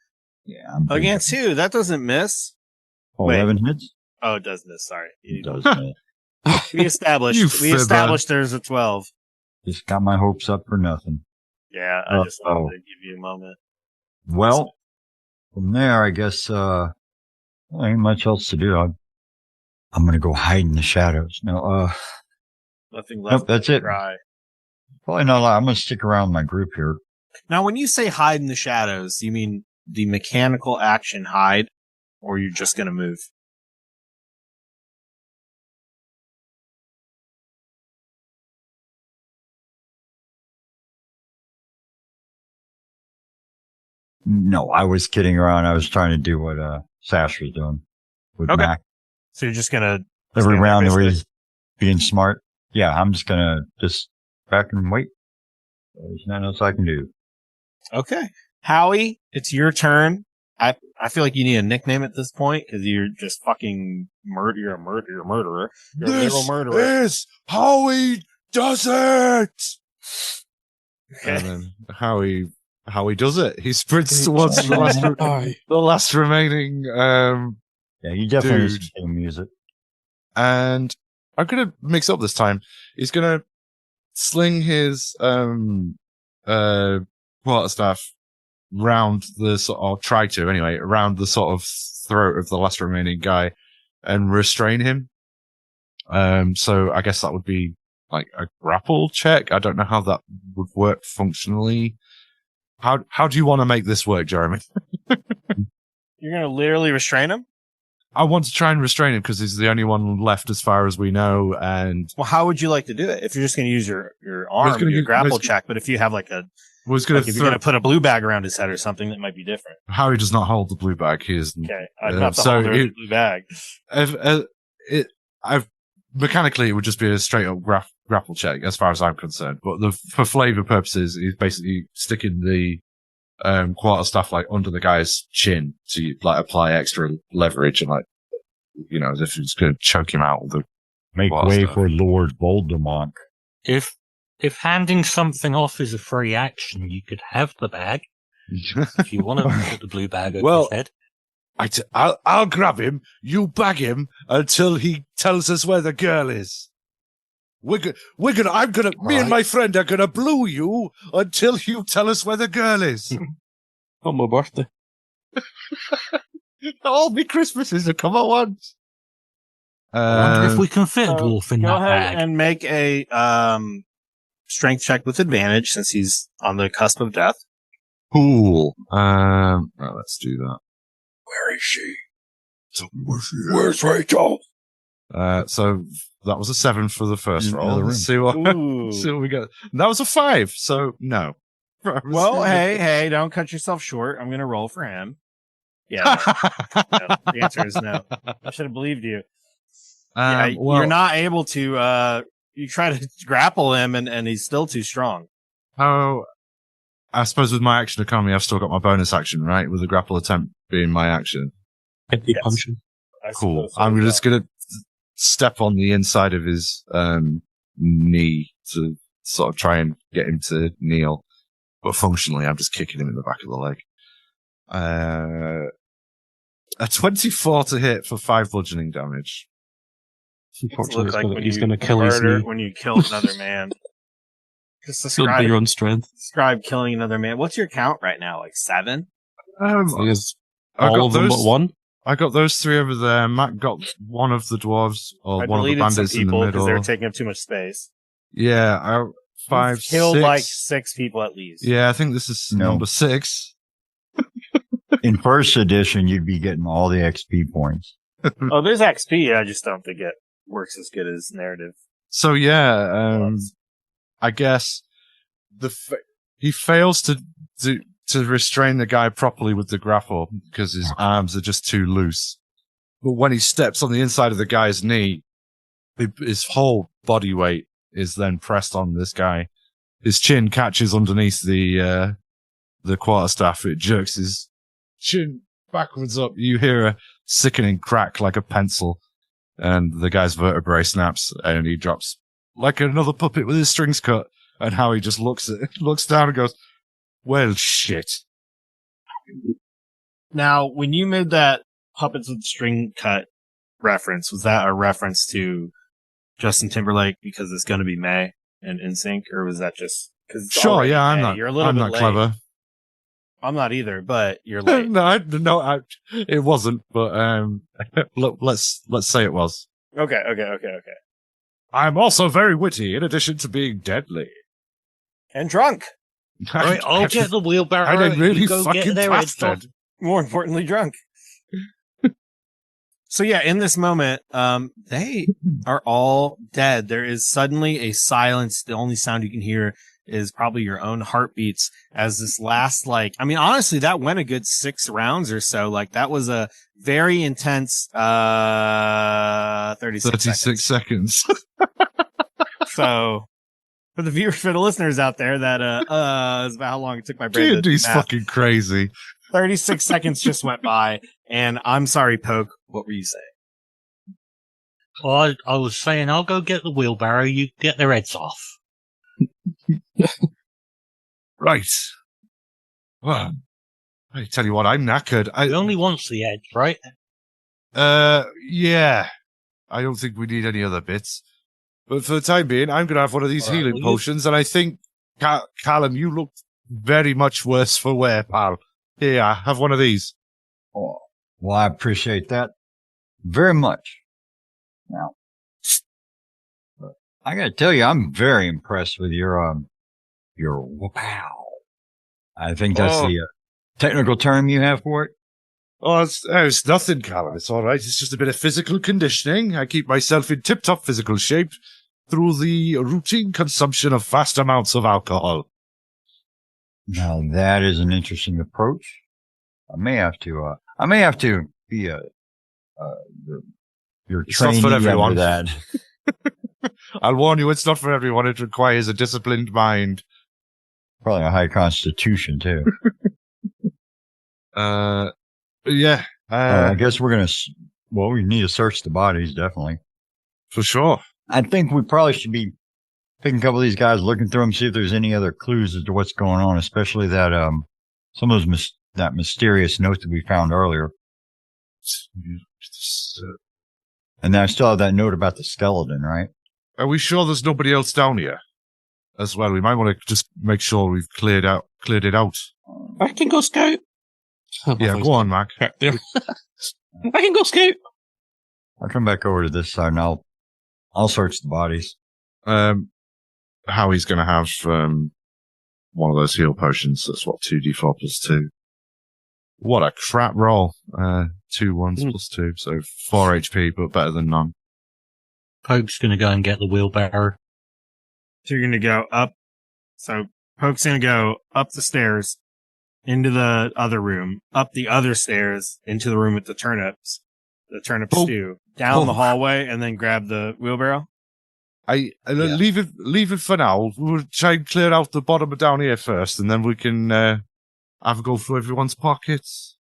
Yeah. I'm against who? That doesn't miss. 11 hits? Oh, it does miss. Sorry. It does miss. We established. You We fibber. established there's a 12. Just got my hopes up for nothing. Yeah, I just wanted to give you a moment. Well, from there, I guess, there ain't much else to do. I'm going to go hide in the shadows. No, Nothing left. nope, that's to it. try. Probably not a lot. I'm going to stick around my group here. Now, when you say hide in the shadows, you mean the mechanical action hide, or you're just going to move? No, I was kidding around. I was trying to do what Sash was doing with Okay. Mac. So you're just going to... Every stand there, round where basically? he's being smart. Yeah, I'm just going to just back and wait. There's nothing else I can do. Okay. Howie, it's your turn. I feel like you need a nickname at this point, because you're just fucking you're a murderer. You're a literal murderer. is how he does it! Okay. And then how he does it. He sprints towards the last remaining, Yeah, you definitely Dude. listen to music. and I'm gonna mix up this time. He's gonna sling his quarterstaff round the or try to anyway, around the sort of throat of the last remaining guy and restrain him. So I guess that would be like a grapple check. I don't know how that would work functionally. How do you want to make this work, Jeremy? You're going to literally restrain him? I want to try and restrain him because he's the only one left as far as we know, and Well, how would you like to do it? If you're just going to use your arm, gonna your use- grapple was- check, but if you have like a, was going like if to you're going to put a blue bag around his head or something, that might be different. Harry does not hold the blue bag. He is Okay. I'm not the so holder of it- the blue bag. Mechanically, it would just be a straight up grapple check as far as I'm concerned. But for flavor purposes, he's basically sticking the quarterstaff like under the guy's chin to like apply extra leverage and like, you know, as if it's going to choke him out with the Make Well, way stuff. for Lord Voldemort. If handing something off is a free action, you could have the bag if you want to put the blue bag over Well, his head. I'll grab him. You bag him until he tells us where the girl is. Me and my friend are gonna blue you until you tell us where the girl is. On my birthday. All me Christmases have come at once. I wonder if we can fit a So, dwarf in go that ahead bag. and make a strength check with advantage since he's on the cusp of death. Cool. Right, let's do that. Where is she? Where's Rachel? So that was a 7 for the first In the roll. other Let's see what, Ooh. see what we got. That was a 5, so no. Well, hey, don't cut yourself short. I'm going to roll for him. Yeah, no, the answer is no. I should have believed you. Yeah, well, you're not able to, you try to grapple him and he's still too strong. How? I suppose with my action economy, I've still got my bonus action, right? With the grapple attempt being my action. Hit the Yes. punching. I Cool. suppose so, I'm yeah. just gonna step on the inside of his knee to sort of try and get him to kneel. But functionally, I'm just kicking him in the back of the leg. A 24 to hit for 5 bludgeoning damage. Unfortunately, he's going to kill his knee. when you kill another man. Just Build by your own strength. describe killing another man. What's your count right now? Like 7? He is I all got of them those- but one. I got those 3 over there. Matt got one of the dwarves, or I one of the deleted some bandits in the people because middle. they were taking up too much space. Yeah, 5, You've killed 6. like 6 people at least. Yeah, I think this is No. number 6. In first edition, you'd be getting all the XP points. Oh, there's XP. I just don't think it works as good as narrative. So yeah, Loves. I guess he fails to restrain the guy properly with the grapple because his arms are just too loose. But when he steps on the inside of the guy's knee, his whole body weight is then pressed on this guy. His chin catches underneath the quarterstaff. It jerks his chin backwards up. You hear a sickening crack like a pencil, and the guy's vertebrae snaps, and he drops like another puppet with his strings cut. And Howie just looks down and goes, "Well, shit." Now, when you made that puppets with string cut reference, was that a reference to Justin Timberlake because it's going to be May and NSYNC, or was that just because? Sure, yeah, I'm May? not. You're a little I'm bit not late. clever. I'm not either, but you're late. No, it wasn't. But look, let's say it was. Okay. I'm also very witty, in addition to being deadly. And drunk. Right, I'll get the wheelbarrow. I'm a really you go fucking get their heads off. bastard. More importantly, drunk. So yeah, in this moment, they are all dead. There is suddenly a silence. The only sound you can hear is probably your own heartbeats as this last, honestly, that went a good 6 rounds or so. Like, that was a very intense, 36 seconds. So, for the listeners out there, that, is about how long it took my brain to do D&D's math. fucking crazy. 36 seconds just went by, and I'm sorry, Poke. What were you saying? Well, I was saying I'll go get the wheelbarrow. You get their heads off. Right. Well, I tell you what, I'm knackered. He only wants the heads, right? Yeah. I don't think we need any other bits. But for the time being, I'm going to have one of these All right, healing well, potions, and I think, Callum, you look very much worse for wear, pal. Here, have one of these. Oh, well, I appreciate that very much. Now, I got to tell you, I'm very impressed with your wow. I think that's the technical term you have for it. Oh, it's nothing, Callum. It's all right. It's just a bit of physical conditioning. I keep myself in tip-top physical shape through the routine consumption of vast amounts of alcohol. Now, that is an interesting approach. I may have to be your It's not trainee for under everyone. that. I'll warn you, it's not for everyone. It requires a disciplined mind. Probably a high constitution, too. Yeah. I guess we're going to, we need to search the bodies, definitely. For sure. I think we probably should be picking a couple of these guys, looking through them, see if there's any other clues as to what's going on, especially that, some of those, that mysterious note that we found earlier. And then I still have that note about the skeleton, right? Are we sure there's nobody else down here as well? We might want to just make sure we've cleared it out. I can go scout. Yeah, go on, Mac. Back there. I can go scout. I'll come back over to this side and I'll search the bodies. Howie's going to have one of those heal potions. That's what, 2d4 plus 2. What a crap roll. 2 ones plus 2, so 4 HP, but better than none. Poke's gonna go and get the wheelbarrow. So you're going to go up. So Poke's going to go up the stairs into the other room, up the other stairs into the room with the turnip stew, down the hallway, and then grab the wheelbarrow. Leave it for now. We'll try and clear out the bottom of down here first, and then we can have a go through everyone's pockets.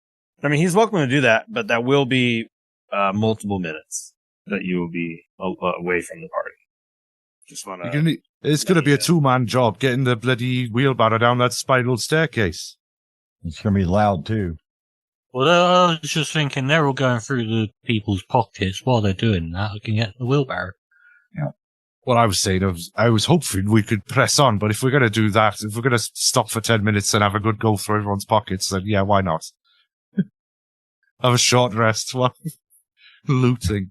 I mean, he's welcome to do that, but that will be multiple minutes that you will be away from the party. Just want to. It's going to be a 2-man job getting the bloody wheelbarrow down that spiral staircase. It's going to be loud, too. Well, I was just thinking they're all going through the people's pockets while they're doing that. I can get the wheelbarrow. What I was saying, I was hoping we could press on, but if we're going to do that, if we're going to stop for 10 minutes and have a good go through everyone's pockets, then yeah, why not? Have a short rest while looting.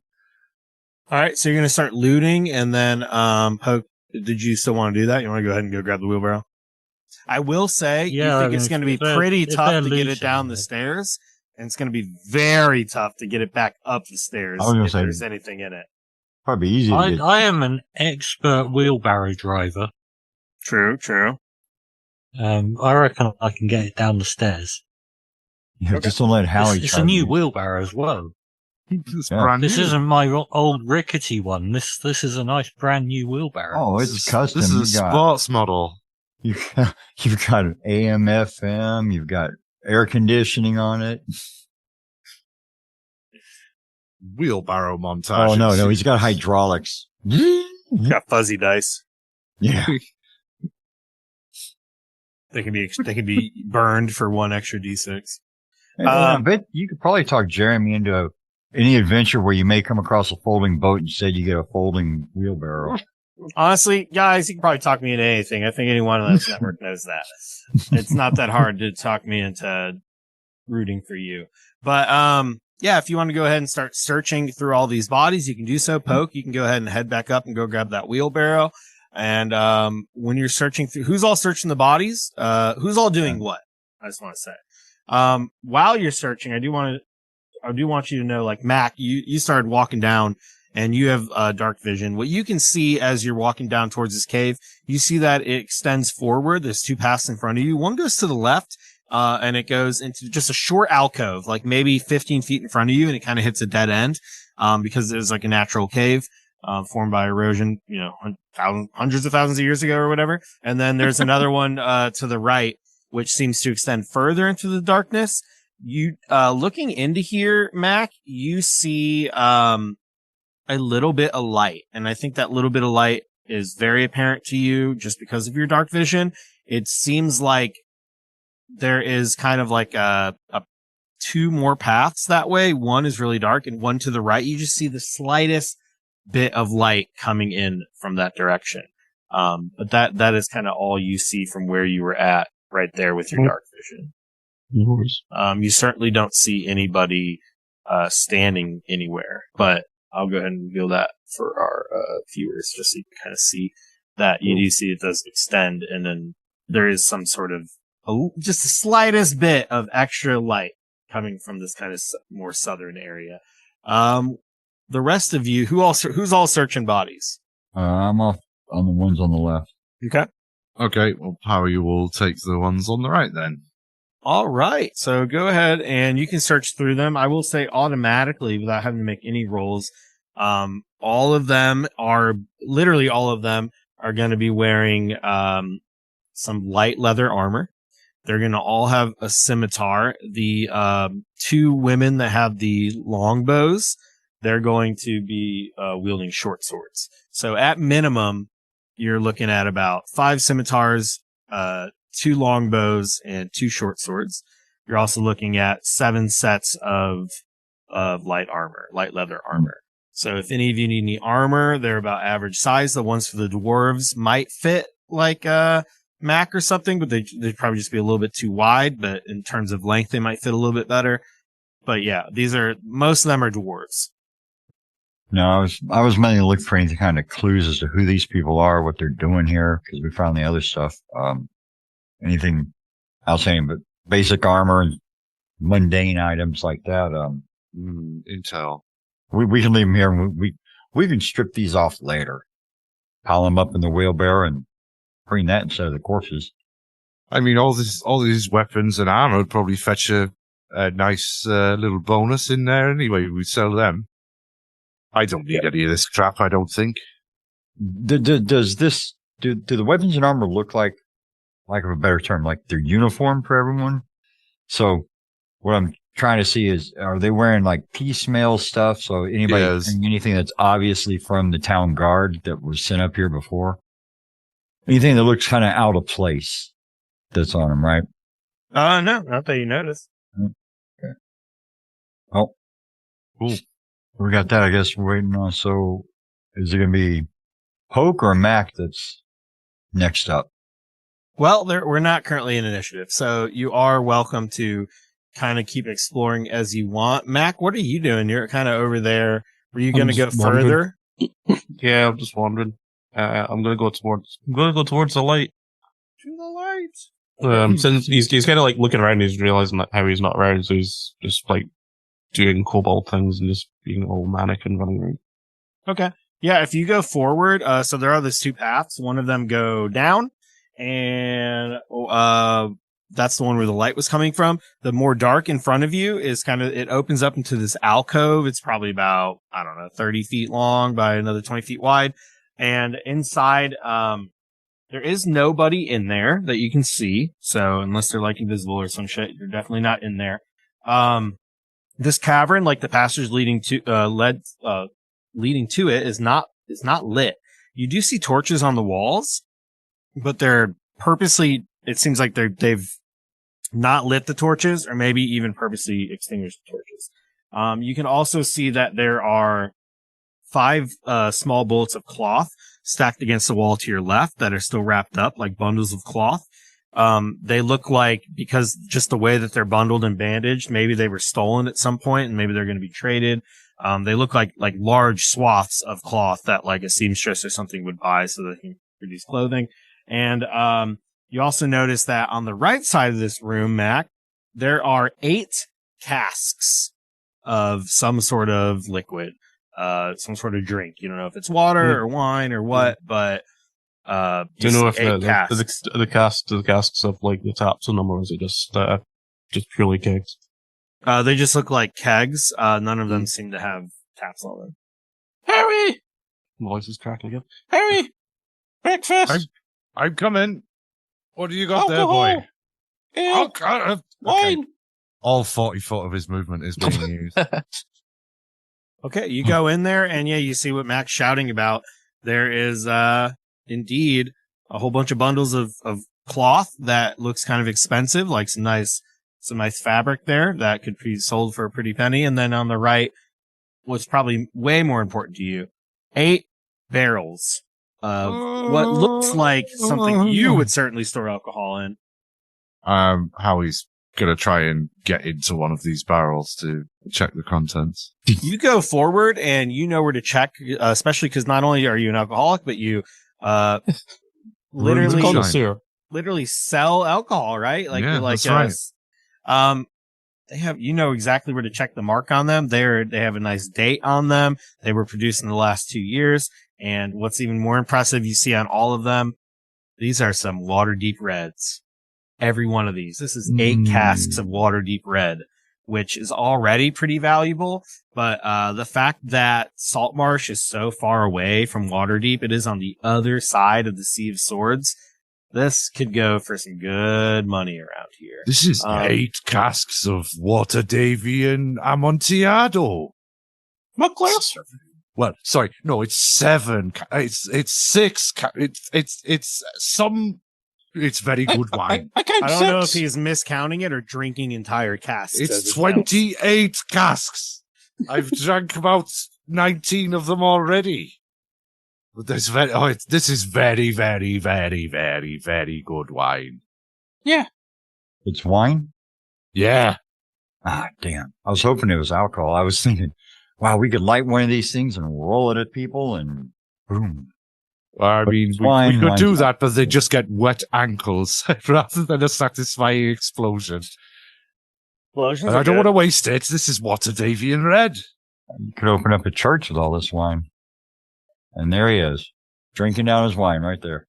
All right, so you're going to start looting, and then, Poke, did you still want to do that? You want to go ahead and go grab the wheelbarrow? I will say, you think it's going to be pretty tough to get it down the stairs, and it's going to be very tough to get it back up the stairs if there's anything in it. Probably easy to get. I am an expert wheelbarrow driver. True. I reckon I can get it down the stairs. Yeah, just don't let Howie It's a new wheelbarrow as well. It's Yeah. brand This new. isn't my old rickety one. This is a nice brand new wheelbarrow. Oh, it's custom. This is a sports model. You've got an AM, FM. You've got air conditioning on it. Wheelbarrow montage. Oh no, he's got hydraulics. Got fuzzy dice. Yeah. They can be burned for one extra D6. I bet you could probably talk Jeremy into any adventure where you may come across a folding boat and said you get a folding wheelbarrow. Honestly, guys, you can probably talk me into anything. I think anyone on this network knows that. It's not that hard to talk me into rooting for you. But, yeah, if you want to go ahead and start searching through all these bodies, you can do so. Poke, you can go ahead and head back up and go grab that wheelbarrow. And, when you're searching through, who's all searching the bodies? Who's all doing what? I just want to say. While you're searching, I do want you to know, like, Mac, you started walking down and you have, dark vision. What you can see as you're walking down towards this cave, you see that it extends forward. There's two paths in front of you. One goes to the left, and it goes into just a short alcove, like maybe 15 feet in front of you, and it kind of hits a dead end, because it was like a natural cave, formed by erosion, hundreds of thousands of years ago or whatever. And then there's another one, to the right, which seems to extend further into the darkness. You, looking into here, Mac, you see, a little bit of light. And I think that little bit of light is very apparent to you just because of your dark vision. It seems like there is kind of like a two more paths that way. One is really dark and one to the right. You just see the slightest bit of light coming in from that direction. But that is kind of all you see from where you were at right there with your dark vision. No worries. You certainly don't see anybody, standing anywhere, but I'll go ahead and reveal that for our, viewers just so you can kind of see that you do see it does extend, and then there is some sort of just the slightest bit of extra light coming from this kind of more southern area. The rest of you, who's all searching bodies? I'm off on the ones on the left. Okay. Okay, well, Power, you will take the ones on the right then. All right. So go ahead and you can search through them. I will say automatically without having to make any rolls. All of them are going to be wearing, some light leather armor. They're going to all have a scimitar. The, two women that have the longbows, they're going to be, wielding short swords. So at minimum, you're looking at about 5 scimitars, 2 longbows, and 2 short swords. You're also looking at 7 sets of light leather armor. So if any of you need any armor, they're about average size. The ones for the dwarves might fit like Mac or something, but they'd probably just be a little bit too wide. But in terms of length, they might fit a little bit better. But yeah, most of them are dwarves. No, I was mainly looking for any kind of clues as to who these people are, what they're doing here, because we found the other stuff. Anything outstanding, but basic armor and mundane items like that. Intel. We can leave them here, and we can strip these off later, pile them up in the wheelbarrow, and bring that instead of the corpses. I mean, all these weapons and armor would probably fetch a nice little bonus in there anyway. We'd sell them. I don't need any of this crap, I don't think. Do the weapons and armor look like of a better term, like they're uniform for everyone? So what I'm trying to see is, are they wearing like piecemeal stuff? So anybody wearing anything that's obviously from the town guard that was sent up here before? Anything that looks kind of out of place that's on them, right? No, not that you notice. Okay. Oh, Cool. we got that. I guess we're waiting on. So, is it going to be Poke or Mac that's next up? Well, we're not currently in initiative, so you are welcome to kind of keep exploring as you want. Mac, what are you doing? You're kind of over there. Were you going to go just wondering. further? Yeah, I'm just wondering. I'm gonna go towards the light. To the light. Since he's kind of like looking around, he's realizing that Harry's not around, so he's just like doing kobold things and just being all manic and running around. Okay. Yeah, if you go forward, so there are these two paths. One of them go down, and that's the one where the light was coming from. The more dark in front of you is it opens up into this alcove. It's probably about, 30 feet long by another 20 feet wide. And inside, there is nobody in there that you can see. So unless they're like invisible or some shit, you're definitely not in there. This cavern, like the passage leading to it, is not lit. You do see torches on the walls, but they're purposely, it seems like they've not lit the torches, or maybe even purposely extinguished the torches. You can also see that there are 5 small bullets of cloth stacked against the wall to your left that are still wrapped up like bundles of cloth. They look like, because just the way that they're bundled and bandaged, maybe they were stolen at some point and maybe they're going to be traded. They look like large swaths of cloth that like a seamstress or something would buy so they can produce clothing. And, you also notice that on the right side of this room, Mac, there are 8 casks of some sort of liquid, some sort of drink. You don't know if it's water or wine or what, but, Do you know if casks. the casks have like the taps on them, or is it just purely kegs? They just look like kegs. None of them seem to have taps on them. Harry! Voice is cracking again. Harry! Breakfast! I'm coming. What do you got Alcohol! there, boy? Ale! Okay. Wine! All 40 foot of his movement is being used. Okay, you go in there, and yeah, you see what Mac's shouting about. There is, indeed, a whole bunch of bundles of cloth that looks kind of expensive, like some nice fabric there that could be sold for a pretty penny. And then on the right, what's probably way more important to you, 8 barrels of what looks like something you would certainly store alcohol in. Howie's gonna try and get into one of these barrels to check the contents. You go forward and you know where to check, especially because not only are you an alcoholic, but you literally sell alcohol, right? Like, yeah, like that's right. They have, you know exactly where to check the mark on them. They have a nice date on them. They were produced in the last 2 years. And what's even more impressive, you see on all of them, these are some water deep reds. Every one of these. This is 8 casks of water deep red, which is already pretty valuable. But the fact that Saltmarsh is so far away from Waterdeep, it is on the other side of the Sea of Swords. This could go for some good money around here. This is 8 casks of Water Davian Amontillado. What glass? Well, sorry, no, it's 7. It's 6. It's very good wine. I count I don't 6. know if he's miscounting it or drinking entire casks. It's 28 casks. I've drank about 19 of them already. But this is very, very, very, very, very good wine. Yeah. It's wine? Yeah. Ah, damn. I was hoping it was alcohol. I was thinking, wow, we could light one of these things and roll it at people and boom. I mean, we could do that, but they just get wet ankles rather than a satisfying explosion. Explosions And I don't want to waste it. This is Water Davian Red. You could open up a church with all this wine. And there he is, drinking down his wine right there.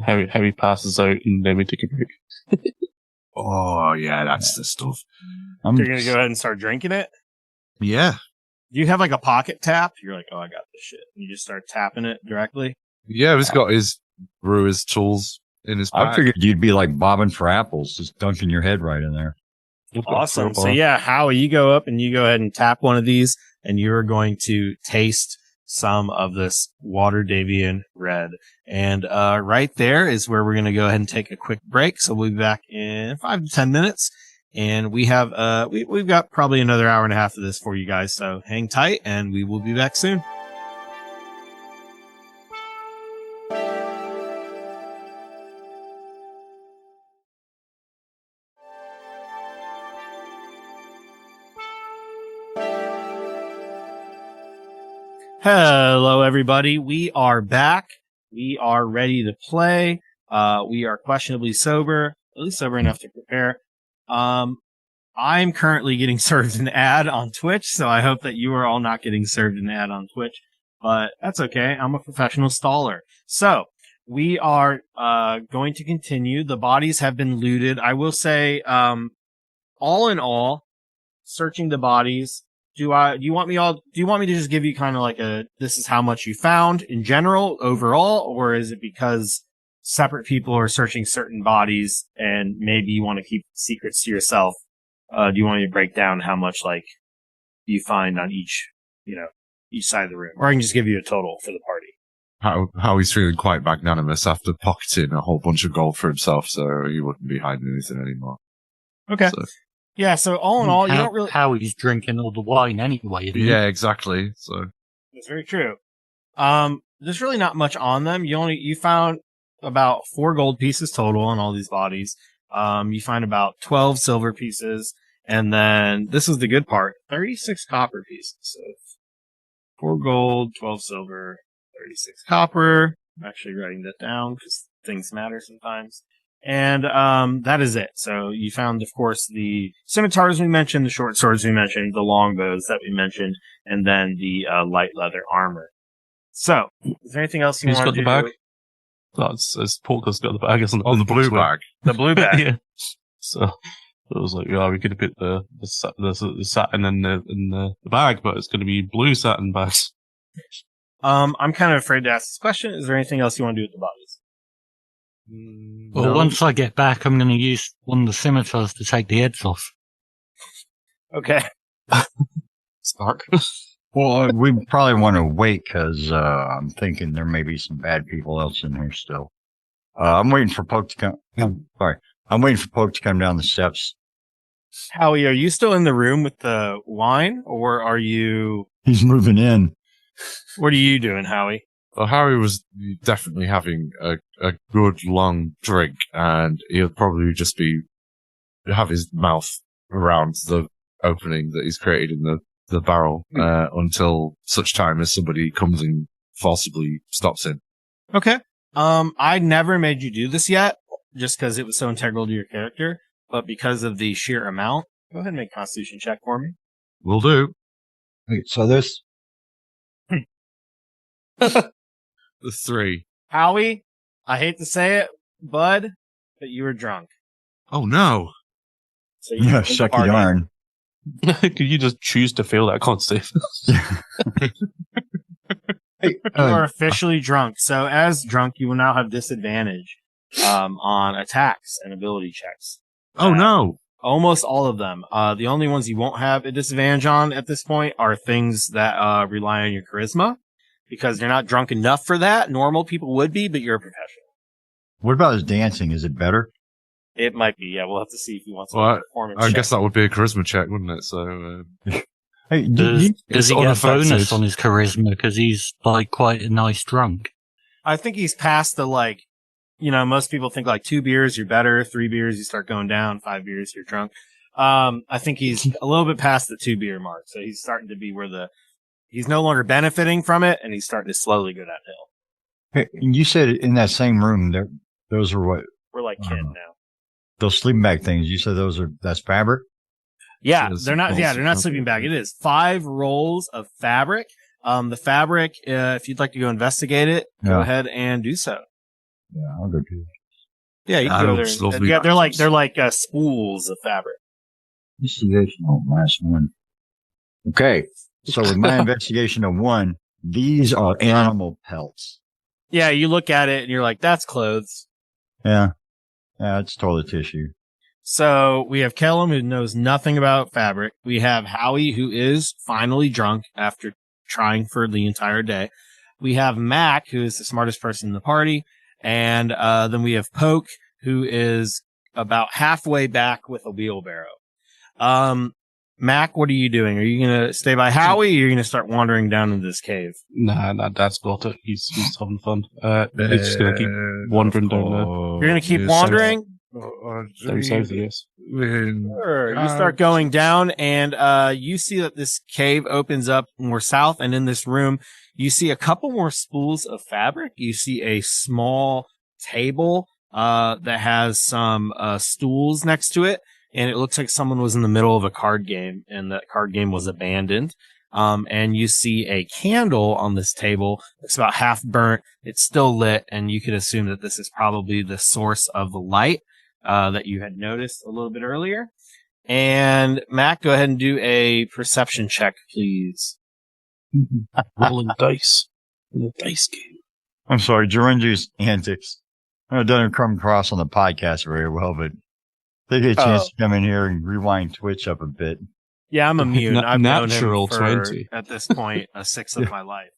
Harry passes out, and then we take a break. Oh, yeah, that's the stuff. You're going to go ahead and start drinking it? Yeah. You have like a pocket tap. You're like, oh, I got this shit. And you just start tapping it directly. Yeah, he's got his brewer's tools in his pack. I figured you'd be like bobbing for apples, just dunking your head right in there. Awesome. So yeah, Howie, you go up and you go ahead and tap one of these, and you're going to taste some of this Water Davian Red. And right there is where we're going to go ahead and take a quick break. So we'll be back in 5 to 10 minutes. And we have we've got probably another hour and a half of this for you guys, so hang tight, and we will be back soon. Hello, everybody. We are back. We are ready to play. We are questionably sober, at least sober enough to prepare. I'm currently getting served an ad on Twitch, so I hope that you are all not getting served an ad on Twitch, but that's okay. I'm a professional staller. So we are going to continue. The bodies have been looted. I will say, all in all, searching the bodies. Do you want me to just give you kind of like this is how much you found in general, overall, or is it because separate people are searching certain bodies and maybe you want to keep secrets to yourself? Do you want me to break down how much like you find on each side of the room? Or I can just give you a total for the party. How he's feeling quite magnanimous after pocketing a whole bunch of gold for himself, so he wouldn't be hiding anything anymore. Okay. So. Yeah, so all in all, you don't really... How he's drinking all the wine anyway, isn't he? Yeah, exactly. So that's very true. There's really not much on them. You found about 4 gold pieces total on all these bodies. You find about 12 silver pieces, and then this is the good part: 36 copper pieces. So 4 gold, 12 silver, 36 copper. I'm actually writing that down because things matter sometimes. And that is it. So you found, of course, the scimitars we mentioned, the short swords we mentioned, the longbows that we mentioned, and then the light leather armor. So, is there anything else you want to do? Who's got the bag? It's Polka's got the bag, isn't it? the blue bag. The blue bag. Yeah. So it was like, yeah, we could have put the satin in the bag, but it's going to be blue satin bags. I'm kind of afraid to ask this question. Is there anything else you want to do with the bodies? Well, once I get back, I'm going to use one of the scimitars to take the heads off. Okay. Stark. Well, we probably want to wait because I'm thinking there may be some bad people else in here still. I'm waiting for Poke to come. Sorry, I'm waiting for Poke to come down the steps. Howie, are you still in the room with the wine, or are you? He's moving in. What are you doing, Howie? Well, Harry was definitely having a good long drink, and he'll probably just have his mouth around the opening that he's created in the barrel until such time as somebody comes and forcibly stops him. Okay. I never made you do this yet, just because it was so integral to your character, but because of the sheer amount, go ahead and make a Constitution check for me. Will do. Okay, so this. The 3. Howie, I hate to say it, bud, but you were drunk. Oh no! So you Yeah, shucky darn. Could you just choose to fail that Constitution? Hey, You are officially drunk. So as drunk, you will now have disadvantage on attacks and ability checks. Oh no! Almost all of them. The only ones you won't have a disadvantage on at this point are things that rely on your charisma, because you're not drunk enough for that. Normal people would be, but you're a professional. What about his dancing? Is it better? It might be. Yeah, we'll have to see if he wants Well, a performance I check. guess that would be a charisma check, wouldn't it? So, Hey, Does he it's get a unaffected. bonus on his charisma because he's like quite a nice drunk? I think he's past the most people think like 2 beers, you're better. 3 beers, you start going down. 5 beers, you're drunk. I think he's a little bit past the 2 beer mark. So he's starting to be where he's no longer benefiting from it, and he's starting to slowly go downhill. Hey, you said in that same room those are what? We're like kin now. Those sleeping bag things. You said that's fabric? Yeah, So they're not. rolls Yeah, of they're not sleeping bag. It is 5 rolls of fabric. The fabric, if you'd like to go investigate it, go Yeah. ahead and do so. Yeah, I'll go do that. Yeah, you can go It's there. lovely Yeah, they're like items. spools of fabric. Investigation on last one. Okay, so with my investigation of 1, these are animal pelts. Yeah, you look at it and you're like, that's clothes. Yeah, it's toilet tissue. So we have Kellum, who knows nothing about fabric. We have Howie, who is finally drunk after trying for the entire day. We have Mac, who is the smartest person in the party. And then we have Poke, who is about halfway back with a wheelbarrow. Mac, what are you doing? Are you going to stay by Howie, or are you going to start wandering down into this cave? Nah, Dad's got it. He's having fun. He's just gonna keep wandering down there. You're going to keep wandering? Down south, yes. Sure. You start going down, and you see that this cave opens up more south, and in this room, you see a couple more spools of fabric. You see a small table that has some stools next to it, and it looks like someone was in the middle of a card game, and that card game was abandoned. And you see a candle on this table. It's about half burnt. It's still lit, and you could assume that this is probably the source of the light that you had noticed a little bit earlier. And Mac, go ahead and do a perception check, please. Rolling dice in the dice game. I'm sorry, Juranji's antics. I don't come across on the podcast very well, but they get a chance to come in here and rewind Twitch up a bit. Yeah, I'm immune. I've known him Natural for, 20. at this point, a sixth of my life.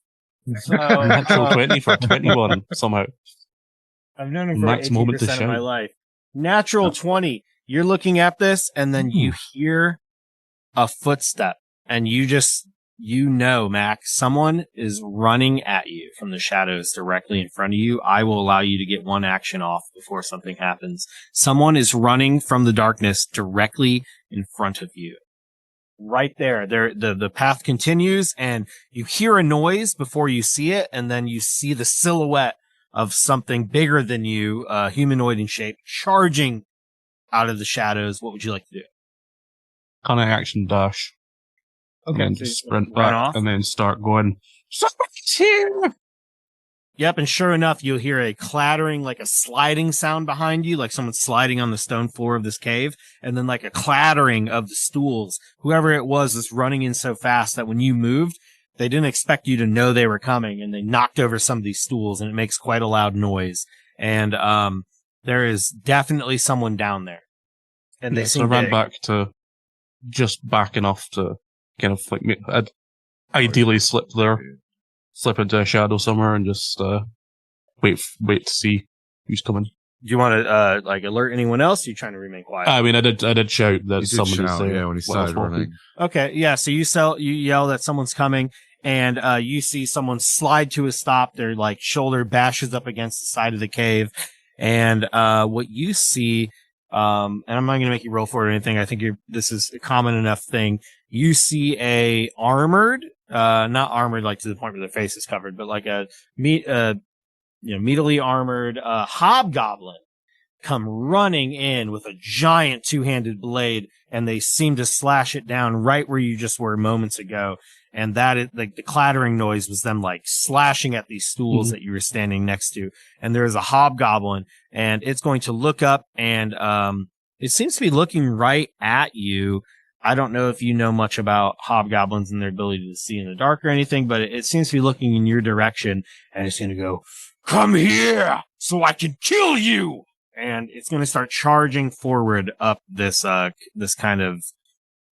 So, Natural 20 for 21 somehow. I've known him for Max moment to 80% of my shine. life. Natural 20. You're looking at this, and then you hear a footstep, and you know, Mac, someone is running at you from the shadows directly in front of you. I will allow you to get one action off before something happens. Someone is running from the darkness directly in front of you. Right there. The path continues, and you hear a noise before you see it, and then you see the silhouette of something bigger than you, humanoid in shape, charging out of the shadows. What would you like to do? Kind of action dash. Okay. And then just sprint run back off? and then start going, somebody's here! Yep, and sure enough, you'll hear a clattering, like a sliding sound behind you, like someone sliding on the stone floor of this cave, and then like a clattering of the stools. Whoever it was running in so fast that when you moved, they didn't expect you to know they were coming, and they knocked over some of these stools, and it makes quite a loud noise. And there is definitely someone down there. And they So I seem ran to... back to just back enough to kind of like, I'd ideally slip into a shadow somewhere and just wait to see who's coming. Do you want to like alert anyone else? Or are you trying to remain quiet? I mean, I did shout that You did somebody's shout, there. yeah, when he started running. Okay, yeah. So you yell that someone's coming, and you see someone slide to a stop. Their like shoulder bashes up against the side of the cave, and what you see, and I'm not going to make you roll for it or anything. I think this is a common enough thing. You see a armored, not armored like to the point where their face is covered, but like a meatily armored hobgoblin come running in with a giant two-handed blade, and they seem to slash it down right where you just were moments ago. And that is like the clattering noise was them like slashing at these stools that you were standing next to. And there is a hobgoblin, and it's going to look up, and it seems to be looking right at you. I don't know if you know much about hobgoblins and their ability to see in the dark or anything, but it seems to be looking in your direction, and it's going to go, "Come here so I can kill you!" And it's going to start charging forward up this kind of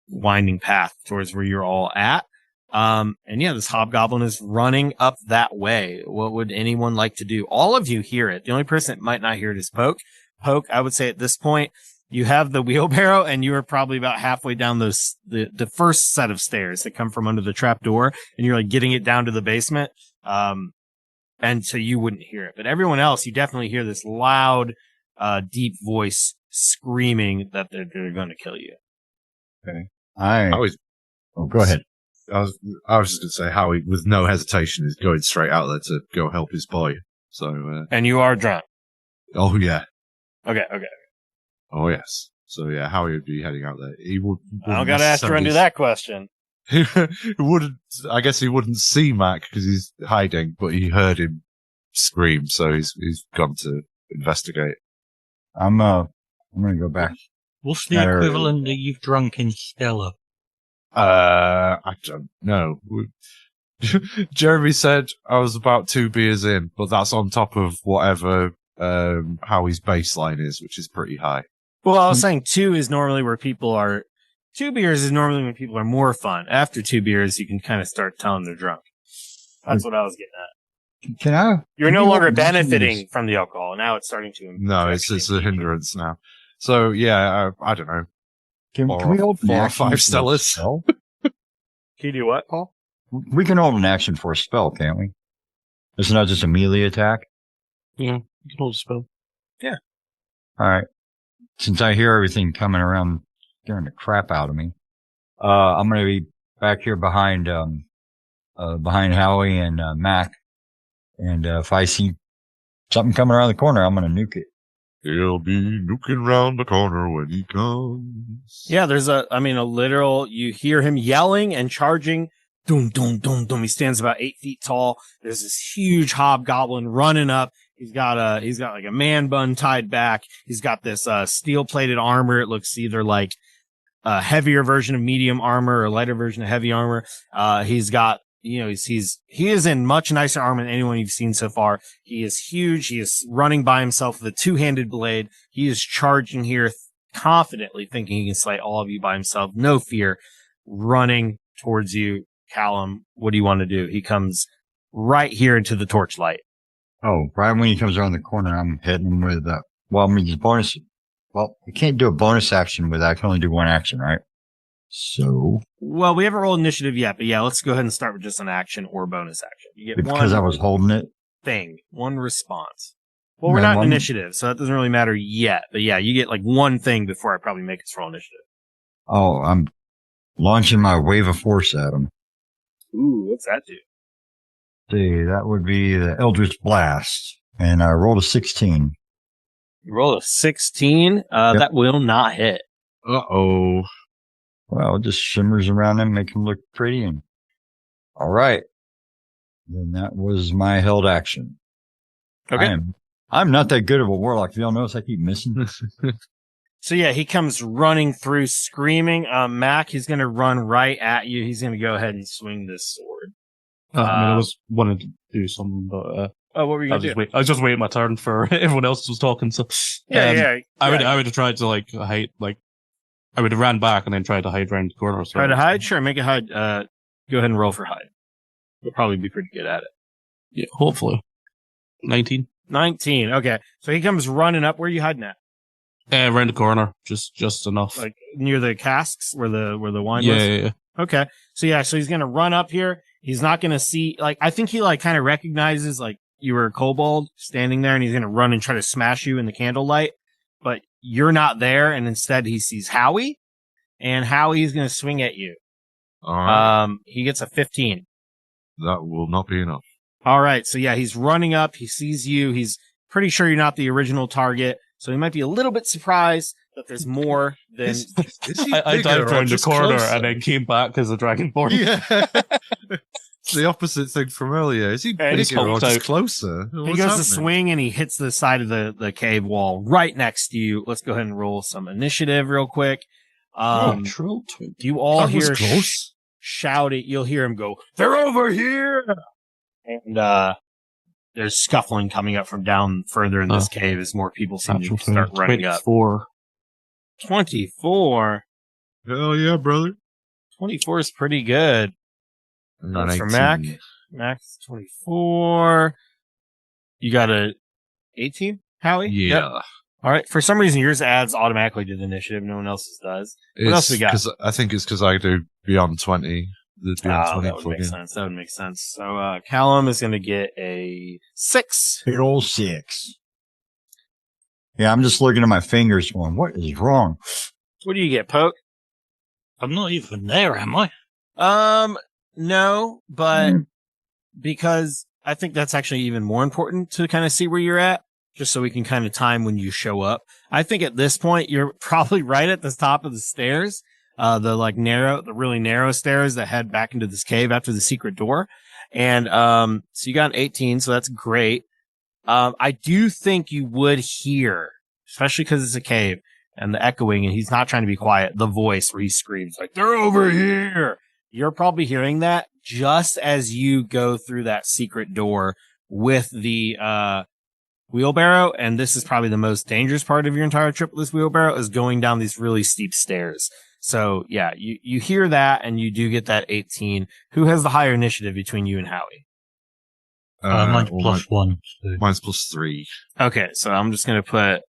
winding path towards where you're all at. And yeah, this hobgoblin is running up that way. What would anyone like to do? All of you hear it. The only person that might not hear it is Poke. Poke, I would say at this point, you have the wheelbarrow, and you are probably about halfway down the first set of stairs that come from under the trap door, and you're like getting it down to the basement. And so you wouldn't hear it. But everyone else, you definitely hear this loud, deep voice screaming that they're going to kill you. Okay. Go ahead. I was just going to say Howie, with no hesitation, is going straight out there to go help his boy. So, And you are drunk. oh yeah, Okay. oh yes. So yeah, Howie would be heading out there. He would. I don't got to ask Run to that question. He wouldn't. I guess he wouldn't see Mac because he's hiding, but he heard him scream, so he's gone to investigate. I'm gonna go back. What's the equivalent that you've drunk in Stella? I don't know. Jeremy said I was about 2 beers in, but that's on top of whatever Howie's baseline is, which is pretty high. Well, I was saying 2 is normally where people are. 2 beers is normally when people are more fun. After 2 beers, you can kind of start telling they're drunk. That's what I was getting at. Can I? You're no longer benefiting from the alcohol. Now it's starting to. No, it's a hindrance now. So yeah, I don't know. Can we hold an 4 or action 5 for a Stellas. spell? Can you do what, Paul? We can hold an action for a spell, can't we? It's not just a melee attack. Yeah, you can hold a spell. All right. Since I hear everything coming around, scaring the crap out of me, I'm going to be back here behind Howie and Mac. And if I see something coming around the corner, I'm going to nuke it. He'll be nuking round the corner when he comes. Yeah, there's a literal, you hear him yelling and charging. Doom, doom, doom, doom. He stands about 8 feet tall. There's this huge hobgoblin running up. He's got like a man bun tied back. He's got this, steel plated armor. It looks either like a heavier version of medium armor or a lighter version of heavy armor. He's got, he is in much nicer armor than anyone you've seen so far. He is huge. He is running by himself with a 2-handed blade. He is charging here confidently, thinking he can slay all of you by himself. No fear, running towards you. Callum, what do you want to do? He comes right here into the torchlight. Oh, right when he comes around the corner, I'm hitting him with, bonus. Well, you can't do a bonus action with that. I can only do one action, right? So. Well, we haven't rolled initiative yet, but yeah, let's go ahead and start with just an action or bonus action. You get Because I was holding it. one response. Well, we're not in initiative, so that doesn't really matter yet. But yeah, you get like one thing before I probably make us roll initiative. Oh, I'm launching my wave of force at him. Ooh, what's that do? See, that would be the Eldritch Blast. And I rolled a 16. You roll a 16. Yep. That will not hit. Uh-oh. Well, it just shimmers around him, make him look pretty. And all right. Then that was my held action. Okay. I'm not that good of a warlock. If y'all notice, I keep missing. So yeah, he comes running through screaming. Mac, he's going to run right at you. He's going to go ahead and swing this sword. I was wanting to do something, but what were you going to do? I was just waiting my turn for everyone else was talking. So I would have tried to hide, I would have ran back and then tried to hide around the corner. Try to hide? Sure, make a hide. Go ahead and roll for hide. You'll probably be pretty good at it. Yeah, hopefully. 19. 19. Okay, so he comes running up. Where are you hiding at? Around the corner, just enough. Like near the casks where the wine was? Yeah. Okay. So he's going to run up here. He's not going to see, I think he kind of recognizes you were a kobold standing there and he's going to run and try to smash you in the candlelight, but you're not there. And instead he sees Howie and Howie's going to swing at you. All right. He gets a 15. That will not be enough. All right. So yeah, he's running up. He sees you. He's pretty sure you're not the original target. So he might be a little bit surprised that there's more than. I dived around the corner and then came back as a dragonborn. Yeah. It's the opposite thing from earlier. Is he bigger or just closer? He goes to swing and he hits the side of the cave wall right next to you. Let's go ahead and roll some initiative real quick. True. You all That was hear close. shout it. You'll hear him go, "They're over here!" And there's scuffling coming up from down further in this cave as more people seem to start running up. 24. Hell yeah, brother. 24 is pretty good. That's for Mac. Mac's 24. You got a 18, Howie? Yeah. Yep. All right. For some reason, yours adds automatically to the initiative. No one else's does. What else we got? I think it's because I do beyond 20. The beyond 20 that would make sense. That would make sense. So Callum is going to get a 6. Big old 6. Yeah, I'm just looking at my fingers going, what is wrong? What do you get, Poke? I'm not even there, am I? No, but because I think that's actually even more important to kind of see where you're at, just so we can kind of time when you show up. I think at this point, you're probably right at the top of the stairs, the really narrow stairs that head back into this cave after the secret door. And, so you got an 18, so that's great. I do think you would hear, especially because it's a cave and the echoing and he's not trying to be quiet, the voice where he screams "They're over here." You're probably hearing that just as you go through that secret door with the, wheelbarrow. And this is probably the most dangerous part of your entire trip with this wheelbarrow is going down these really steep stairs. So yeah, you hear that and you do get that 18. Who has the higher initiative between you and Howie? Mine's +1. So. Mine's +3. Okay. So I'm just going to put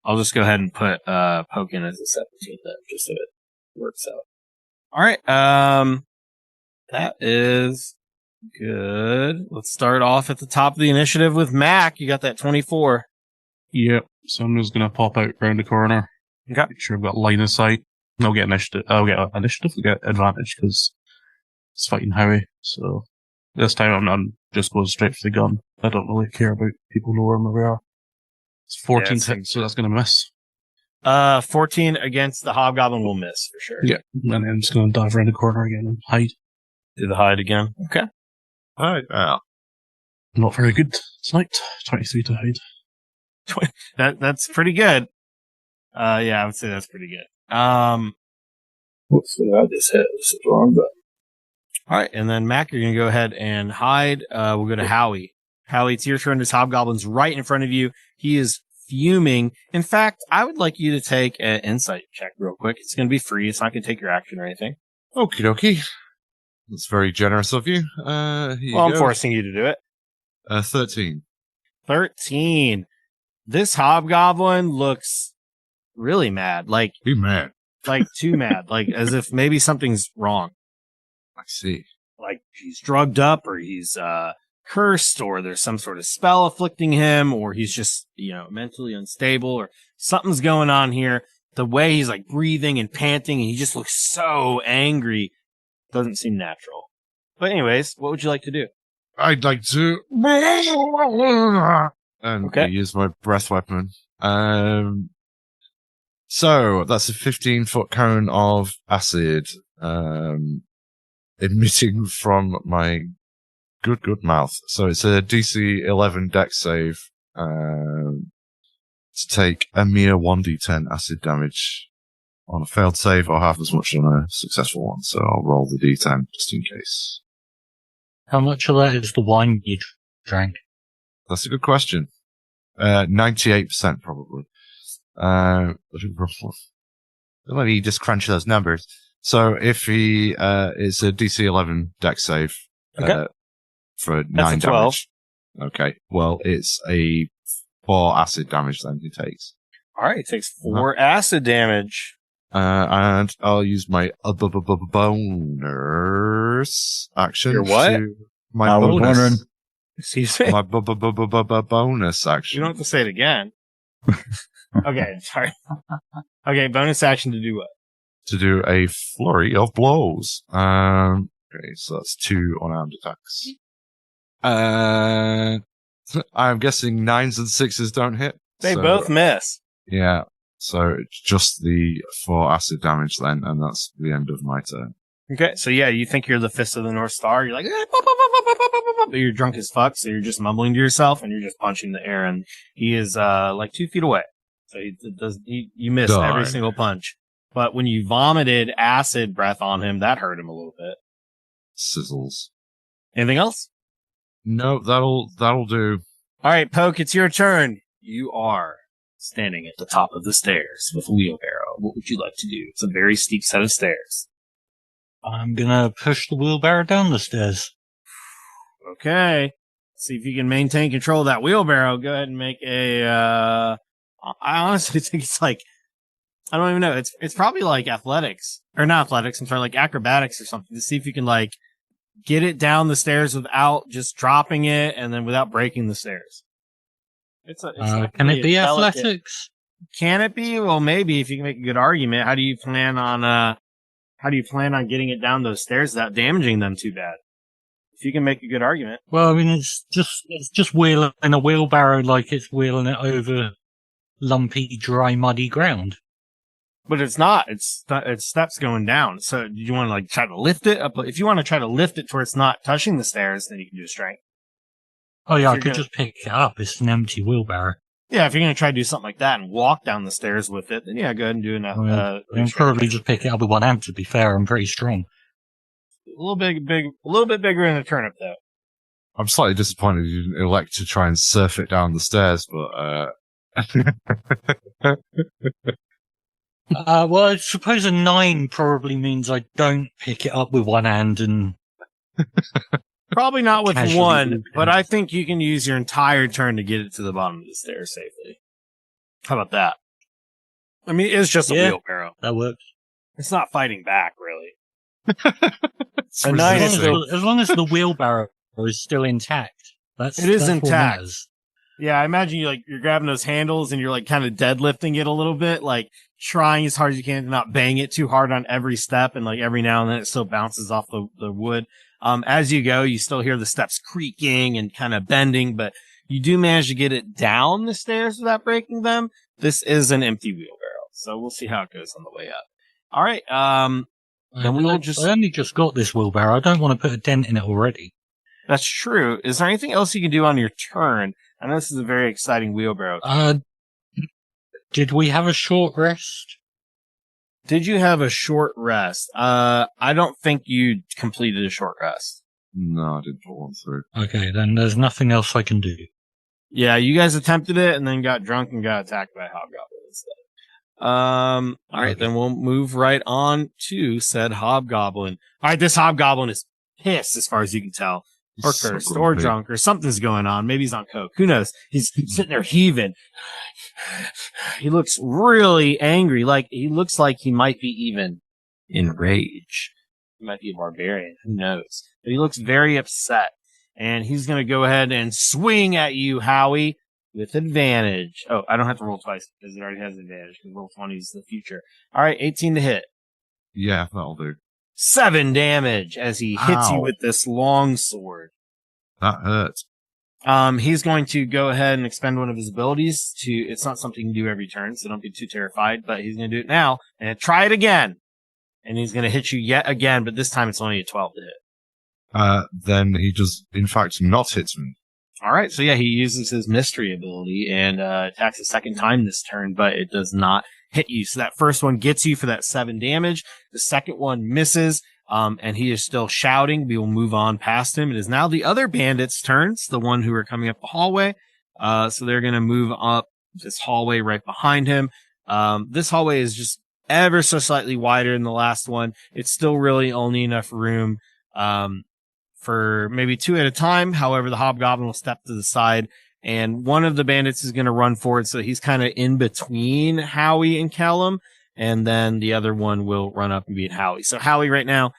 I'll just go ahead and put Poke in as a 17 then, just so it works out. All right. That is good. Let's start off at the top of the initiative with Mac. You got that 24. Yep. So I'm just gonna pop out round the corner. Okay. Make sure I've got line of sight. I'll get initiative. I'll get advantage because it's fighting Howie. So this time I'm not just going straight for the gun. I don't really care about people knowing where we are. It's 14 hits, so that's gonna miss. 14 against the Hobgoblin will miss for sure. Yeah. And then I'm just gonna dive around the corner again and hide. Do the hide again. Okay. All right. Not very good tonight. 23 to hide. That's pretty good. Yeah, I would say that's pretty good. Whoops, I just hit. This is wrong button. All right, and then Mac, you're gonna go ahead and hide. We'll go to Howie. Howie, it's your turn. This Hobgoblin's right in front of you. He is fuming. In fact, I would like you to take an insight check real quick. It's gonna be free. It's not gonna take your action or anything. Okie dokie. That's very generous of you. I'm forcing you to do it. 13. 13. This Hobgoblin looks really mad. Like, Be mad. like too mad. Like, as if maybe something's wrong. I see. Like, he's drugged up, or he's, cursed, or there's some sort of spell afflicting him, or he's just, mentally unstable, or something's going on here. The way he's like breathing and panting, and he just looks so angry. Doesn't seem natural. But anyways, what would you like to do? I'd like to and use my breath weapon. So that's a 15-foot cone of acid emitting from my good mouth. So it's a DC 11 dex save to take a mere 1d10 acid damage on a failed save, or half as much on a successful one. So I'll roll the d10 just in case. How much of that is the wine you drank? That's a good question. 98% probably. Let me just crunch those numbers. So if he it's a DC 11 dex save for 9 That's a 12. damage. Okay. Well, it's a 4 acid damage then he takes. All right, it takes 4 acid damage. And I'll use my bonus action. Your what? My I was bonus. wondering. Excuse me? My bonus action. You don't have to say it again. Okay, sorry. Okay, bonus action to do what? To do a flurry of blows. Okay, so that's 2 unarmed attacks. I'm guessing 9s and 6s don't hit. They so, both miss. Yeah. So it's just the 4 acid damage then, and that's the end of my turn. Okay, so yeah, you think you're the Fist of the North Star. You're like, but you're drunk as fuck, so you're just mumbling to yourself, and you're just punching the air, and he is like 2 feet away. So you missed every single punch. But when you vomited acid breath on him, that hurt him a little bit. Sizzles. Anything else? No, that'll do. All right, Poke, it's your turn. You are standing at the top of the stairs with a wheelbarrow. What would you like to do? It's a very steep set of stairs. I'm gonna push the wheelbarrow down the stairs. Okay. See if you can maintain control of that wheelbarrow. Go ahead and make a, I honestly think it's like, I don't even know. It's probably like athletics, or not athletics. I'm sorry, like acrobatics or something, to see if you can like get it down the stairs without just dropping it, and then without breaking the stairs. Can it be athletics? Can it be? Well, maybe if you can make a good argument. How do you plan on getting it down those stairs without damaging them too bad? If you can make a good argument. Well, I mean, it's just wheeling a wheelbarrow like it's wheeling it over lumpy, dry, muddy ground. But it's not. It's steps going down. So do you want to like try to lift it up? If you want to try to lift it to where it's not touching the stairs, then you can do a strength. Oh yeah, I could just pick it up. It's an empty wheelbarrow. Yeah, if you're going to try to do something like that and walk down the stairs with it, then yeah, go ahead and do enough. I can probably just pick it up with one hand, to be fair. I'm pretty strong. A little bit bigger in a turnip, though. I'm slightly disappointed you didn't elect to try and surf it down the stairs, but well, I suppose a 9 probably means I don't pick it up with one hand and... Probably not with one, walk but down. I think you can use your entire turn to get it to the bottom of the stairs safely. How about that? I mean, it's just a Yeah. wheelbarrow. That works. It's not fighting back, really. It's A nine As is long resisting. as, as long as the wheelbarrow is still intact. It is That's what intact. matters. Yeah, I imagine you're grabbing those handles and you're like kind of deadlifting it a little bit, like trying as hard as you can to not bang it too hard on every step, and like every now and then it still bounces off the wood. As you go, you still hear the steps creaking and kind of bending, but you do manage to get it down the stairs without breaking them. This is an empty wheelbarrow, so we'll see how it goes on the way up. All right, then we will just. I only just got this wheelbarrow. I don't want to put a dent in it already. That's true. Is there anything else you can do on your turn? I know this is a very exciting wheelbarrow. Did we have a short rest? Did you have a short rest? I don't think you completed a short rest. No, I didn't put one through. Okay, then there's nothing else I can do. Yeah, you guys attempted it and then got drunk and got attacked by a hobgoblin instead. All right, then we'll move right on to said hobgoblin. All right, this hobgoblin is pissed as far as you can tell. Or So cursed, or grumpy. drunk, or something's going on. Maybe he's on coke. Who knows? He's sitting there heaving. He looks really angry. Like, he looks like he might be even in rage. He might be a barbarian. Who knows? But he looks very upset. And he's going to go ahead and swing at you, Howie, with advantage. Oh, I don't have to roll twice because it already has advantage. Because roll 20 is the future. All right, 18 to hit. Yeah, that'll do. 7 damage as he hits you Ow. with this long sword. That hurts. He's going to go ahead and expend one of his abilities to, it's not something you can do every turn, so don't be too terrified, but he's going to do it now and try it again. And he's going to hit you yet again, but this time it's only a 12 to hit. Then he does, in fact, not hit me. All right. So yeah, he uses his mystery ability and, attacks a second time this turn, but it does not hit you. So that first one gets you for that 7 damage. The second one misses. And he is still shouting. We will move on past him. It is now the other bandits' turns, the one who are coming up the hallway. So they're going to move up this hallway right behind him. This hallway is just ever so slightly wider than the last one. It's still really only enough room, for maybe 2 at a time. However, the hobgoblin will step to the side and one of the bandits is going to run forward. So he's kind of in between Howie and Callum. And then the other one will run up and beat Howie. So Howie, right now,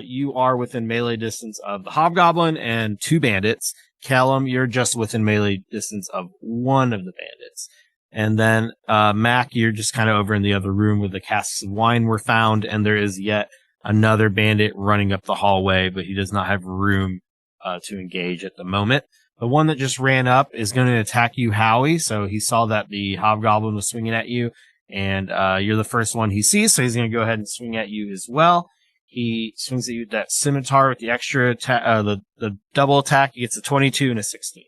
you are within melee distance of the hobgoblin and 2 bandits. Callum, you're just within melee distance of one of the bandits. And then, Mac, you're just kind of over in the other room where the casks of wine were found. And there is yet another bandit running up the hallway, but he does not have room, to engage at the moment. The one that just ran up is going to attack you, Howie. So he saw that the hobgoblin was swinging at you. And you're the first one he sees, so he's going to go ahead and swing at you as well. He swings at you with that scimitar with the extra attack, the double attack. He gets a 22 and a 16.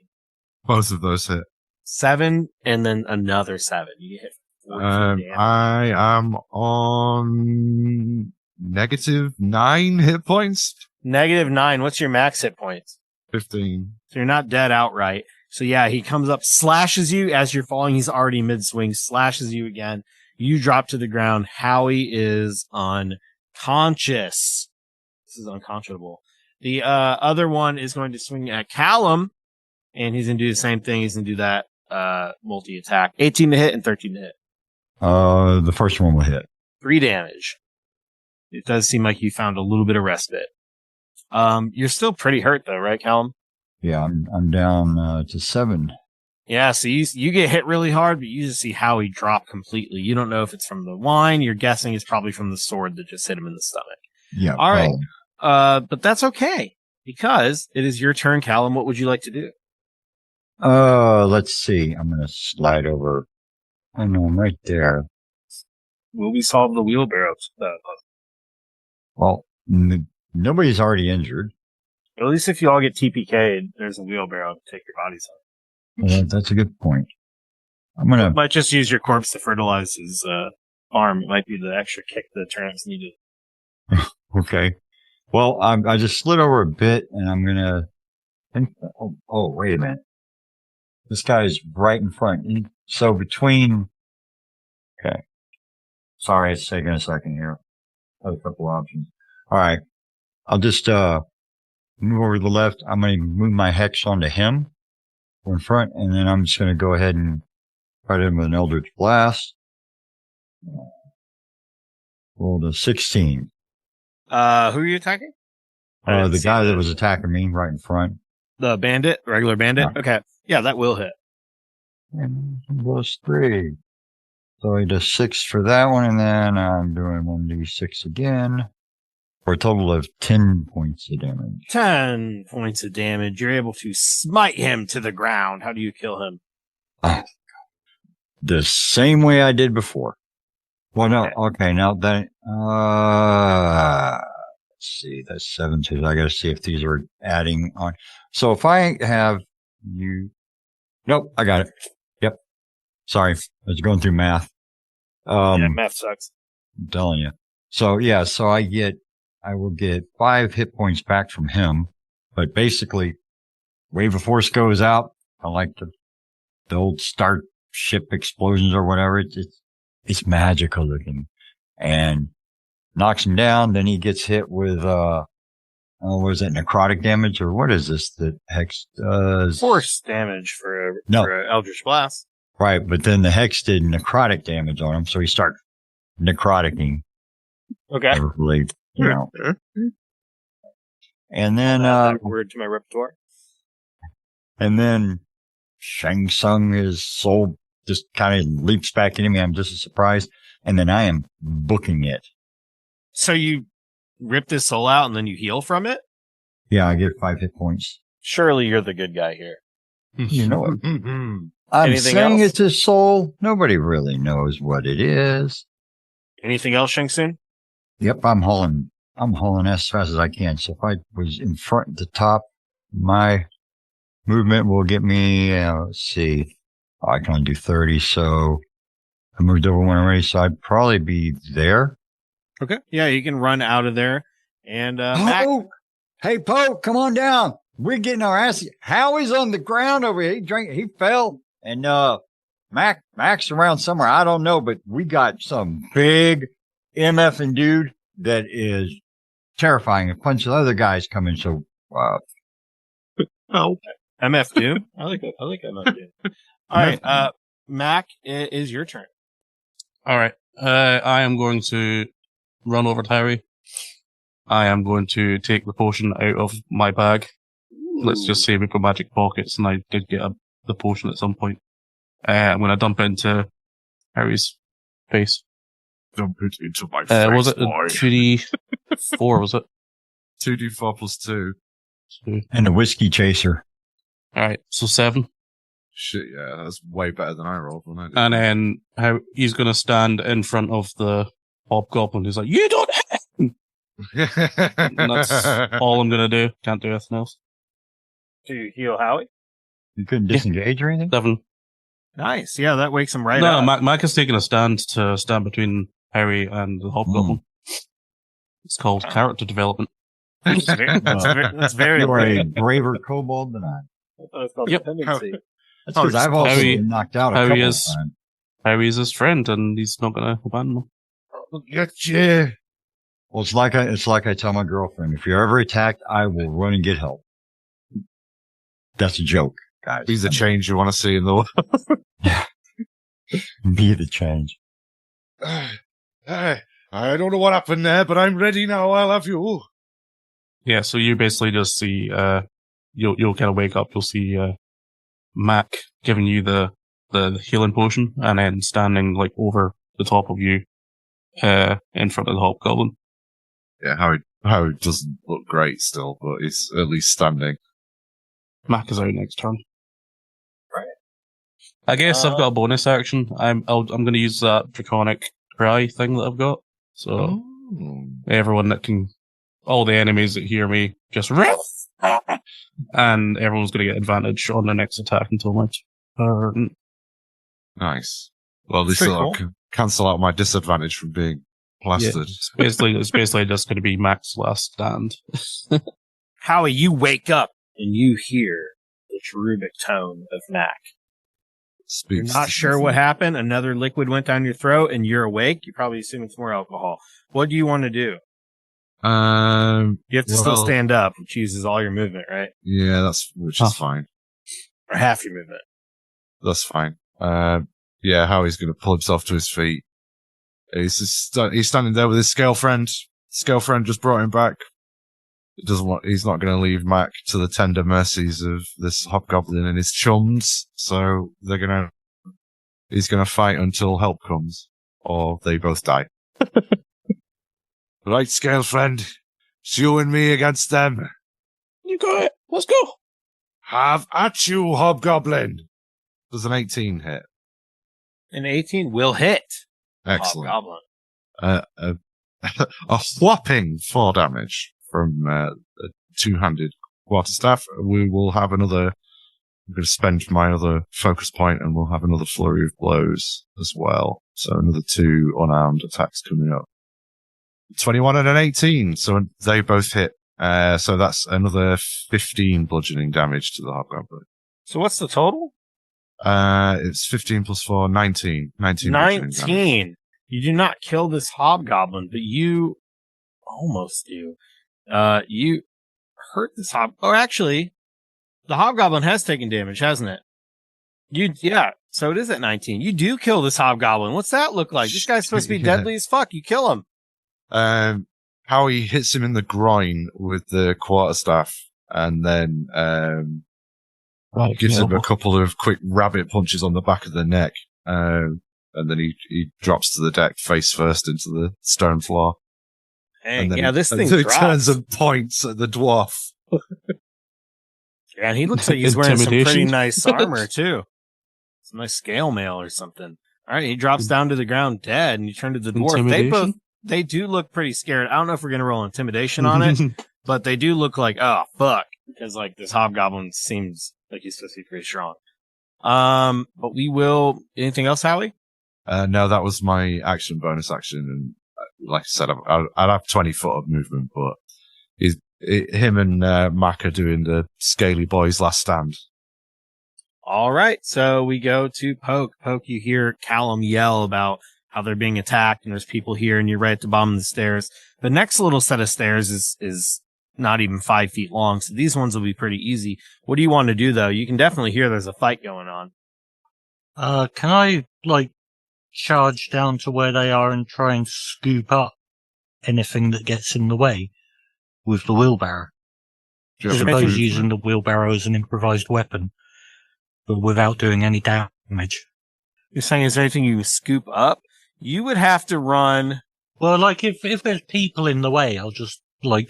Both of those hit. 7 and then another 7. You get hit 14 damage. I am on -9 hit points. -9. What's your max hit points? 15. So you're not dead outright. So yeah, he comes up, slashes you as you're falling. He's already mid-swing, slashes you again. You drop to the ground. Howie is unconscious. This is unconscionable. The other one is going to swing at Callum, and he's going to do the same thing. He's going to do that multi-attack. 18 to hit and 13 to hit. The first one will hit. 3 damage. It does seem like you found a little bit of respite. You're still pretty hurt though, right, Callum? Yeah, I'm down to 7. Yeah, so you get hit really hard, but you just see Howie drop completely. You don't know if it's from the wine. You're guessing it's probably from the sword that just hit him in the stomach. Yeah. All right. But that's okay because it is your turn, Callum. What would you like to do? Let's see. I'm going to slide over. Oh no, I'm right there. Will we solve the wheelbarrow? Well, nobody's already injured. At least if you all get TPK'd, there's a wheelbarrow to take your bodies on. Well, that's a good point. I'm going to... Might just use your corpse to fertilize his farm. It might be the extra kick the turnips needed. Okay. Well, I just slid over a bit, and I'm going to... Oh, wait a minute. This guy is right in front. So between... Okay. Sorry, it's taking a second here. I have a couple options. All right. I'll just move over to the left. I'm going to move my hex onto him in front, and then I'm just going to go ahead and fight him with an Eldritch Blast. Rolled a 16. Who are you attacking? I didn't The see guy that. that was attacking me right in front. The bandit, regular bandit. Yeah. Okay, yeah, that will hit. And plus 3. So he does 6 for that one, and then I'm doing 1d6 again. For a total of 10 points of damage. 10 points of damage. You're able to smite him to the ground. How do you kill him? The same way I did before. Well, no, okay, now that, let's see, that's 7 too. I gotta see if these are adding on. So if I have you, nope, I got it. Yep. Sorry, I was going through math. Yeah, math sucks. I'm telling you. So yeah, so I will get 5 hit points back from him, but basically, wave of force goes out. I like the old starship explosions or whatever. It's magical looking, and knocks him down. Then he gets hit with what is it, necrotic damage, or what is this that Hex does? Force damage for Eldritch Blast. Right, but then the Hex did necrotic damage on him, so he started necroticking. Okay. Really, you know. And then that word to my repertoire. And then Shang Tsung, his soul just kind of leaps back into me. I'm just as surprised. And then I am booking it. So you rip this soul out and then you heal from it? Yeah, I get 5 hit points. Surely you're the good guy here. You know it. I'm Anything saying else? it's his soul. Nobody really knows what it is. Anything else, Shang Tsung? Yep, I'm hauling as fast as I can. So if I was in front at the top, my movement will get me, let's see. I can only do 30, so I moved over one already, so I'd probably be there. Okay. Yeah, you can run out of there. And Mac, Poe! Hey, Poe, come on down. We're getting our ass. Howie's on the ground over here. He fell. And Mac's around somewhere. I don't know, but we got some big MFing dude that is terrifying. A bunch of other guys coming, so Oh, MF Doom. I like MF Doom. All right, Mac, it is your turn. all right. I am going to run over to Harry. I am going to take the potion out of my bag. Let's just say we've got magic pockets, and I did get the potion at some point. I'm going to dump it into Harry's face. Dump it into my face, Was it a boy. 2d4, was it? 2d4 plus 2. and a whiskey chaser. Alright, so 7. Shit, yeah, that's way better than I rolled, wasn't it? And then he's going to stand in front of the hobgoblin who's like, you don't have! And that's all I'm going to do. Can't do anything else. To heal Howie. You couldn't disengage or anything? 7. Nice. Yeah, that wakes him right No, up. Mac is taking a stand to stand between Harry and the hobgoblin. It's called character development. That's very You are a important. braver kobold than I. It's called Yep. dependency. That's because I've also Harry- been knocked out a Harry couple of is- times. Harry is his friend, and he's not going to abandon him. Gotcha. Well, it's like I tell my girlfriend, if you're ever attacked, I will run and get help. That's a joke, guys. He's the change you want to see in the world. Be the change. I don't know what happened there, but I'm ready now. I'll have you. Yeah, so you basically just see, you'll kind of wake up, you'll see, Mac giving you the healing potion, and then standing, like, over the top of you, in front of the hobgoblin. Yeah, Howard doesn't look great still, but he's at least standing. Mac is out next turn. Right. I guess I've got a bonus action. I'm going to use that draconic cry thing that I've got. So everyone that can, all the enemies that hear me, just riff, and everyone's going to get advantage on their next attack until my turn. Nice. Well, this Pretty will cool. cancel out my disadvantage from being plastered. It's basically just going to be Mac's last stand. Howie, you wake up and you hear the cherubic tone of Mac. You're Speaks not to sure something. what happened. Another liquid went down your throat and you're awake. You probably assume it's more alcohol. What do you want to do? You have to still Well- stand up, which uses all your movement, right? Yeah, which is fine. Or half your movement. That's fine. Yeah, Howie's going to pull himself to his feet He's standing there with his scale friend. Scale friend just brought him back. He's not going to leave Mac to the tender mercies of this hobgoblin and his chums. So he's going to fight until help comes, or they both die. Right, scale friend. It's you and me against them. You got it. Let's go. Have at you, hobgoblin. Does an 18 hit? An 18 will hit. Excellent. Hobgoblin. A whopping 4 damage from a two-handed quarterstaff. We will have another. I'm going to spend my other focus point, and we'll have another flurry of blows as well. So another 2 unarmed attacks coming up. 21 and an 18, so they both hit. So that's another 15 bludgeoning damage to the hobgoblin. So what's the total? It's 15 plus 4, 19. 19. You do not kill this hobgoblin, but you almost do. You hurt this Oh, actually, the hobgoblin has taken damage, hasn't it? Yeah. So it is at 19. You do kill this hobgoblin. What's that look like? This guy's supposed to be deadly as fuck. You kill him. Howie hits him in the groin with the quarterstaff, and then gives him a couple of quick rabbit punches on the back of the neck, and then he drops to the deck face first into the stone floor. Dang, and then yeah, this thing he drops. turns and points at the dwarf. Yeah, and he looks like he's wearing some pretty Intimidation. nice armor, too. Some nice scale mail or something. All right, he drops down to the ground dead, and you turn to the dwarf. They do look pretty scared. I don't know if we're going to roll intimidation on it, but they do look like, oh, fuck. Because, like, this hobgoblin seems like he's supposed to be pretty strong. But we will... Anything else, Howie? No, that was my bonus action. And like I said, I'd have 20 foot of movement, but him and Mac are doing the Scaly Boys last stand. All right, so we go to Poke. Poke, you hear Callum yell about how they're being attacked, and there's people here, and you're right at the bottom of the stairs. The next little set of stairs is not even 5 feet long, so these ones will be pretty easy. What do you want to do, though? You can definitely hear there's a fight going on. Can I, charge down to where they are and try and scoop up anything that gets in the way with the wheelbarrow? I suppose using the wheelbarrow as an improvised weapon, but without doing any damage. You're saying, is there anything you can scoop up? You would have to run... Well, if there's people in the way, I'll just,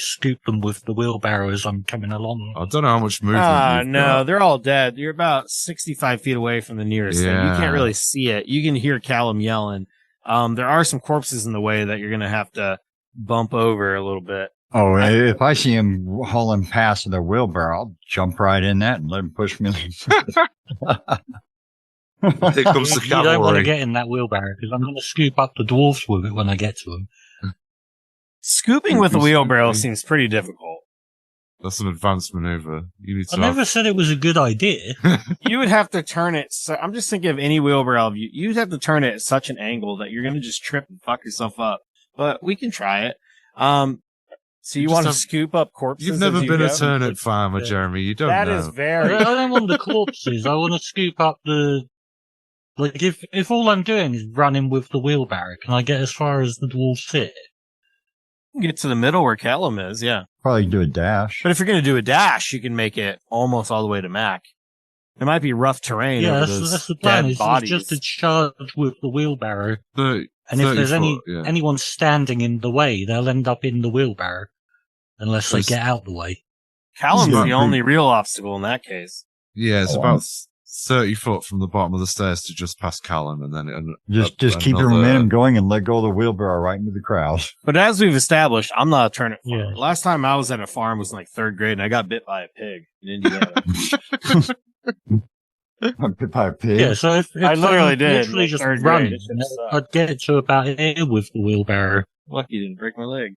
scoop them with the wheelbarrow as I'm coming along. I don't know how much movement you've got. They're all dead. You're about 65 feet away from the nearest thing. You can't really see it. You can hear Callum yelling. There are some corpses in the way that you're going to have to bump over a little bit. Oh, if I see him hauling past the wheelbarrow, I'll jump right in that and let him push me. Here comes the You don't want to cavalry. get in that wheelbarrow because I'm going to scoop up the dwarfs with it when I get to them. Scooping with a wheelbarrow seems pretty difficult. That's an advanced maneuver. You need to I never said it was a good idea. You would have to turn it. So, I'm just thinking of any wheelbarrow. You'd have to turn it at such an angle that you're going to just trip and fuck yourself up. But we can try it. So you want to scoop up corpses? You've never been go? a turnip farmer, Jeremy. You don't know. That is very... I don't want the corpses. I want to scoop up the... if all I'm doing is running with the wheelbarrow, can I get as far as the dwarves sit? Get to the middle where Callum is, yeah. Probably do a dash. But if you're going to do a dash, you can make it almost all the way to Mac. It might be rough terrain over those that's the plan. dead It's bodies. just to charge with the wheelbarrow. 30, And if there's 30 foot, anyone standing in the way, they'll end up in the wheelbarrow. Unless they get out the way. Callum's the only real obstacle in that case. Yeah, it's about 30 foot from the bottom of the stairs to just past Callum, and then Just keep your momentum going and let go of the wheelbarrow right into the crowd. But as we've established, I'm not a turnip farmer. Yeah. Last time I was at a farm was in like 3rd grade, and I got bit by a pig in Indiana. Bit by a pig. Yeah, so if I literally did, literally like, just 3rd run, grade. It just sucked. I'd get to about here with the wheelbarrow. Lucky you didn't break my leg.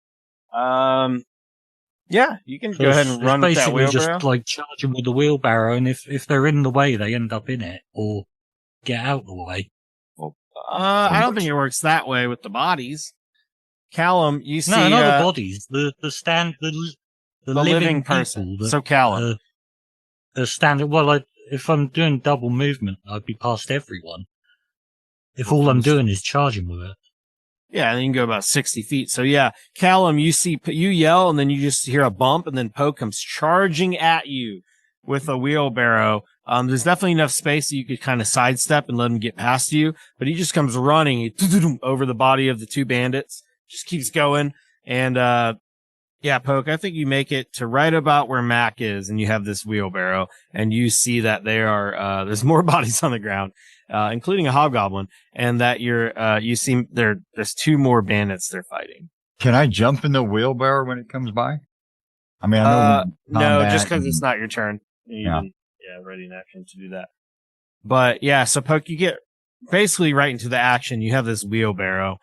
Yeah, you can So go ahead and run with that basically wheelbarrow. just charging with the wheelbarrow, and if they're in the way, they end up in it or get out the way. I don't think it works that way with the bodies. Callum, you see No, not the bodies. The living people person. that, So Callum, the standard. Well, if I'm doing double movement, I'd be past everyone. If all I'm doing is charging with it. Yeah, and you can go about 60 feet. So yeah, Callum, you yell, and then you just hear a bump, and then Poke comes charging at you with a wheelbarrow. There's definitely enough space that you could kind of sidestep and let him get past you, but he just comes running over the body of the two bandits. Just keeps going, and yeah, Poke, I think you make it to right about where Mac is, and you have this wheelbarrow, and you see that they are, there's more bodies on the ground, including a hobgoblin, and that you see there's two more bandits they're fighting. Can I jump in the wheelbarrow when it comes by? I mean, no, just because it's not your turn. You didn't, ready in action to do that. But yeah, so Poke, you get basically right into the action. You have this wheelbarrow.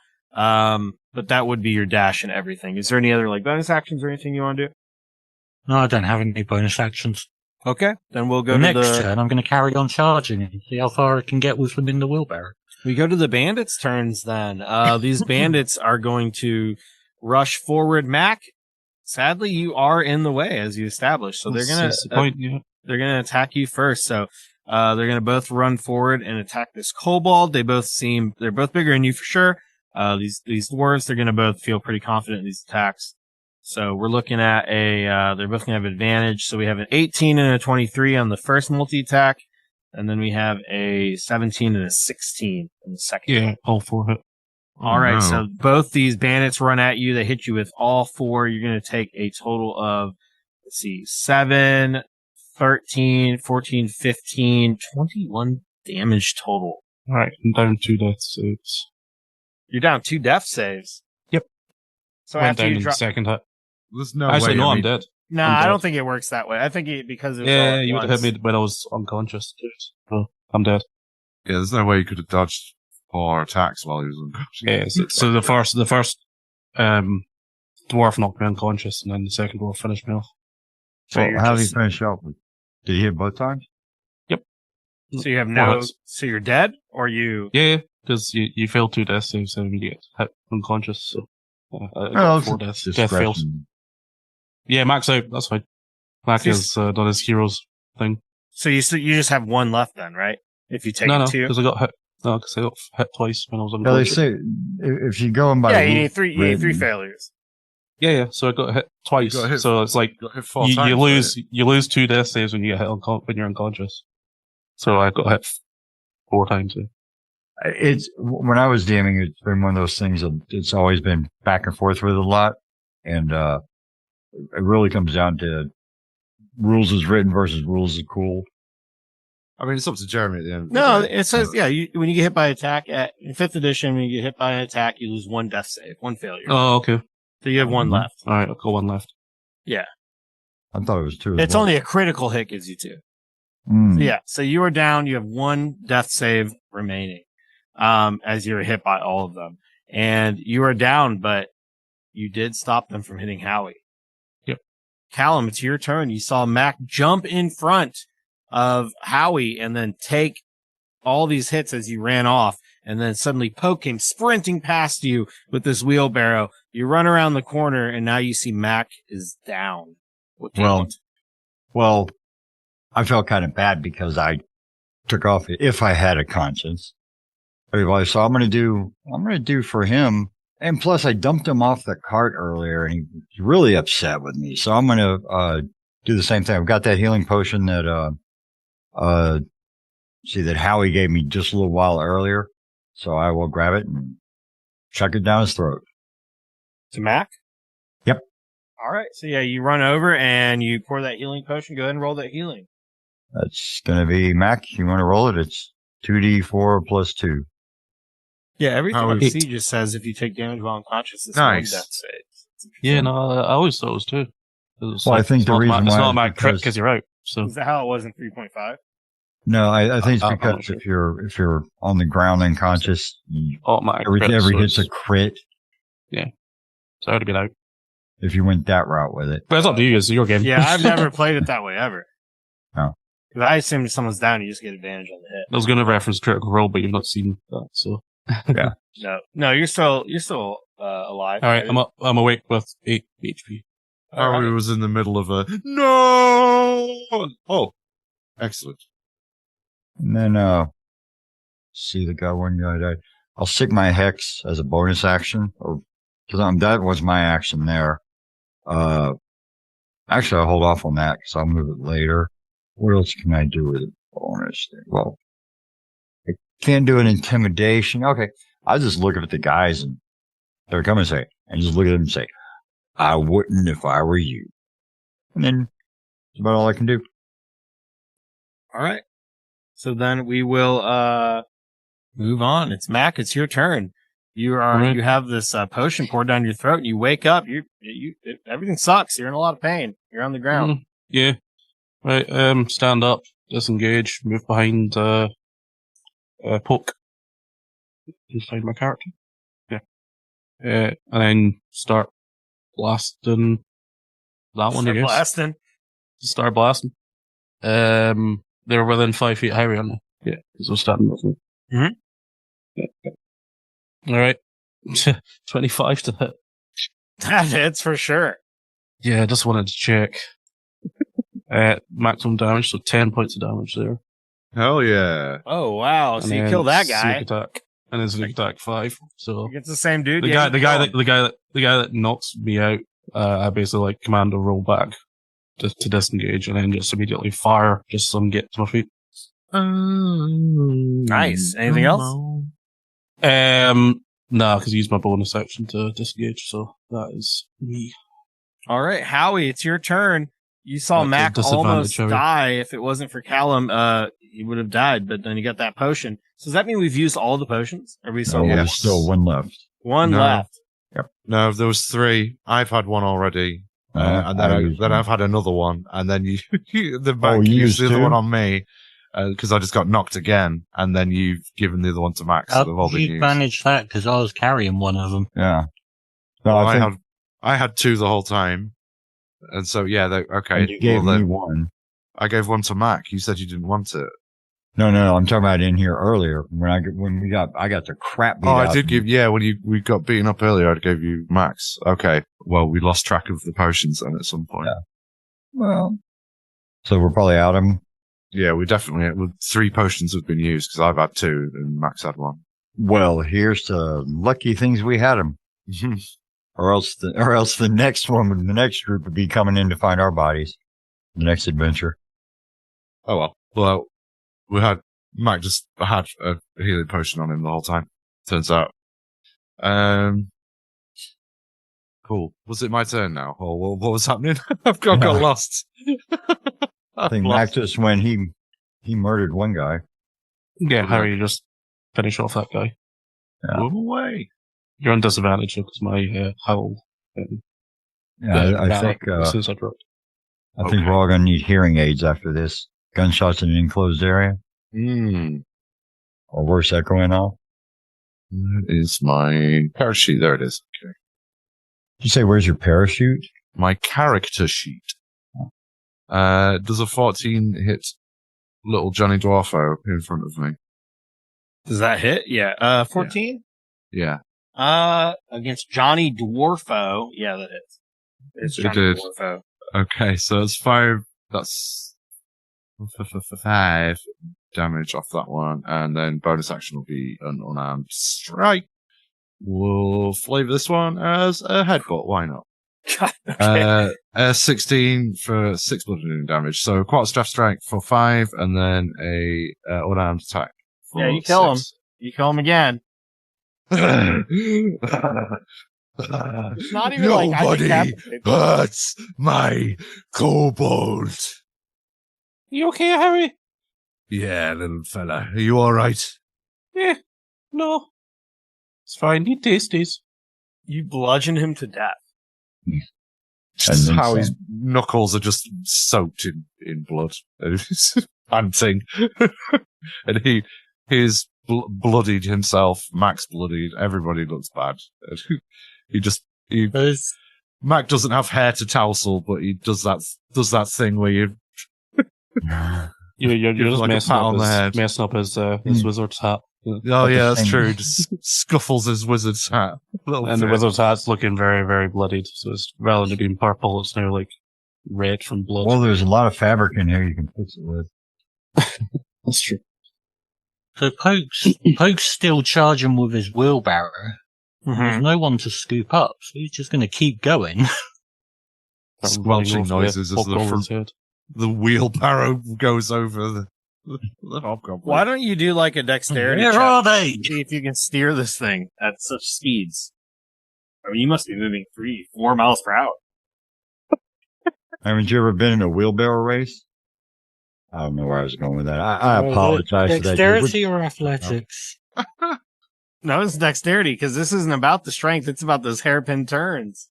But that would be your dash and everything. Is there any other like bonus actions or anything you want to do? No, I don't have any bonus actions. Okay, then we'll go The to next turn, I'm going to carry on charging and see how far I can get with them in the wheelbarrow. We go to the bandits' turns then. These bandits are going to rush forward. Mac, sadly, you are in the way as you established, so they're gonna attack you first. So they're gonna both run forward and attack this kobold. They're both bigger than you for sure. These dwarves, they're gonna both feel pretty confident in these attacks. So we're looking at they're both gonna have advantage. So we have an 18 and a 23 on the first multi-attack, and then we have a 17 and a 16 on the second. Yeah, all four hit. All right, so both these bandits run at you. They hit you with all four. You're gonna take a total of, 7, 13, 14, 15, 21 damage total. All right, I'm down 2 death saves. You're down 2 death saves. Yep. So Went after down you in the drop, second hit. There's no Actually, way. no, I I'm mean, dead. no, I'm I dead. don't think it works that way. I think because it's all Yeah, at you would have once. hit me when I was unconscious. So I'm dead. Yeah, there's no way you could have dodged 4 attacks while he was unconscious. Yeah, so the first dwarf knocked me unconscious, and then the second dwarf finished me off. So Well, you're how did he just- finish up? Did he hit both times? So you have Four no. hits. So you're dead, or you? Yeah, because you fail 2 death saves and you get hit unconscious. So I Oh, got it's 4 death fails. discretion. Yeah, Mac's out. That's fine. Mac So you- has done his heroes thing. So you just have one left then, right? If you take No, two. because I got hit. No, because I got hit twice when I was No, they unconscious. say if you go in by Yeah, you rule need three. You need 3 written- failures. Yeah. So I got hit twice. got hit- So it's like Got hit 4 you times. lose 2 death saves when you get hit when you're unconscious. So I got hit 4 times. Yeah. It's when I was DMing, it's been one of those things that it's always been back and forth with a lot, and it really comes down to rules is written versus rules is cool. I mean, it's up to Jeremy at the end. of the No, day. it says when you get hit by attack in 5th edition, when you get hit by an attack, you lose 1 death save, 1 failure. Oh, okay. So you have 1 left. All right, I've got 1 left. I thought it was 2. It's only a critical hit gives you 2. Yeah. So you are down. You have 1 death save remaining, as you're hit by all of them, and you are down, but you did stop them from hitting Howie. Yep. Callum, it's your turn. You saw Mac jump in front of Howie and then take all these hits as you ran off, and then suddenly Poke came sprinting past you with this wheelbarrow. You run around the corner, and now you see Mac is down. What do you want? Well, I felt kind of bad because I took off if I had a conscience. Everybody, so I'm going to do for him. And plus I dumped him off the cart earlier and he's really upset with me. So I'm going to, do the same thing. I've got that healing potion that, that Howie gave me just a little while earlier. So I will grab it and chuck it down his throat. To Mac? Yep. All right. So yeah, you run over and you pour that healing potion. Go ahead and roll that healing. That's going to be Mac. You want to roll it? It's 2d4 plus 2. Yeah, everything How on is- C just says if you take damage while unconscious, it's Nice. 1 death save. Yeah, no, I always thought it was 2. It's Well, I think it's the not reason it's why not is my crit because- because you're out. So Is that how it was in 3.5? No, I think it's I'm not because sure. if you're on the ground unconscious, automatic every crit, so hit's a it's- crit so I would have been out. if you went that route with it. But it's up to you. It's your game. Yeah, I've never played it that way ever. No. 'Cause I assume if someone's down, you just get advantage on the hit. I was going to reference critical role, but you've not seen that. So No, you're still alive. all right, I'm awake with 8 HP. Harry was in the middle of a no. Oh, excellent. And then, see the guy, one guy died. I'll stick my hex as a bonus action, because that was my action there. Actually, I'll hold off on that because I'll move it later. What else can I do with a bonus? Well, I can't do an intimidation. Okay, I'll just look at the guys and they're coming and say, and just look at them and say, "I wouldn't if I were you." And then that's about all I can do. All right. So then we will move on. It's Mac. It's your turn. You have this potion poured down your throat, and you wake up. Everything sucks. You're in a lot of pain. You're on the ground. Yeah. Right. Stand up, disengage, move behind. Poke inside my character. Yeah. And then start blasting that one. I guess. Blasting. Start blasting. They're within 5 feet higher on me. Yeah, because we're starting with them. Mm-hmm. Yeah. All right. 25 to hit. That hits for sure. Yeah, I just wanted to check. Maximum damage, so 10 points of damage there. Hell yeah. Oh, wow. So And you then kill that guy. Sneak attack. And then sneak attack 5. So It's the same dude. the guy that knocks me out, I basically like command to roll back to disengage and then just immediately fire just so I can get to my feet. Nice. Anything else? Nah, because I used my bonus action to disengage, so that is me. All right, Howie, it's your turn. You saw That's a Mac disadvantage, almost Howie. die. If it wasn't for Callum, he would have died, but then you got that potion. So does that mean we've used all the potions? Or are we still So yes. there's still one left. one No. left? No, there was 3. I've had one already. And then I've had another one. And then you you used used the other two? one on me. Because I just got knocked again. And then you've given the other one to Max. So they've all How been did you used. manage that? Because I was carrying one of them. Yeah. No, Well, I had 2 the whole time. And so, yeah, okay. and you gave well, me then one. I gave one to Mac. You said you didn't want it. No, I'm talking about in here earlier I got the crap beat Oh, out I did of give, me. yeah, when we got beaten up earlier, I gave you Max. Okay. Well, we lost track of the potions then at some point. Yeah. Well, so we're probably out of them. Yeah, we definitely, 3 potions have been used because I've had 2 and Max had 1. Well, here's the lucky things we had them. Or else the next one, the next group would be coming in to find our bodies. The next adventure. Oh, well. Well, Mac just had a healing potion on him the whole time. Turns out. Cool. Was it my turn now? Or what was happening? I've got lost. I think Max just when he murdered one guy. Yeah, Harry, just finish off that guy. Yeah. Move away. You're on disadvantage because my howl. Yeah, I think since I dropped. I think we're all gonna need hearing aids after this. Gunshots in an enclosed area. Or worse, echoing off. That is my parachute. There it is. Okay. Did you say where's your parachute? My character sheet. Does a 14 hit little Johnny Dwarfo in front of me? Does that hit? Yeah. 14? Yeah. Against Johnny Dwarfo. Yeah, that hits. It's It Johnny did. Dwarfo. Okay, so it's 5. That's 5 damage off that one, and then bonus action will be an unarmed strike. We'll flavor this one as a headbutt. Why not? Okay. 16 for 6 bludgeoning damage. So quarter staff strike for 5, and then a unarmed attack. For Yeah, you kill 6. You kill him again. It's not even like I decapitate them. hurts my kobold. You okay, Harry? Yeah, little fella. Are you alright? Yeah. No. It's fine. He tasties. You bludgeon him to death. Just then how some. his knuckles are just soaked in blood. And he's panting. And he's bloodied himself. Max bloodied. Everybody looks bad. Mac doesn't have hair to tousle, but he does that thing where you You're Give just like a messing pat up, on the head. his wizard's hat. oh yeah, that's thing. true. Just scuffles his wizard's hat. And the wizard's hat's looking very, very bloodied. So it's rather than being purple, it's now like red from blood. Well, there's a lot of fabric in here you can fix it with. That's true. So Poke's still charging with his wheelbarrow. There's no one to scoop up, so he's just going to keep going. Squelching noises as the wheelbarrow goes over the hobgoblin. Why don't you do like a dexterity Where check? are they? See if you can steer this thing at such speeds. I mean, you must be moving 4 miles per hour. Haven't you ever been in a wheelbarrow race? I don't know where I was going with that. I apologize for that. Dexterity or athletics? No, it's dexterity, because this isn't about the strength. It's about those hairpin turns.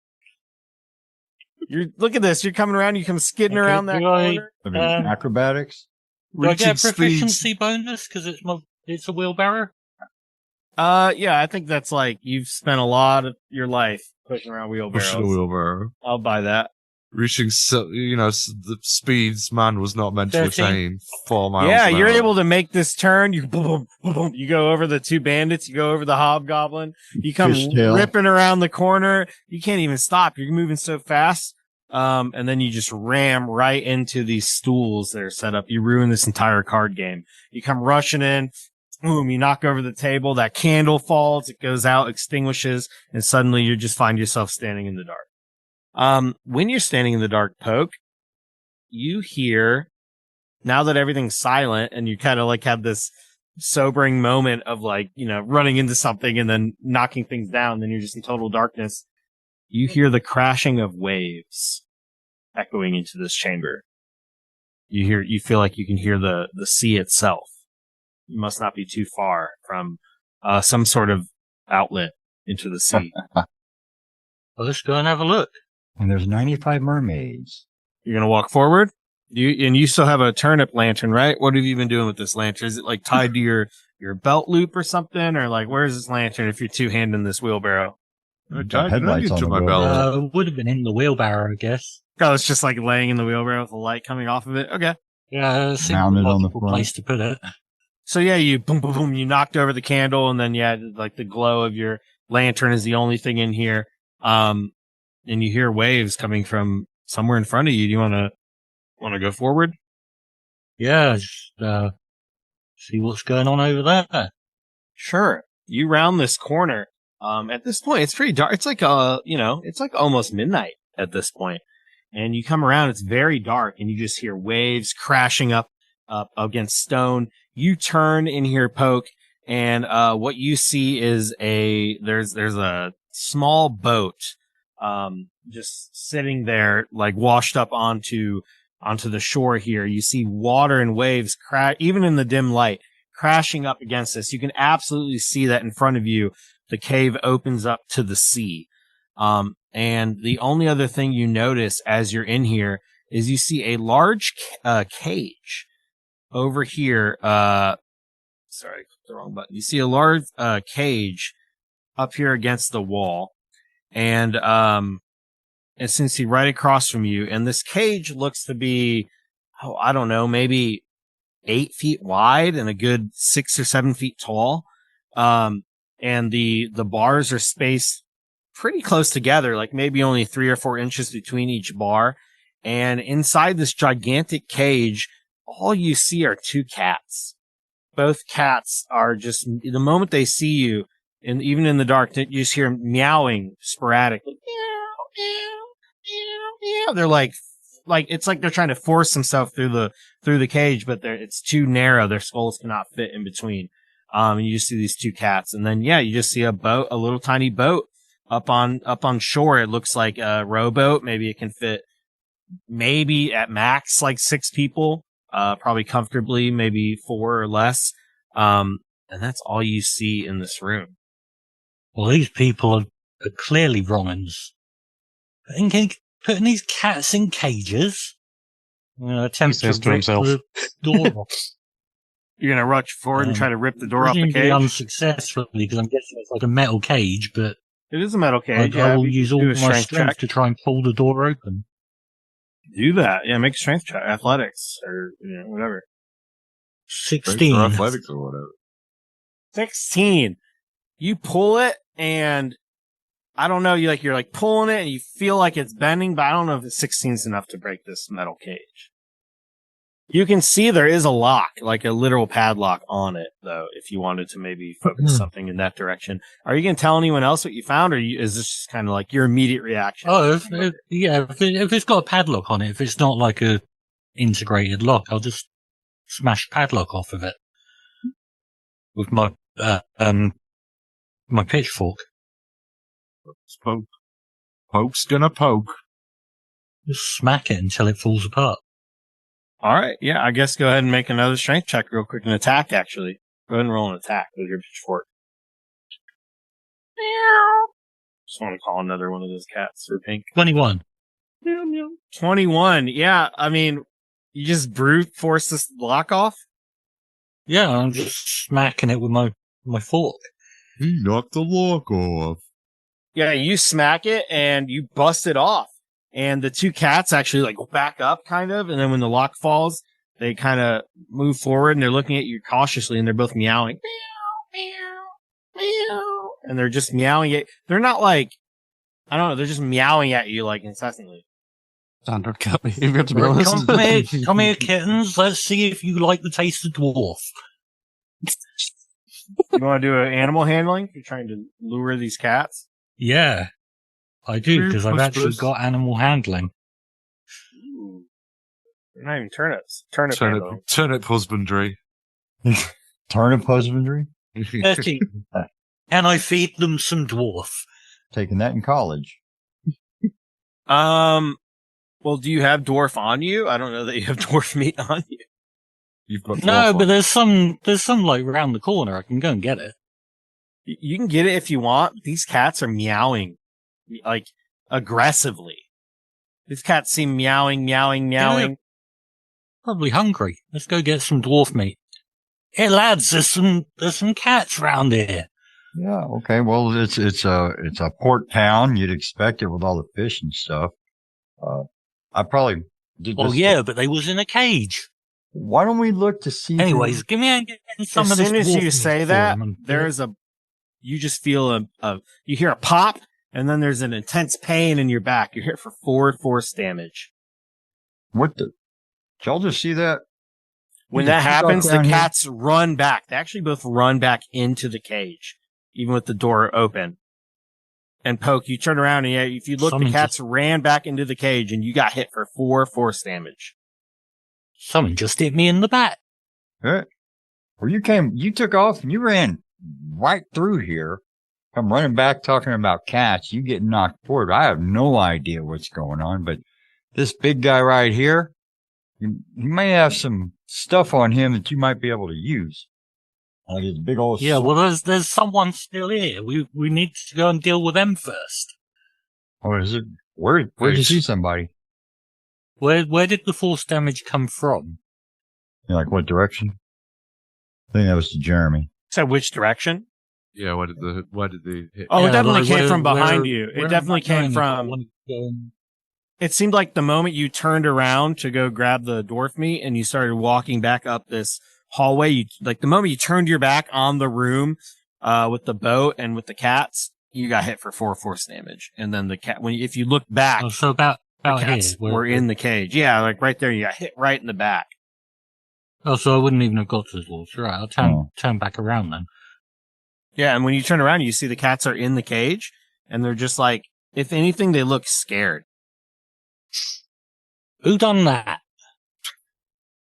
Look at this. You're coming around. You come skidding around that corner. I mean, acrobatics? Do I get a Reaching proficiency speeds. bonus because it's a wheelbarrow? Yeah, I think that's like you've spent a lot of your life pushing around wheelbarrows. Pushing a wheelbarrow. I'll buy that. Reaching, the speeds man was not meant to 13. attain 4 miles. Yeah, an you're hour. able to make this turn. You boom, boom, boom, boom. You go over the 2 bandits. You go over the hobgoblin. You come Fishtail. ripping around the corner. You can't even stop. You're moving so fast. And then you just ram right into these stools that are set up. You ruin this entire card game. You come rushing in. Boom, you knock over the table. That candle falls. It goes out, extinguishes, and suddenly you just find yourself standing in the dark. When you're standing in the dark, Poke, you hear, now that everything's silent and you kind of like have this sobering moment of like, running into something and then knocking things down, then you're just in total darkness. You hear the crashing of waves echoing into this chamber. You feel like you can hear the sea itself. You must not be too far from, some sort of outlet into the sea. Well, let's go and have a look. And there's 95 mermaids. You're gonna walk forward. You still have a turnip lantern, right? What have you been doing with this lantern? Is it like tied to your belt loop or something, or like where's this lantern if you're two-handing this wheelbarrow? I Got tied headlights it on to the my wheelbarrow. belt. It would have been in the wheelbarrow, I guess. Oh, it's just like laying in the wheelbarrow with the light coming off of it. Okay. Yeah, it seems Mounted a on the logical front. place to put it. So yeah, you boom, boom, boom. You knocked over the candle, and then like the glow of your lantern is the only thing in here. And you hear waves coming from somewhere in front of you. Do you want to go forward? Yeah, just, see what's going on over there. Sure. You round this corner. At this point, it's pretty dark. It's like, it's like almost midnight at this point. And you come around, it's very dark, and you just hear waves crashing up against stone. You turn in here, Poke, and, what you see is there's a small boat, just sitting there, like washed up onto the shore here. You see water and waves even in the dim light, crashing up against this. You can absolutely see that in front of you. The cave opens up to the sea. And the only other thing you notice as you're in here is you see a large, cage over here. Sorry, I clicked the wrong button. You see a large, cage up here against the wall. And since he right across from you, and this cage looks to be, I don't know, maybe 8 feet wide and a good 6 or 7 feet tall. And the bars are spaced pretty close together, like maybe only 3 or 4 inches between each bar. And inside this gigantic cage, all you see are 2 cats. Both cats are just, the moment they see you, and even in the dark, you just hear them meowing sporadically. Meow, meow, meow. They're like it's like they're trying to force themselves through the cage, but it's too narrow. Their skulls cannot fit in between. And you just see these 2 cats, and then you just see a little tiny boat up on shore. It looks like a rowboat. Maybe it can fit, maybe at max like 6 people, probably comfortably, maybe 4 or less. And that's all you see in this room. Well, these people are clearly wrong-uns. Putting these cats in cages? Attempt He says to to rip himself. the door off. You're gonna rush forward and try to rip the door off the Presumably cage. unsuccessfully, because I'm guessing it's like a metal cage, but It is a metal cage. I will you use can all do my a strength strength check. to try and pull the door open. Do that. Yeah, make a strength check. Athletics or whatever. 16. Or athletics or whatever. 16. You pull it, and I don't know. You're like pulling it, and you feel like it's bending, but I don't know if 16 is enough to break this metal cage. You can see there is a lock, like a literal padlock on it, though, if you wanted to maybe focus something in that direction. Are you going to tell anyone else what you found, or is this just kind of like your immediate reaction? Oh, if it's got a padlock on it, if it's not like a integrated lock, I'll just smash padlock off of it with my my pitchfork. Poke. Poke's gonna poke. Just smack it until it falls apart. All right, yeah, I guess go ahead and make another strength check real quick. An attack, actually. Go ahead and roll an attack with your pitchfork. Just want to call another one of those cats for pink. 21. 21, yeah, I mean, you just brute force this lock off? Yeah, I'm just smacking it with my fork. He knocked the lock off. Yeah, you smack it and you bust it off. And the two cats actually like back up kind of. And then when the lock falls, they kind of move forward and they're looking at you cautiously and they're both meowing. Meow, meow, meow. And they're just meowing at, they're not like, I don't know, they're just meowing at you like incessantly. Standard cat behavior, to be honest. Come here, kittens. Let's see if you like the taste of dwarf. You want to do an animal handling? You're trying to lure these cats? Yeah, I do, because I've actually Push. got animal handling. Ooh. They're not even turnips. Turnip handling. Turnip husbandry. Turnip husbandry? 13. Can I feed them some dwarf? Taking that in college. Well, do you have dwarf on you? I don't know that you have dwarf meat on you. You've got No, dwarf but on. there's some like around the corner. I can go and get it. You can get it if you want. These cats are meowing, like, aggressively. These cats seem meowing. Probably hungry. Let's go get some dwarf meat. Hey lads, there's some cats round here. Yeah, okay. Well, it's a port town. You'd expect it with all the fish and stuff. I probably did this. Oh yeah, but they was in a cage. Why don't we look to see? Anyways, give me some As of this. soon as dwarf you meat say for that, them. you just feel you hear a pop, and then there's an intense pain in your back. You're hit for 4 force damage. What the? Did y'all just see that? When There's that a happens, the down here. cats run back. They actually both run back into the cage, even with the door open. And Poke, you turn around and yeah, if you look, the cats ran back into the cage and you got hit for 4 force damage. Someone just hit me in the back. Well, you took off and you ran right through here. Come running back talking about cats. You get knocked forward. I have no idea what's going on, but this big guy right here, he may have some stuff on him that you might be able to use. Like his big old Yeah, sword. well, there's someone still here. We need to go and deal with them first. Oh, is it? Where'd you see somebody? Where did the force damage come from? Like what direction? I think that was to Jeremy. So which direction? Yeah, why did they hit? Oh, it Yeah, definitely like, came from behind where- you. where It definitely am I came going if I from. want to go and- It seemed like the moment you turned around to go grab the dwarf meat and you started walking back up this hallway, the moment you turned your back on the room, with the boat and with the cats, you got hit for 4 force damage. And then the cat, if you look back, Oh, so about the here. cats were in the cage. Yeah, like right there, you got hit right in the back. Oh, so I wouldn't even have got to the dwarves. Right, I'll turn back around then. Yeah, and when you turn around, you see the cats are in the cage, and they're just like, if anything, they look scared. Who done that?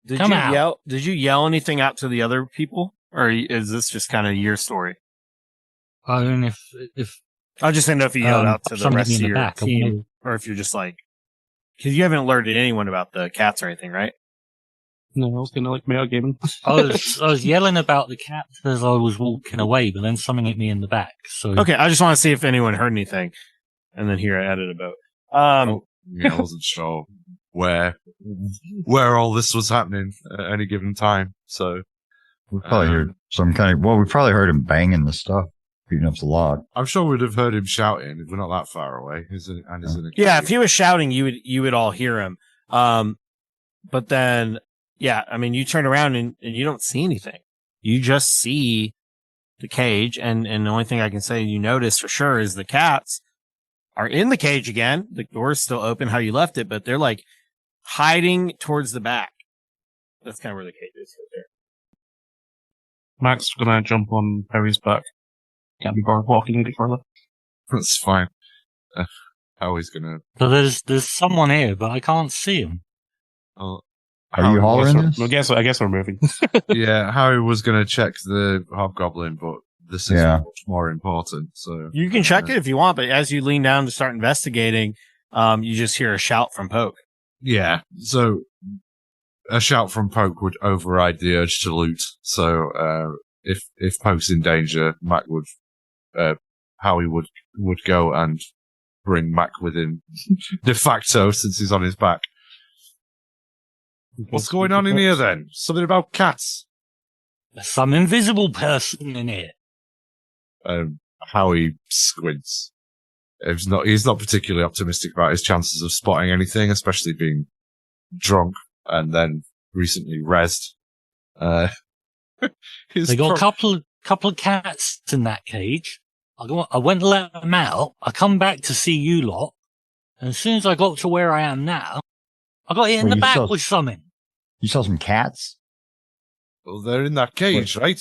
Did Come you out. yell? Did you yell anything out to the other people, or is this just kind of your story? I mean, if I just didn't know if you yelled out to the somebody rest in of the your back, I team, wanna- or if you're just like, because you haven't alerted anyone about the cats or anything, right? No, I was kind of like metagaming. I was yelling about the cats as I was walking away, but then something hit me in the back. So Okay, I just want to see if anyone heard anything, and then here I added a boat. Yeah, I wasn't sure where all this was happening at any given time. So We probably heard some kind of. Well, we probably heard him banging the stuff, beating up the log. I'm sure we'd have heard him shouting if we're not that far away. He's in a Yeah, cave. if he was shouting, you would all hear him. But then, yeah, I mean, you turn around and you don't see anything. You just see the cage, and the only thing I can say you notice for sure is the cats are in the cage again. The door's still open how you left it, but they're like hiding towards the back. That's kind of where the cage is right there. Max is gonna jump on Harry's back. Can't be bothered walking any further. That's fine. Howie's gonna. So there's someone here, but I can't see him. Oh, Are you hollering this? I guess we're moving. Yeah, Howie was gonna check the hobgoblin, but this is much more important. So You can check it if you want, but as you lean down to start investigating, you just hear a shout from Poke. yeah, so a shout from Poke would override the urge to loot. So if Poke's in danger, Mac would Howie would go and bring Mac with him de facto since he's on his back. What's going on in here then? Something about cats. There's some invisible person in here. Howie squints. He's not particularly optimistic about his chances of spotting anything, especially being drunk and then recently rezzed. They got a couple of cats in that cage. I went to let them out. I come back to see you lot. And as soon as I got to where I am now, I got hit in the back with something. You saw some cats? Well, they're in that cage, right?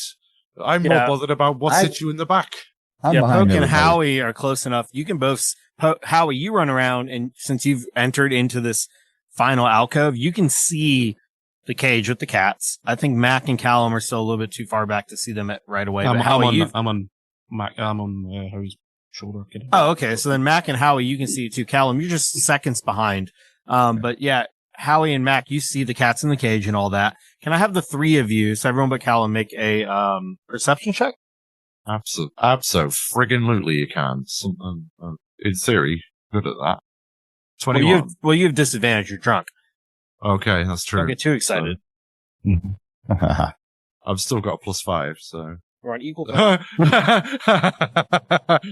I'm more bothered about what's hit you in the back. Poke and Howie are close enough. You can both... Howie, you run around, and since you've entered into this final alcove, you can see the cage with the cats. I think Mac and Callum are still a little bit too far back to see them right away. I'm on Harry's shoulder. Oh, okay. So then Mac and Howie, you can see it too. Callum, you're just seconds behind. But yeah, Howie and Mac, you see the cats in the cage and all that. Can I have the three of you, so everyone but Callum, make a perception check? Abso-friggin-lutely you can. In theory, good at that. 21. Well, you have disadvantage. You're drunk. Okay, that's true. Don't get too excited. I've still got a +5, so. We're on equal. I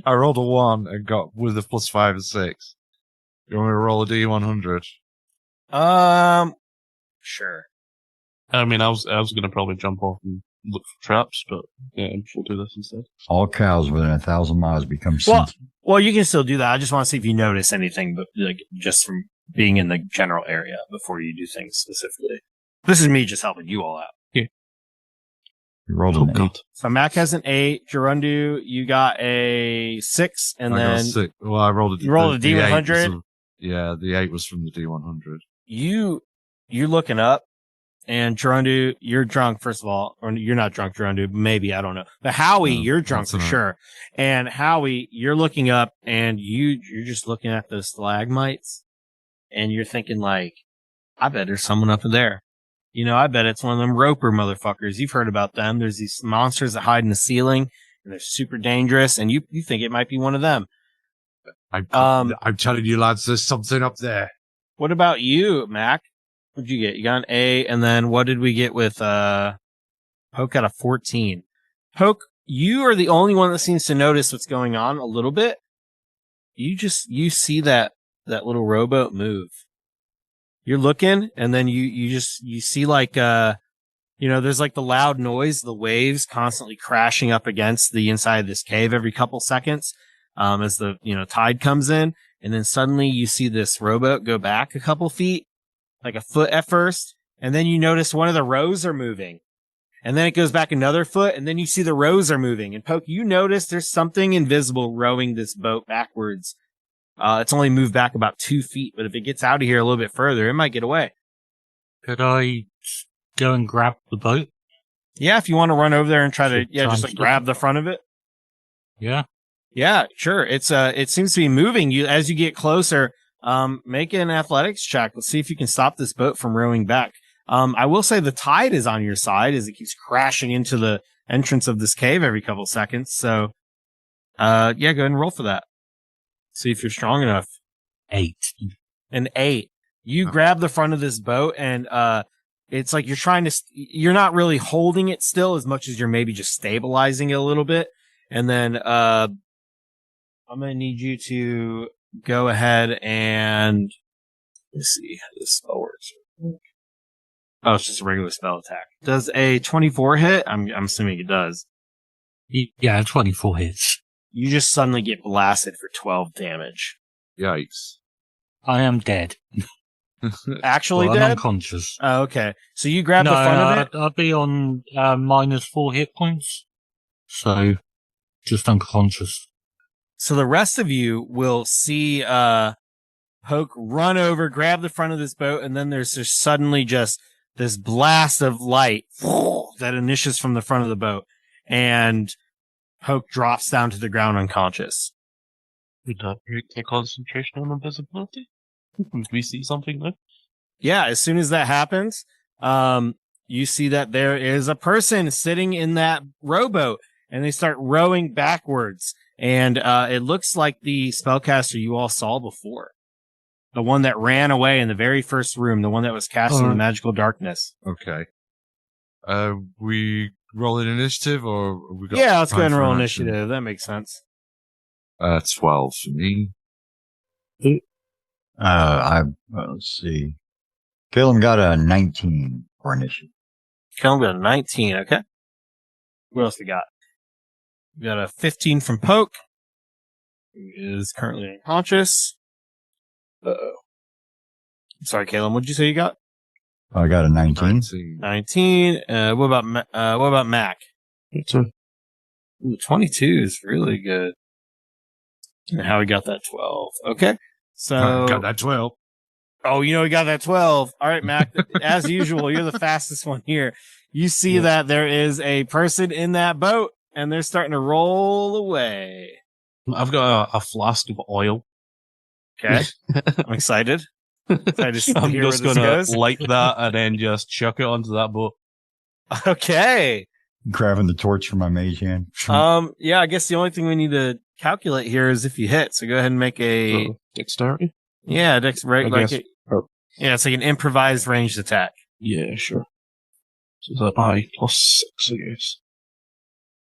rolled a 1 and got with a +5 and 6. You want me to roll a D100? Sure. I mean, I was gonna probably jump off and look for traps, but yeah, we'll do this instead. All cows within 1,000 miles become sentient. Well, you can still do that. I just want to see if you notice anything, but like just from being in the general area before you do things specifically. This is me just helping you all out. Yeah. You rolled an 8. So Mac has an 8. Gerundu, you got a 6, and I then got a 6. Well, I rolled you rolled a D100. Yeah, the 8 was from the D100. You're looking up, and Gerundu, you're drunk, first of all. Or you're not drunk, Gerundu, maybe, I don't know. But Howie, you're drunk for sure. And Howie, you're looking up, and you're just looking at those stalagmites, and you're thinking like, I bet there's someone up there. You know, I bet it's one of them roper motherfuckers. You've heard about them. There's these monsters that hide in the ceiling, and they're super dangerous, and you think it might be one of them. I'm telling you, lads, there's something up there. What about you, Mac? What'd you get? You got an A, and then what did we get with Poke got a 14. Poke, you are the only one that seems to notice what's going on a little bit. You see that little rowboat move. You're looking, and then you see like there's like the loud noise, the waves constantly crashing up against the inside of this cave every couple seconds, as the tide comes in, and then suddenly you see this rowboat go back a couple feet, like a foot at first, and then you notice one of the rows are moving, and then it goes back another foot, and then you see the rows are moving. And Poke, you notice there's something invisible rowing this boat backwards. It's only moved back about 2 feet, but if it gets out of here a little bit further, it might get away. Could I go and grab the boat? Yeah, if you want to run over there and try to, just like grab the front of it. Yeah. Yeah, sure. It seems to be moving. As you get closer, make an athletics check. Let's see if you can stop this boat from rowing back. I will say the tide is on your side as it keeps crashing into the entrance of this cave every couple seconds. So, go ahead and roll for that. See if you're strong enough. 8. An 8. You grab the front of this boat, and it's like you're not really holding it still as much as you're maybe just stabilizing it a little bit. And then I'm going to need you to go ahead and let's see how this spell works. Oh, it's just a regular spell attack. Does a 24 hit? I'm assuming it does. Yeah, 24 hits. You just suddenly get blasted for 12 damage. Yikes. I am dead. Actually Well, I'm dead? unconscious. Oh, okay. So you grab No, the front of it? I'd be on -4 hit points. So, just unconscious. So the rest of you will see Poke run over, grab the front of this boat, and then there's just suddenly just this blast of light that initiates from the front of the boat. And Poke drops down to the ground unconscious. Would that break the concentration on invisibility? Would we see something there? Yeah, as soon as that happens, you see that there is a person sitting in that rowboat, and they start rowing backwards. And it looks like the spellcaster you all saw before. The one that ran away in the very first room, the one that was casting the magical darkness. Okay. We roll an initiative, or we got? Yeah, let's go ahead and time for roll an action? initiative. That makes sense. 12 for me. Let's see. Caleb got a 19 for initiative. Killing got a 19, okay. What else we got? We got a 15 from Poke, who is currently unconscious. Uh-oh. Sorry, Caleb, what did you say you got? I got a 19. 19. What about Mac? It's a Ooh, 22 is really good. And how we got that 12. Okay. So Got that 12. Oh, you know, we got that 12. All right, Mac. As usual, you're the fastest one here. You see that there is a person in that boat, and they're starting to roll away. I've got a flask of oil. Okay. I'm excited. I just I'm hear just where gonna this goes. light that and then just chuck it onto that boat. Okay. Grabbing the torch from my mage hand. Yeah, I guess the only thing we need to calculate here is if you hit. So go ahead and make a So, dexterity? yeah, right, I like guess. yeah, it's like an improvised ranged attack. Yeah, sure. So is that my +6, I guess.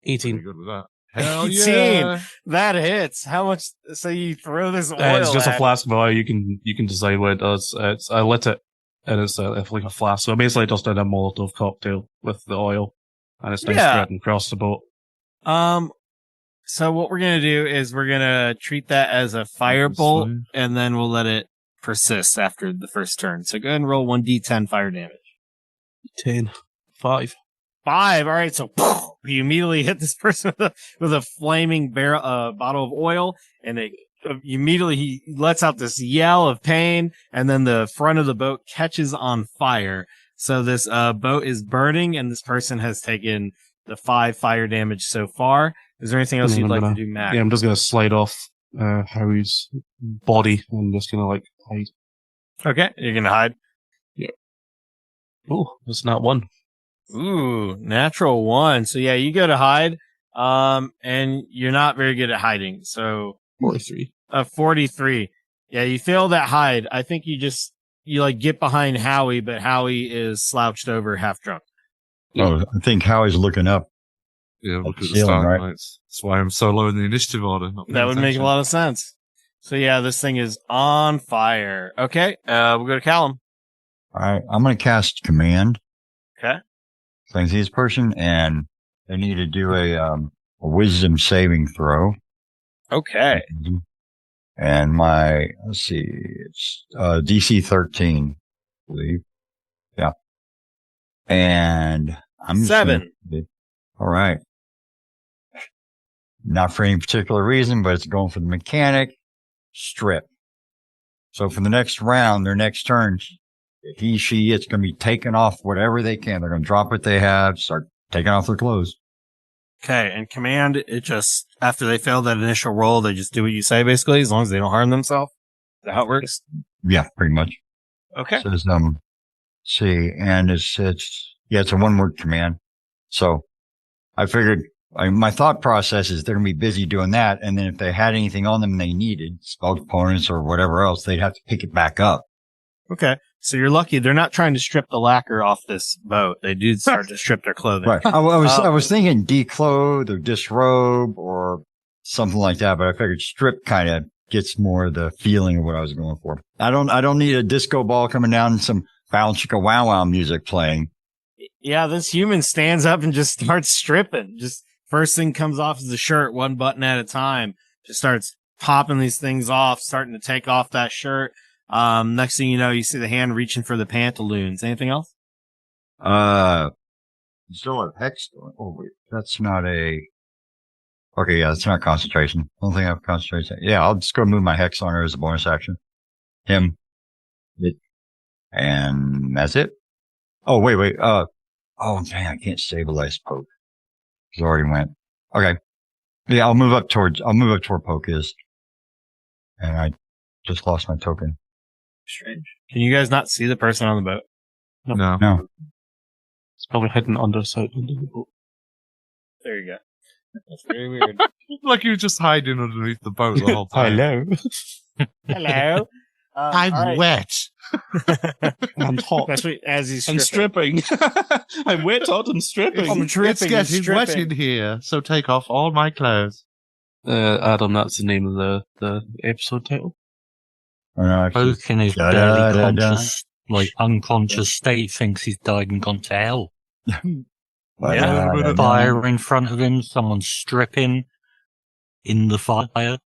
18. Pretty good with that. Hell 18. yeah. That hits. How much? So you throw this oil. It's just a at flask of oil. You can decide what it does. I lit it, and it's like a flask. So basically, just did a Molotov cocktail with the oil, and it's nice spreading across the boat. So what we're gonna do is we're gonna treat that as a firebolt, and then we'll let it persist after the first turn. So go ahead and roll 1d10 fire damage. 10. 5. 5. All right, so you immediately hit this person with a flaming bottle of oil, and he lets out this yell of pain, and then the front of the boat catches on fire. So this boat is burning, and this person has taken the 5 fire damage so far. Is there anything else you'd like to do, Mac? Yeah, I'm just gonna slide off Harry's body. I'm just gonna hide. Okay, you're gonna hide. Oh, that's not one. Ooh, natural 1. So yeah, you go to hide, and you're not very good at hiding. So 43. 43. Yeah, you fail that hide. I think you get behind Howie, but Howie is slouched over, half drunk. Oh, I think Howie's looking up. Yeah, look at the Ceiling, start right? lights. That's why I'm so low in the initiative order. That would make a lot of sense. So yeah, this thing is on fire. Okay, we'll go to Callum. All right, I'm going to cast Command. Okay. Since he's person, and they need to do a Wisdom saving throw. Okay. And let's see, it's DC 13, I believe. Yeah. And I'm just 7. All right. Not for any particular reason, but it's going for the mechanic. Strip. So for the next round, their next turn, he, she, it's going to be taking off whatever they can. They're going to drop what they have, start taking off their clothes. Okay, and command, it just, after they fail that initial roll, they just do what you say, basically, as long as they don't harm themselves? Is that how it works? Yeah, pretty much. Okay. It says, see, and it's a one-word command. So I figured, my thought process is they're going to be busy doing that, and then if they had anything on them they needed, spell components or whatever else, they'd have to pick it back up. Okay. So you're lucky they're not trying to strip the lacquer off this boat. They do start to strip their clothing. Right. I was thinking declothe or disrobe or something like that, but I figured strip kind of gets more of the feeling of what I was going for. I don't need a disco ball coming down and some bow chicka wow wow music playing. Yeah, this human stands up and just starts stripping. Just first thing comes off is the shirt, one button at a time. Just starts popping these things off, starting to take off that shirt. Next thing you know, you see the hand reaching for the pantaloons. Anything else? Still have hex. Oh wait, that's not a. Okay, yeah, that's not concentration. I don't think I have concentration. Yeah, I'll just go move my hex on her as a bonus action. Him. It. And that's it. Oh, wait. Oh, dang, I can't stabilize Poke. It already went. Okay. Yeah, I'll move up toward Poke is. And I just lost my token. Strange. Can you guys not see the person on the boat? No. No. It's probably hidden under the boat. There you go. That's very weird. Like you were just hiding underneath the boat the whole time. Hello. Hello. I'm all right. wet. I'm hot. That's what, as he's I'm stripping. stripping. I'm wet, hot, and stripping. I'm It's dripping. getting He's wet stripping. in here, so take off all my clothes. Adam, that's the name of the episode title. Oh, no, actually. Poke in his Da, barely da, da, conscious, like unconscious state thinks he's died and gone to hell. Fire in front of him, someone stripping in the fire.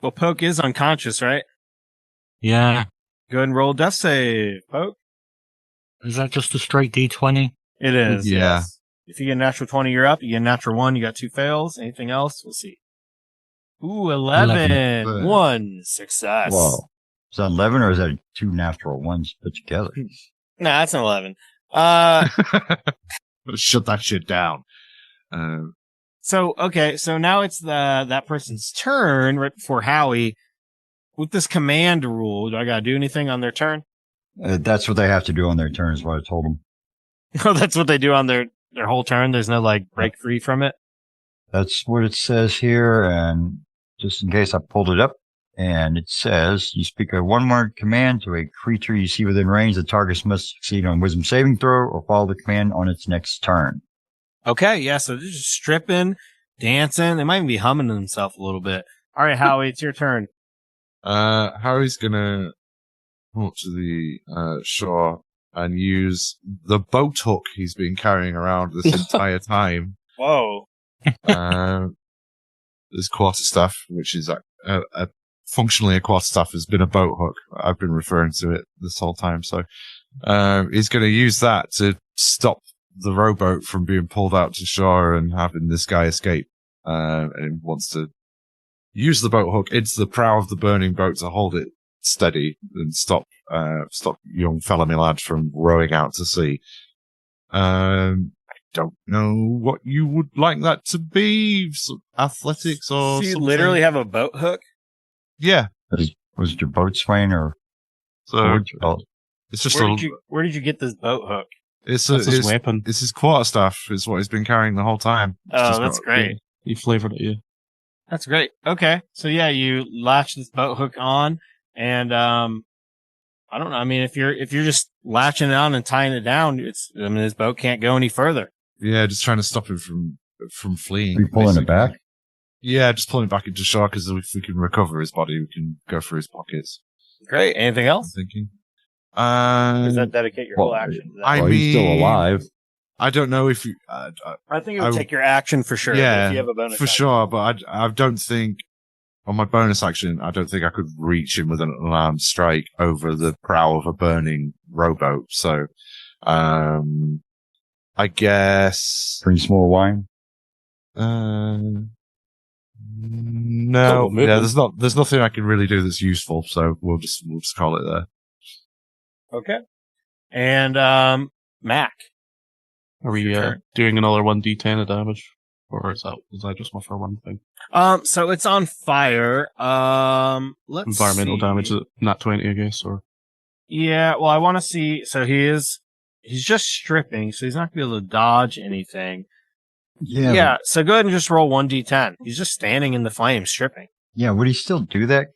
Well, Poke is unconscious, right? Yeah. Go ahead and roll a death save, Poke. Is that just a straight D20? It is. Yeah. Yes. If you get a natural 20, you're up. You get a natural 1, you got 2 fails. Anything else? We'll see. Ooh, 11. 11. 1 success. Whoa. Is that 11 or is that 2 natural ones put together? Nah, that's an 11. Shut that shit down. So now it's that person's turn right before Howie. With this command rule, do I gotta do anything on their turn? That's what they have to do on their turn is what I told them. Oh, that's what they do on their whole turn. There's no like break free from it. That's what it says here. And just in case I pulled it up, and it says you speak a one-word command to a creature you see within range. The target must succeed on a wisdom saving throw or follow the command on its next turn. Okay, yeah. So they're just stripping, dancing. They might even be humming to themselves a little bit. All right, Howie, it's your turn. Harry's gonna walk to the shore and use the boat hook he's been carrying around this entire time. Whoa. This quarterstaff, which is functionally a quarterstaff, has been a boat hook. I've been referring to it this whole time. So he's going to use that to stop the rowboat from being pulled out to shore and having this guy escape. And he wants to use the boat hook into the prow of the burning boat to hold it steady and stop young fella me lad from rowing out to sea. I don't know what you would like that to be. Athletics or So you something? literally have a boat hook? Yeah. Was it your boatswain or? So it's just Where did you get this boat hook? it's That's his it's weapon. it's his quarterstaff. Is what he's been carrying the whole time. It's Oh, just that's got- great. He flavored it, yeah. That's great. Okay. So yeah, you latch this boat hook on and, I don't know. I mean, if you're just latching it on and tying it down, this boat can't go any further. Yeah, just trying to stop him from fleeing. Are you pulling basically. it back? Yeah, just pulling it back into shore because if we can recover his body, we can go through his pockets. Great. Anything I'm else? thinking. Does that dedicate your whole well, action to that? I Well, he's still mean- alive. I don't know if you. I think it would I- take your action for sure. Yeah, if you have a bonus for action. sure, but I don't think on my bonus action, I don't think I could reach him with an unarmed strike over the prow of a burning rowboat. So, I guess. Bring some more wine. No, movement. yeah, there's nothing I can really do that's useful. So we'll just call it there. Okay. And, Mac. Are we Your turn. doing another 1d10 of damage? Or is that just my for one thing? So it's on fire. Let's Environmental see. damage, is it not 20, I guess, or Yeah, well, I want to see. So he's just stripping, so he's not going to be able to dodge anything. Yeah. So go ahead and just roll 1d10. He's just standing in the flames, stripping. Yeah, would he still do that?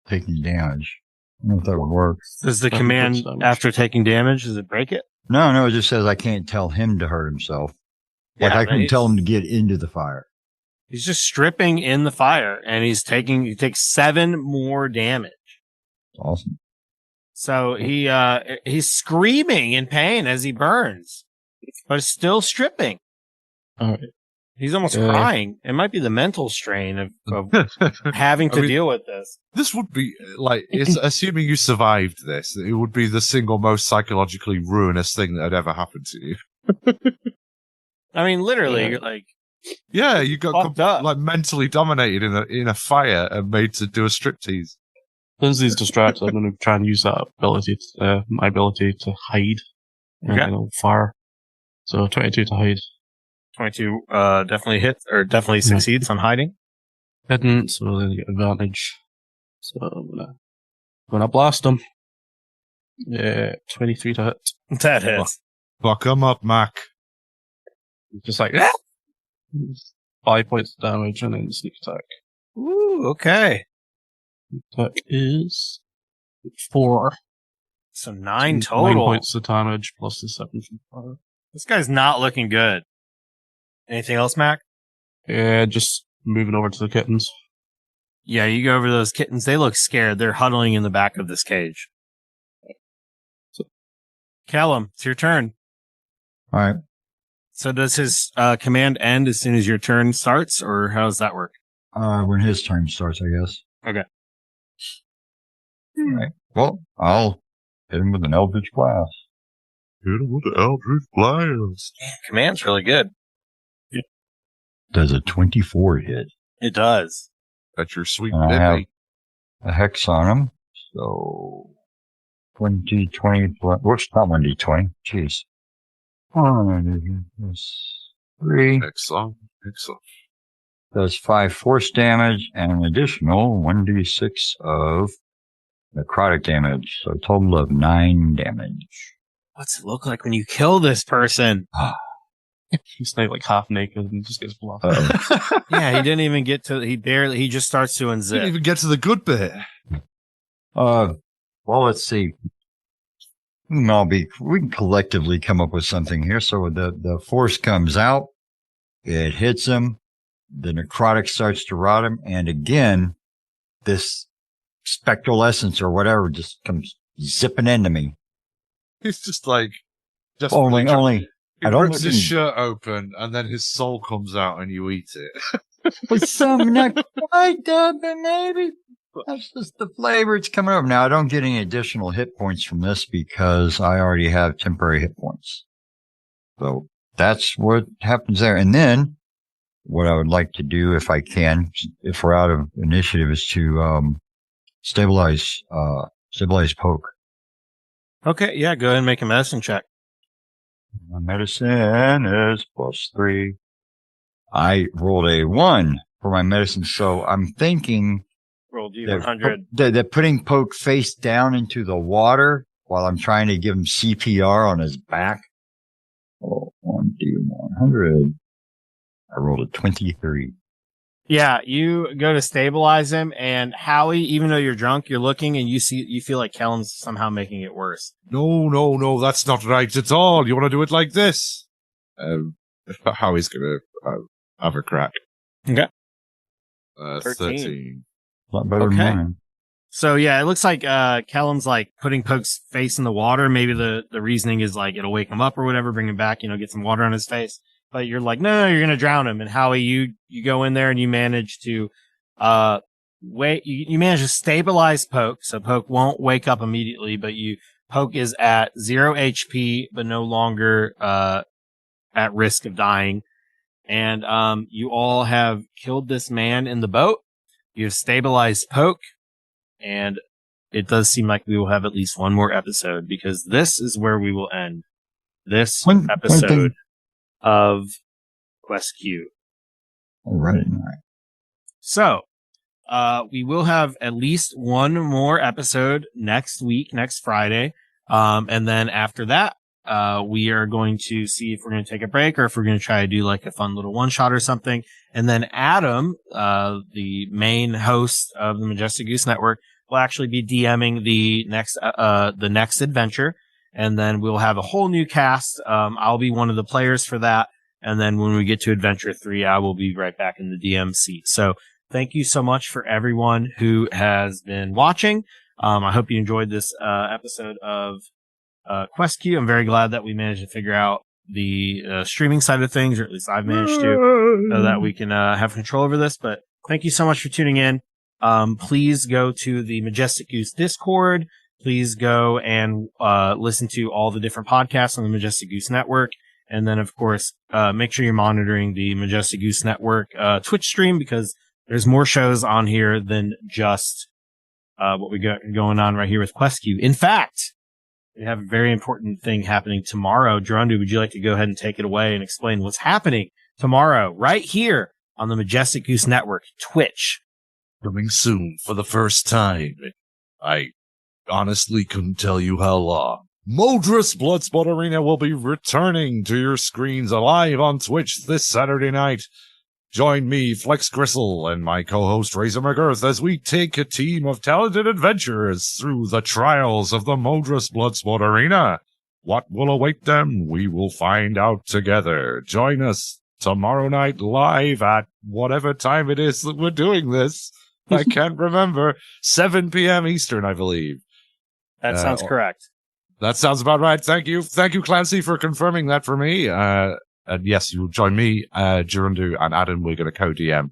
Taking damage. I don't know if that would work. Does the That command inflicts damage. after taking damage, does it break it? No, it just says I can't tell him to hurt himself. Like Yeah, I can right. tell him to get into the fire. He's just stripping in the fire, and he takes 7 more damage. Awesome. So he's screaming in pain as he burns, but is still stripping. alright. He's almost crying. It might be the mental strain of having to deal with this. This would be, like, it's, assuming you survived this, it would be the single most psychologically ruinous thing that had ever happened to you. I mean, literally, you're like... Yeah, you got up. mentally dominated in a fire and made to do a striptease. Lindsay's distracted. I'm going to try and use that ability, my ability to hide in fire. So 22 to hide. 22 definitely hits, or definitely succeeds on hiding. Hidden, so then you get advantage. So I'm gonna blast him. Yeah, 23 to hit. That hits. Fuck him up, Mac. Just like, 5 points of damage and then sneak attack. Ooh, okay. Attack is 4. So 9 9 total. points of damage plus the 7 from fire. This guy's not looking good. Anything else, Mac? Yeah, just moving over to the kittens. Yeah, you go over to those kittens. They look scared. They're huddling in the back of this cage. Callum, it's your turn. All right. So does his command end as soon as your turn starts, or how does that work? When his turn starts, I guess. Okay. All right. Well, I'll hit him with an Eldritch Blast. Hit him with the Eldritch Blast. Man, command's really good. Does a 24 hit? It does. That's your sweet And I have baby. a hex on him. So 20, 20, whoops, not 1d20. Jeez. 1 plus 3. Excellent. Does 5 force damage and an additional 1d6 of necrotic damage. So a total of 9 damage. What's it look like when you kill this person? He's like half naked and just gets blocked. Yeah, he didn't even get to, he just starts to Didn't unzip. even get to the good bit. Well, let's see. We can collectively come up with something here. So the force comes out, it hits him, the necrotic starts to rot him, and again, this spectral essence or whatever just comes zipping into me. He's just like, Only. He I don't rips his see- shirt open, and then his soul comes out, and you eat it. With some not quite done, but maybe. That's just the flavor it's coming over. Now, I don't get any additional hit points from this because I already have temporary hit points. So that's what happens there. And then what I would like to do, if I can, if we're out of initiative, is to stabilize poke. Okay, yeah, go ahead and make a medicine check. My medicine is +3. I rolled a 1 for my medicine, so I'm thinking Roll D100. that putting Poke face down into the water while I'm trying to give him CPR on his back. Oh, 1D100. I rolled a 23. Yeah, you go to stabilize him, and Howie, even though you're drunk, you're looking and you feel like Kellen's somehow making it worse. No, that's not right at all. You want to do it like this? Howie's gonna have a crack. Okay. 13. A lot better Okay. than mine. So yeah, it looks like Kellen's like putting Poke's face in the water. Maybe the reasoning is like it'll wake him up or whatever, bring him back, get some water on his face. But you're like, no, you're gonna drown him. And Howie, you go in there and you manage to you manage to stabilize Poke, so Poke won't wake up immediately, but Poke is at 0 HP, but no longer at risk of dying. And you all have killed this man in the boat. You've stabilized Poke, and it does seem like we will have at least one more episode, because this is where we will end this episode of Quest Q. All right. So, we will have at least one more episode next week, next Friday. And then after that, we are going to see if we're going to take a break or if we're going to try to do like a fun little one shot or something. And then Adam, the main host of the Majestic Goose Network, will actually be DMing the next adventure. And then we'll have a whole new cast. I'll be one of the players for that. And then when we get to Adventure 3, I will be right back in the DM seat. So thank you so much for everyone who has been watching. I hope you enjoyed this episode of Quest Q. I'm very glad that we managed to figure out the streaming side of things, or at least I've managed to, so that we can have control over this. But thank you so much for tuning in. Please go to the Majestic Goose Discord. Please go and listen to all the different podcasts on the Majestic Goose Network. And then, of course, make sure you're monitoring the Majestic Goose Network Twitch stream, because there's more shows on here than just what we got going on right here with QuestQ. In fact, we have a very important thing happening tomorrow. Gerundu, would you like to go ahead and take it away and explain what's happening tomorrow right here on the Majestic Goose Network, Twitch? Coming soon for the first time. I honestly couldn't tell you how long. Modrus Bloodsport Arena will be returning to your screens alive on Twitch this Saturday night. Join me, Flex Gristle, and my co-host Razor McGirth as we take a team of talented adventurers through the trials of the Modrus Bloodsport Arena. What will await them? We will find out together. Join us tomorrow night live at whatever time it is that we're doing this. I can't remember. 7 p.m. Eastern, I believe. That sounds correct. That sounds about right. Thank you. Thank you, Clancy, for confirming that for me. And yes, you'll join me, Gerundu, and Adam. We're going to co-DM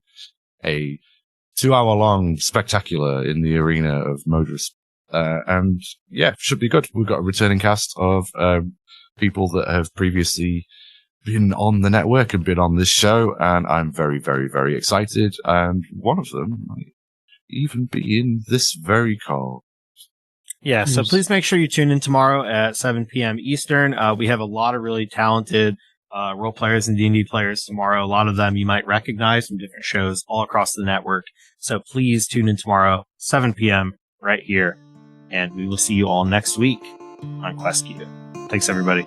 a 2-hour-long spectacular in the arena of Modrus. And yeah, should be good. We've got a returning cast of people that have previously been on the network and been on this show, and I'm very, very, very excited. And one of them might even be in this very call. Yeah, so please make sure you tune in tomorrow at 7 p.m. Eastern. We have a lot of really talented role players and D&D players tomorrow. A lot of them you might recognize from different shows all across the network. So please tune in tomorrow, 7 p.m. right here. And we will see you all next week on QuestQ. Thanks, everybody.